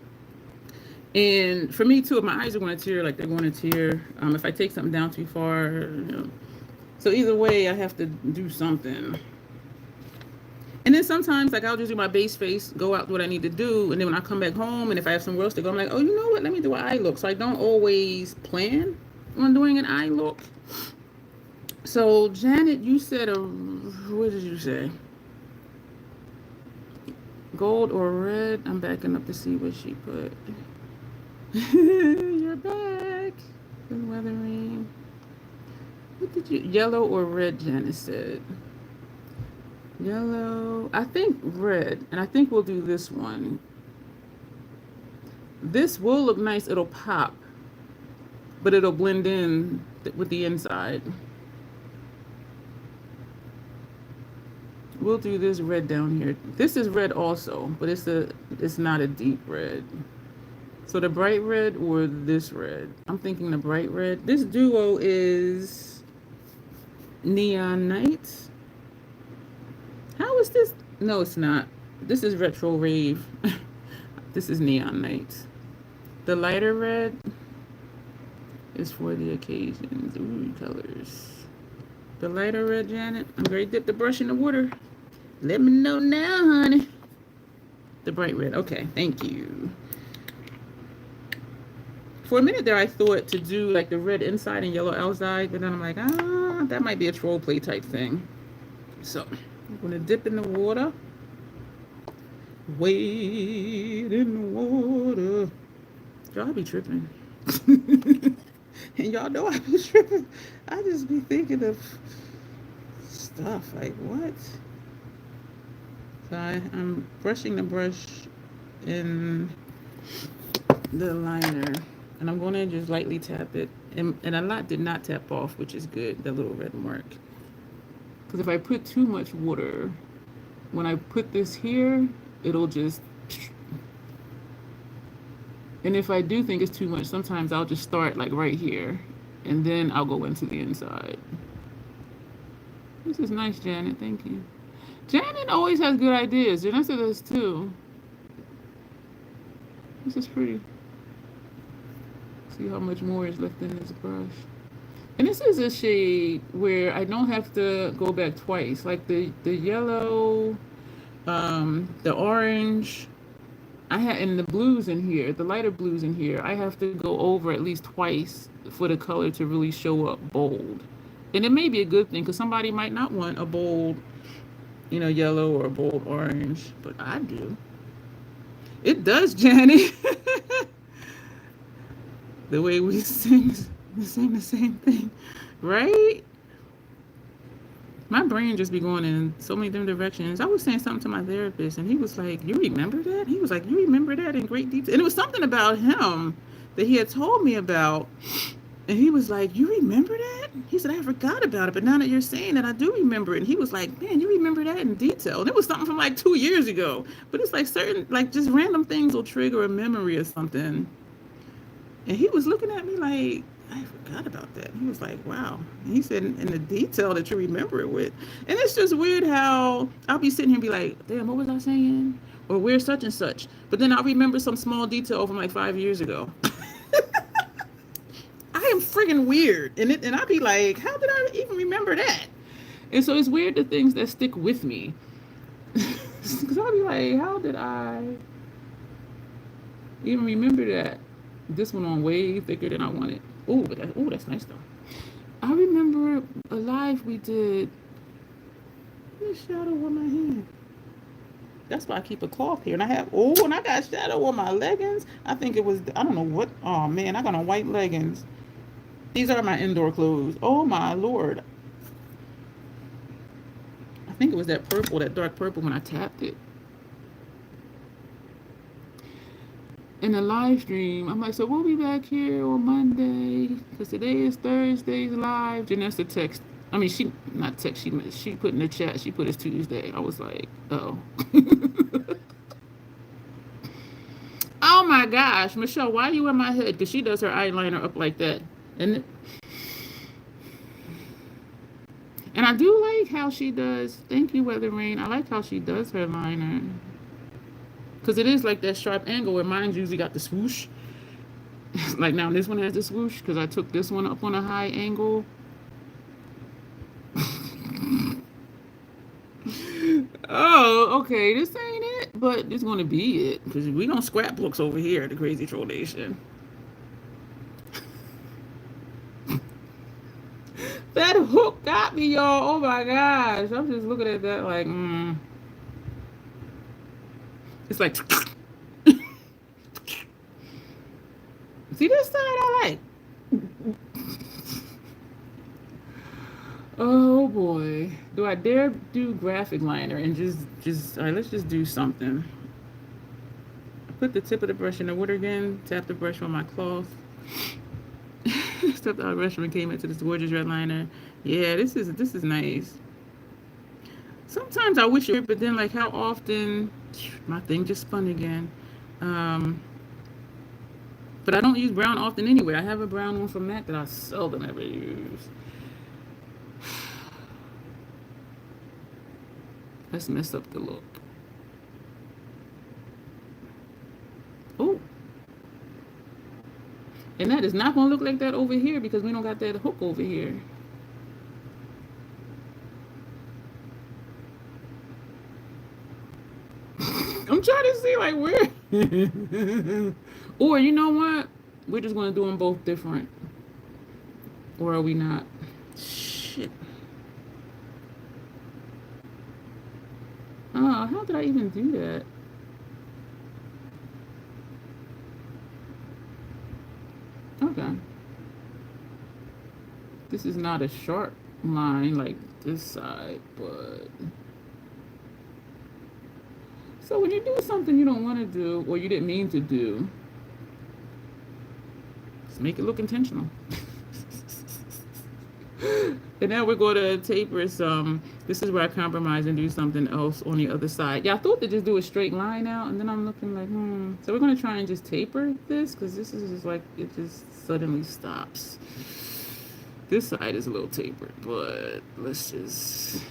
And for me too, if my eyes are going to tear, like they're going to tear. If I take something down too far, you know. So either way, I have to do something. And then sometimes, like, I'll just do my base face, go out, do what I need to do, and then when I come back home, and if I have somewhere else to go, I'm like, oh, you know what? Let me do an eye look. So I don't always plan on doing an eye look. So Janet, you said what did you say? Gold or red? I'm backing up to see what she put. You're back. The weathering. What did you? Yellow or red? Janet said. Yellow. I think red, and I think we'll do this one. This will look nice. It'll pop, but it'll blend in with the inside. We'll do this red down here. This is red also, but it's not a deep red. So the bright red or this red? I'm thinking the bright red. This duo is Neon Night. How is this? No, it's not. This is Retro Rave. This is Neon Night. The lighter red is for the occasions. Ooh, colors. The lighter red, Janet. I'm ready to dip the brush in the water. Let me know now, honey. The bright red. Okay, thank you. For a minute there, I thought to do like the red inside and yellow outside, but then I'm like, that might be a troll play type thing. So I'm gonna dip in the water. Wade in the water. Y'all be tripping. And y'all know I be tripping. I just be thinking of stuff like what? So I'm brushing the brush in the liner, and I'm going to just lightly tap it. And a lot did not tap off, which is good, that little red mark. Because if I put too much water, when I put this here, it'll just... And if I do think it's too much, sometimes I'll just start like right here, and then I'll go into the inside. This is nice, Janet. Thank you. Janet always has good ideas. Janessa does too. This is pretty. See how much more is left in this brush. And this is a shade where I don't have to go back twice. Like the yellow, the orange, and the blues in here, the lighter blues in here, I have to go over at least twice for the color to really show up bold. And it may be a good thing because somebody might not want a bold, yellow or a bold orange, but I do. It does, Janet. The way we sing the same thing, right? My brain just be going in so many different directions. I was saying something to my therapist, and he was like, you remember that? He was like, you remember that in great detail? And it was something about him that he had told me about. And he was like, you remember that? He said, I forgot about it, but now that you're saying that, I do remember it. And he was like, man, you remember that in detail. And it was something from like 2 years ago. But it's like certain, like just random things will trigger a memory or something. And he was looking at me like, I forgot about that. He was like, wow. And he said, in the detail that you remember it with. And it's just weird how I'll be sitting here and be like, damn, what was I saying? Or where's such and such? But then I'll remember some small detail from like 5 years ago. I am friggin' weird. And I'll be like, how did I even remember that? And so it's weird the things that stick with me. Because I'll be like, how did I even remember that? This one on way thicker than I wanted. Oh, that's nice though. I remember a live we did. There's shadow on my hand. That's why I keep a cloth here. And I got shadow on my leggings. I think it was, I don't know what. Oh man, I got on white leggings. These are my indoor clothes. Oh my Lord. I think it was that purple, that dark purple when I tapped it. In the live stream, I'm like, so we'll be back here on Monday because today is Thursday's live. Janessa text. I mean, she not text. She put in the chat. She put it's Tuesday. I was like, oh. Oh my gosh, Michelle, why are you in my head? Because she does her eyeliner up like that, and I do like how she does. Thank you, Weather Rain. I like how she does her liner. Because it is like that sharp angle where mine's usually got the swoosh. Like now this one has the swoosh because I took this one up on a high angle. Oh, okay. This ain't it, but it's gonna be it because we don't scrapbooks over here at the Crazy Troll Nation. That hook got me, y'all. Oh my gosh. I'm just looking at that like, It's like, see this side I like. Oh boy. Do I dare do graphic liner and all right, let's just do something. I put the tip of the brush in the water again, tap the brush on my cloth. Stepped out of the restroom and came into this gorgeous red liner. Yeah, this is nice. Sometimes I wish it, but then like how often my thing just spun again. But I don't use brown often anyway. I have a brown one from MAC that I seldom ever use. Let's mess up the look. Oh. And that is not going to look like that over here because we don't got that hook over here. I'm trying to see like where. Or you know what? We're just going to do them both different. Or are we not? Shit. Oh, how did I even do that? Okay. This is not a sharp line like this side, but... So when you do something you don't want to do, or you didn't mean to do, just make it look intentional. And now we're going to taper some. This is where I compromise and do something else on the other side. Yeah, I thought to just do a straight line out, and then I'm looking like, So we're going to try and just taper this, because this is just like, it just suddenly stops. This side is a little tapered, but let's just,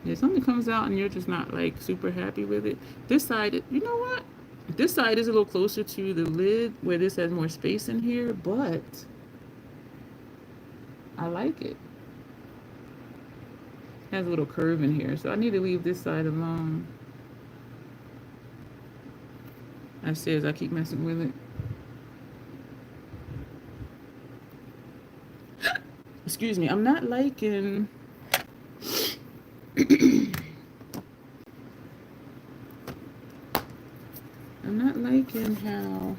Yeah, something comes out and you're just not like super happy with it. This side, you know what? This side is a little closer to the lid where this has more space in here, but I like it. Has a little curve in here, so I need to leave this side alone. I say as I keep messing with it. Excuse me, I'm not liking how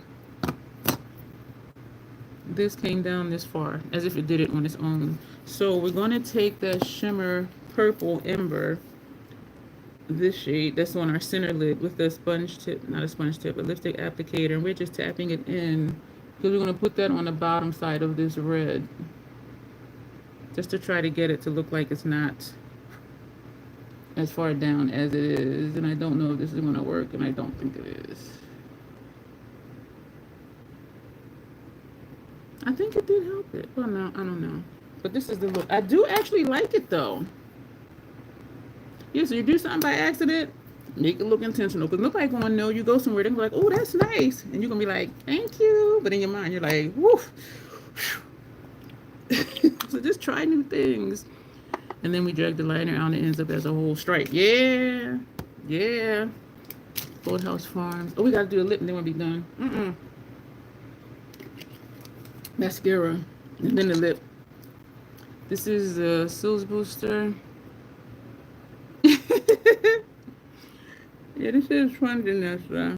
this came down this far, as if it did it on its own. So we're going to take the shimmer purple ember, this shade that's on our center lid, with the sponge tip, not a sponge tip, a lipstick applicator, and we're just tapping it in because we're going to put that on the bottom side of this red, just to try to get it to look like it's not as far down as it is. And I don't know if this is going to work, and I don't think it is. I think it did help it. Well, no, I don't know. But this is the look. I do actually like it, though. Yeah, so you do something by accident, make it look intentional. Because look like on No, you go somewhere, they're going to be like, oh, that's nice. And you're going to be like, thank you. But in your mind, you're like, woof. So just try new things. And then we drag the liner out and it ends up as a whole stripe. Yeah. Yeah. Boathouse Farms. Oh, we got to do a lip and then we'll be done. Mascara. And then the lip. This is the Sills Booster. Yeah, this is fun, Vanessa.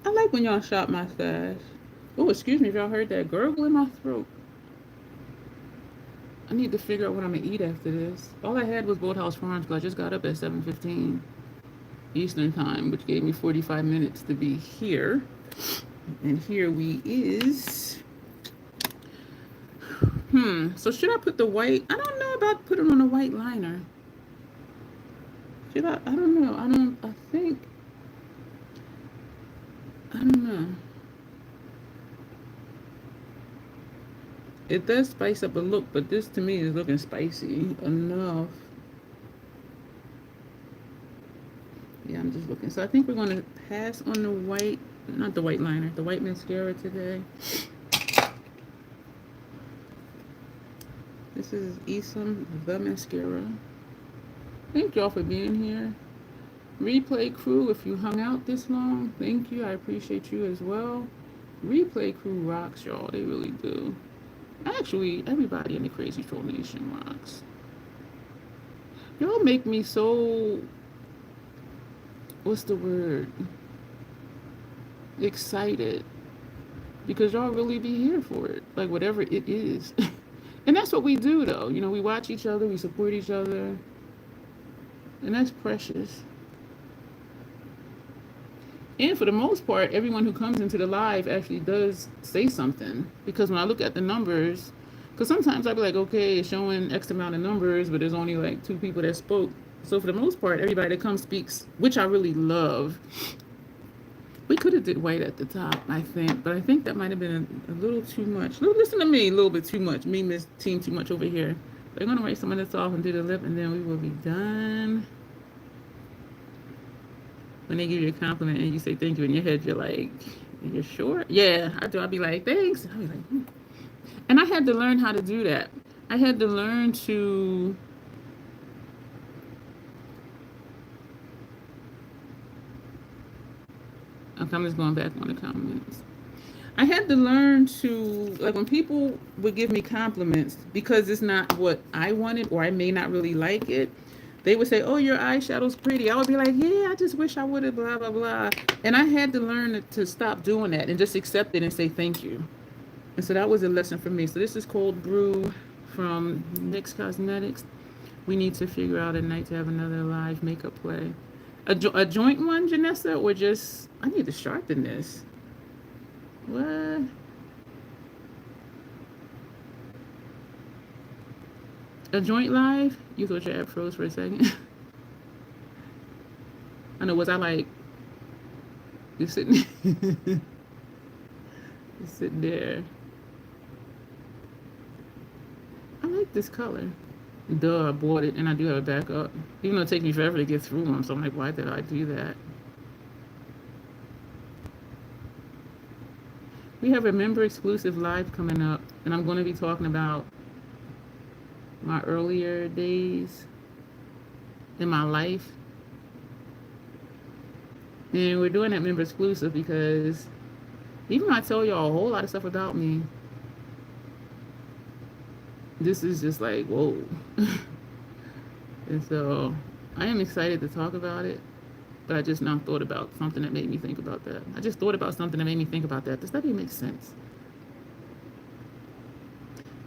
I like when y'all shop my stash. Oh, excuse me if y'all heard that gurgle in my throat. I need to figure out what I'm going to eat after this. All I had was Boathouse Farms because I just got up at 7:15 Eastern Time, which gave me 45 minutes to be here. And here we is. So should I put the white? I don't know about putting on a white liner. Should I don't know. I don't know. It does spice up a look, but this to me is looking spicy enough. Yeah, I'm just looking. So I think we're going to pass on the white, not the white liner, the white mascara today. This is Isom, the mascara. Thank y'all for being here. Replay crew, if you hung out this long, thank you. I appreciate you as well. Replay crew rocks, y'all. They really do. Actually, everybody in the Crazy Troll Nation rocks. Y'all make me so, what's the word? Excited. Because y'all really be here for it. Like whatever it is. And that's what we do though. You know, we watch each other, we support each other. And that's precious. And for the most part, everyone who comes into the live actually does say something. Because when I look at the numbers, because sometimes I'll be like, okay, it's showing X amount of numbers, but there's only like 2 people that spoke. So for the most part, everybody that comes speaks, which I really love. We could have did white at the top, I think, but I think that might have been a little too much. Listen to me, a little bit too much. Me, Miss Team, too much over here. We're gonna write some of this off and do the lip, and then we will be done. When they give you a compliment and you say thank you in your head, you're like, you're sure? Yeah, I do. I'll be like, thanks. I'll be like, hmm. And I had to learn how to do that. I had to learn to I'm just going back on the comments. I had to learn to, like, when people would give me compliments, because it's not what I wanted or I may not really like it, they would say, oh, your eyeshadow's pretty. I would be like, yeah, I just wish I would have, blah, blah, blah. And I had to learn to stop doing that and just accept it and say thank you. And so that was a lesson for me. So this is Cold Brew from NYX Cosmetics. We need to figure out a night to have another live makeup play. A joint one, Janessa, or just, I need to sharpen this. What? A joint live? You thought your app froze for a second? I know, was I like, you're sitting, you're sitting there. I like this color. Duh, I bought it and I do have a backup. Even though it takes me forever to get through them, so I'm like, why did I do that? We have a member exclusive live coming up, and I'm going to be talking about my earlier days in my life. And we're doing that member exclusive because even though I tell y'all a whole lot of stuff about me, this is just like, whoa. And so I am excited to talk about it, but I just now thought about something that made me think about that. I just thought about something that made me think about that. Does that even make sense?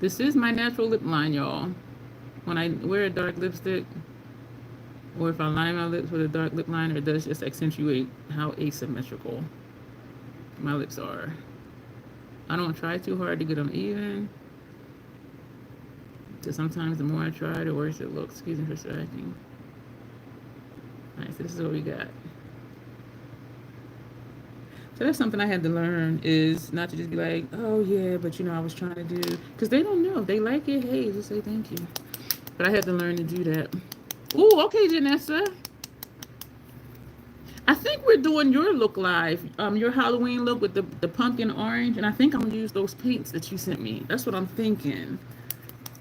This is my natural lip line, y'all. When I wear a dark lipstick, or if I line my lips with a dark lip liner, it does just accentuate how asymmetrical my lips are. I don't try too hard to get them even. So sometimes the more I try, the worse it looks. Excuse me for distracting. Alright, so this is what we got. So that's something I had to learn, is not to just be like, oh yeah, but you know, I was trying to do, because they don't know. If they like it, hey, just say thank you. But I had to learn to do that. Ooh, okay, Janessa. I think we're doing your look live, your Halloween look with the pumpkin orange, and I think I'm gonna use those paints that you sent me. That's what I'm thinking.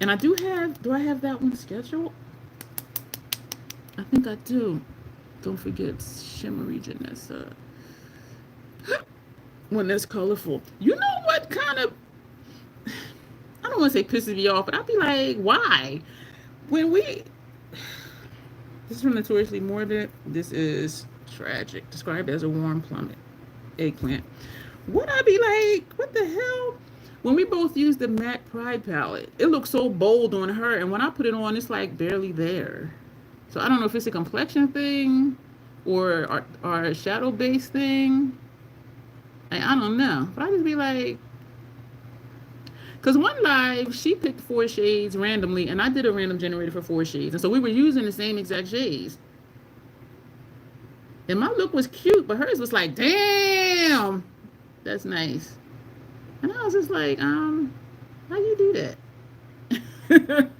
And I do I have that one scheduled? I think I do. Don't forget shimmery Janessa. When that's colorful. You know what kind of, I don't want to say pisses me off, but I'd be like, why? When we, this is from Notoriously Morbid. This is tragic. Described as a warm plummet. Eggplant. Would I be like, what the hell? When we both used the MAC Pride palette, it looks so bold on her, and when I put it on, it's like barely there. So I don't know if it's a complexion thing or our shadow-based thing. I don't know. But I just be like, because one live, she picked 4 shades randomly, and I did a random generator for 4 shades. And so we were using the same exact shades. And my look was cute, but hers was like, damn, that's nice. And I was just like, how you do that?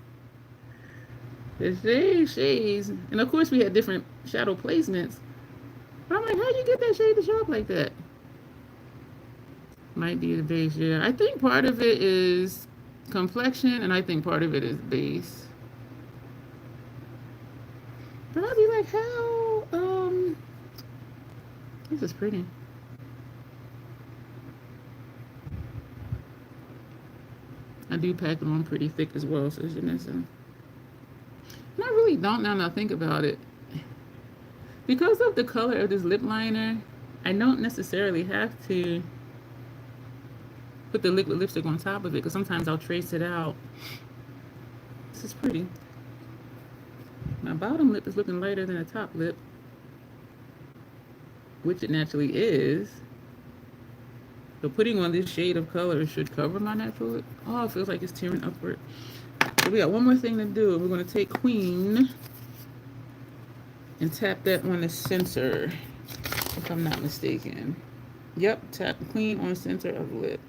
The same shades. And of course we had different shadow placements. But I'm like, how you get that shade to show up like that? Might be the base, yeah. I think part of it is complexion, and I think part of it is base. But I'd be like, how? This is pretty. I do pack them on pretty thick as well, so Janessa. And I really don't now that I think about it. Because of the color of this lip liner, I don't necessarily have to put the liquid lipstick on top of it because sometimes I'll trace it out. This is pretty. My bottom lip is looking lighter than the top lip, which it naturally is. So putting on this shade of color should cover my natural lip. Oh, it feels like it's tearing upward. So we got one more thing to do. We're going to take Queen and tap that on the center, if I'm not mistaken. Yep, tap Queen on center of lip.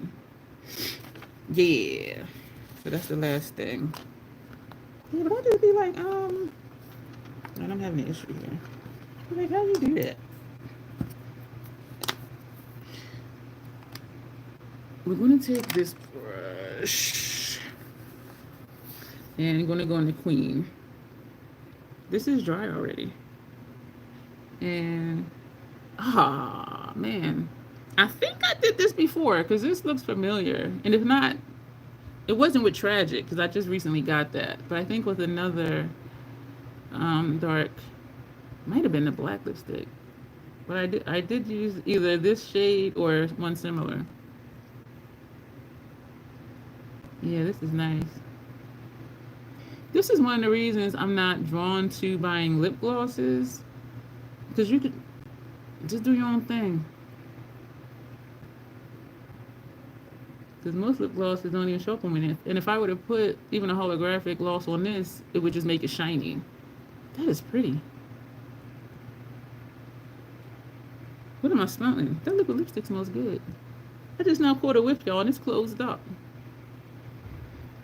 Yeah. So that's the last thing. Yeah, but I just be like, and I'm having an issue here. Like, how do you do that? We're going to take this brush and I'm going to go into Queen. This is dry already. And, man. I think I did this before because this looks familiar. And if not, it wasn't with Tragic because I just recently got that. But I think with another dark, might have been the black lipstick. But I did use either this shade or one similar. Yeah, this is nice. This is one of the reasons I'm not drawn to buying lip glosses. Because you could just do your own thing. Because most lip glosses don't even show up on me. And if I were to put even a holographic gloss on this, it would just make it shiny. That is pretty. What am I smelling? That liquid lipstick smells good. I just now poured a whip, y'all, and it's closed up.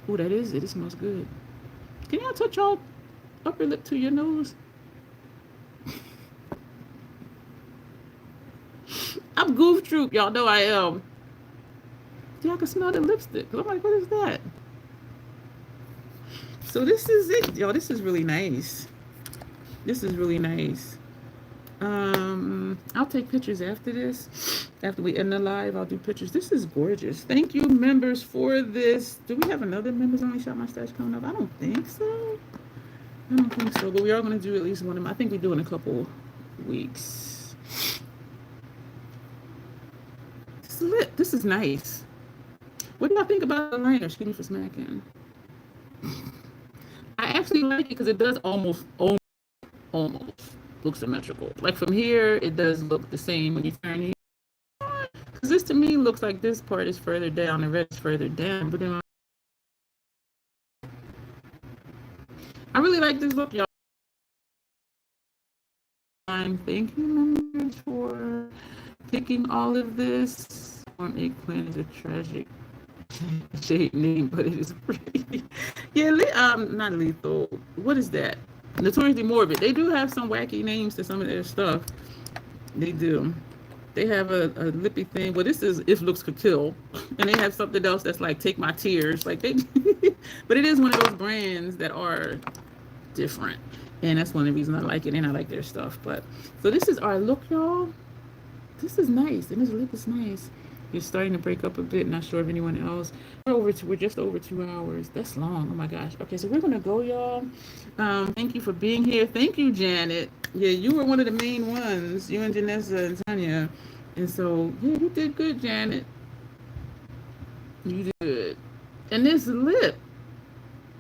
Oh, that is it. It smells good. Can y'all touch y'all upper lip to your nose? I'm Goof Troop. Y'all know I am. Y'all can smell the lipstick. I'm like, what is that? So this is it, y'all. This is really nice. This is really nice. I'll take pictures after this. After we end the live, I'll do pictures. This is gorgeous. Thank you, members, for this. Do we have another members only shop my stash coming up? I don't think so. I don't think so, but we are going to do at least one of them. I think we do in a couple weeks. This is lit. This is nice. What do y'all think about the liner? Excuse me for smacking. I actually like it because it does almost look symmetrical. Like from here, it does look the same when you turn here. Because this to me looks like this part is further down, the red is further down. But then I really like this look, y'all. Thank you, members, for picking all of this. Eggplant is a tragic shade name, but it is pretty. Yeah, not lethal. What is that? Notoriously Morbid. They do have some wacky names to some of their stuff. They do. They have a lippy thing. Well, this is If Looks Could Kill. And they have something else that's like Take My Tears. Like they but it is one of those brands that are different. And that's one of the reasons I like it and I like their stuff. But so this is our look, y'all. This is nice. And this lip is nice. It's starting to break up a bit. Not sure if anyone else. We're just over 2 hours. That's long. Oh my gosh. Okay, so we're gonna go, y'all. Thank you for being here. Thank you, Janet. Yeah, you were one of the main ones. You and Janessa and Tanya. And so yeah, you did good, Janet. You did good. And this lip,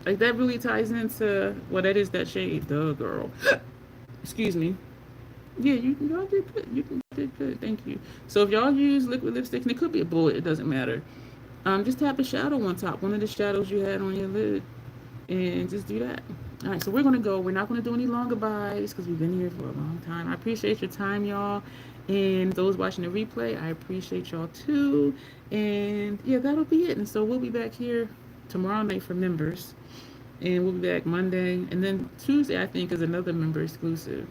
like that really ties into that is that shade. Duh, girl. Excuse me. Yeah, y'all did good. You did good. Thank you. So if y'all use liquid lipstick, and it could be a bullet, it doesn't matter. Just tap a shadow on top, one of the shadows you had on your lid, and just do that. All right, so we're gonna go. We're not gonna do any longer buys because we've been here for a long time. I appreciate your time, y'all, and those watching the replay, I appreciate y'all too. And yeah, that'll be it. And so we'll be back here tomorrow night for members, and we'll be back Monday, and then Tuesday I think is another member exclusive.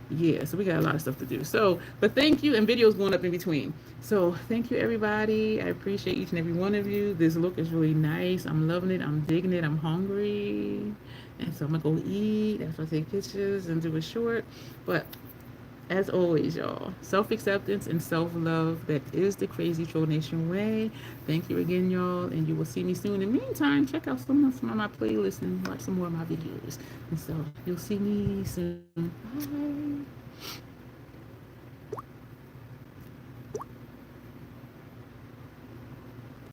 yeah, so we got a lot of stuff to do. So, but thank you, and videos going up in between. So thank you, everybody. I appreciate each and every one of you. This look is really nice. I'm loving it. I'm digging it. I'm hungry, and so I'm gonna go eat after I take pictures and do a short. But as always, y'all, self-acceptance and self-love, that is the Crazy Troll Nation way. Thank you again, y'all, and you will see me soon. In the meantime, check out some of my playlists and watch some more of my videos. And so you'll see me soon. Bye.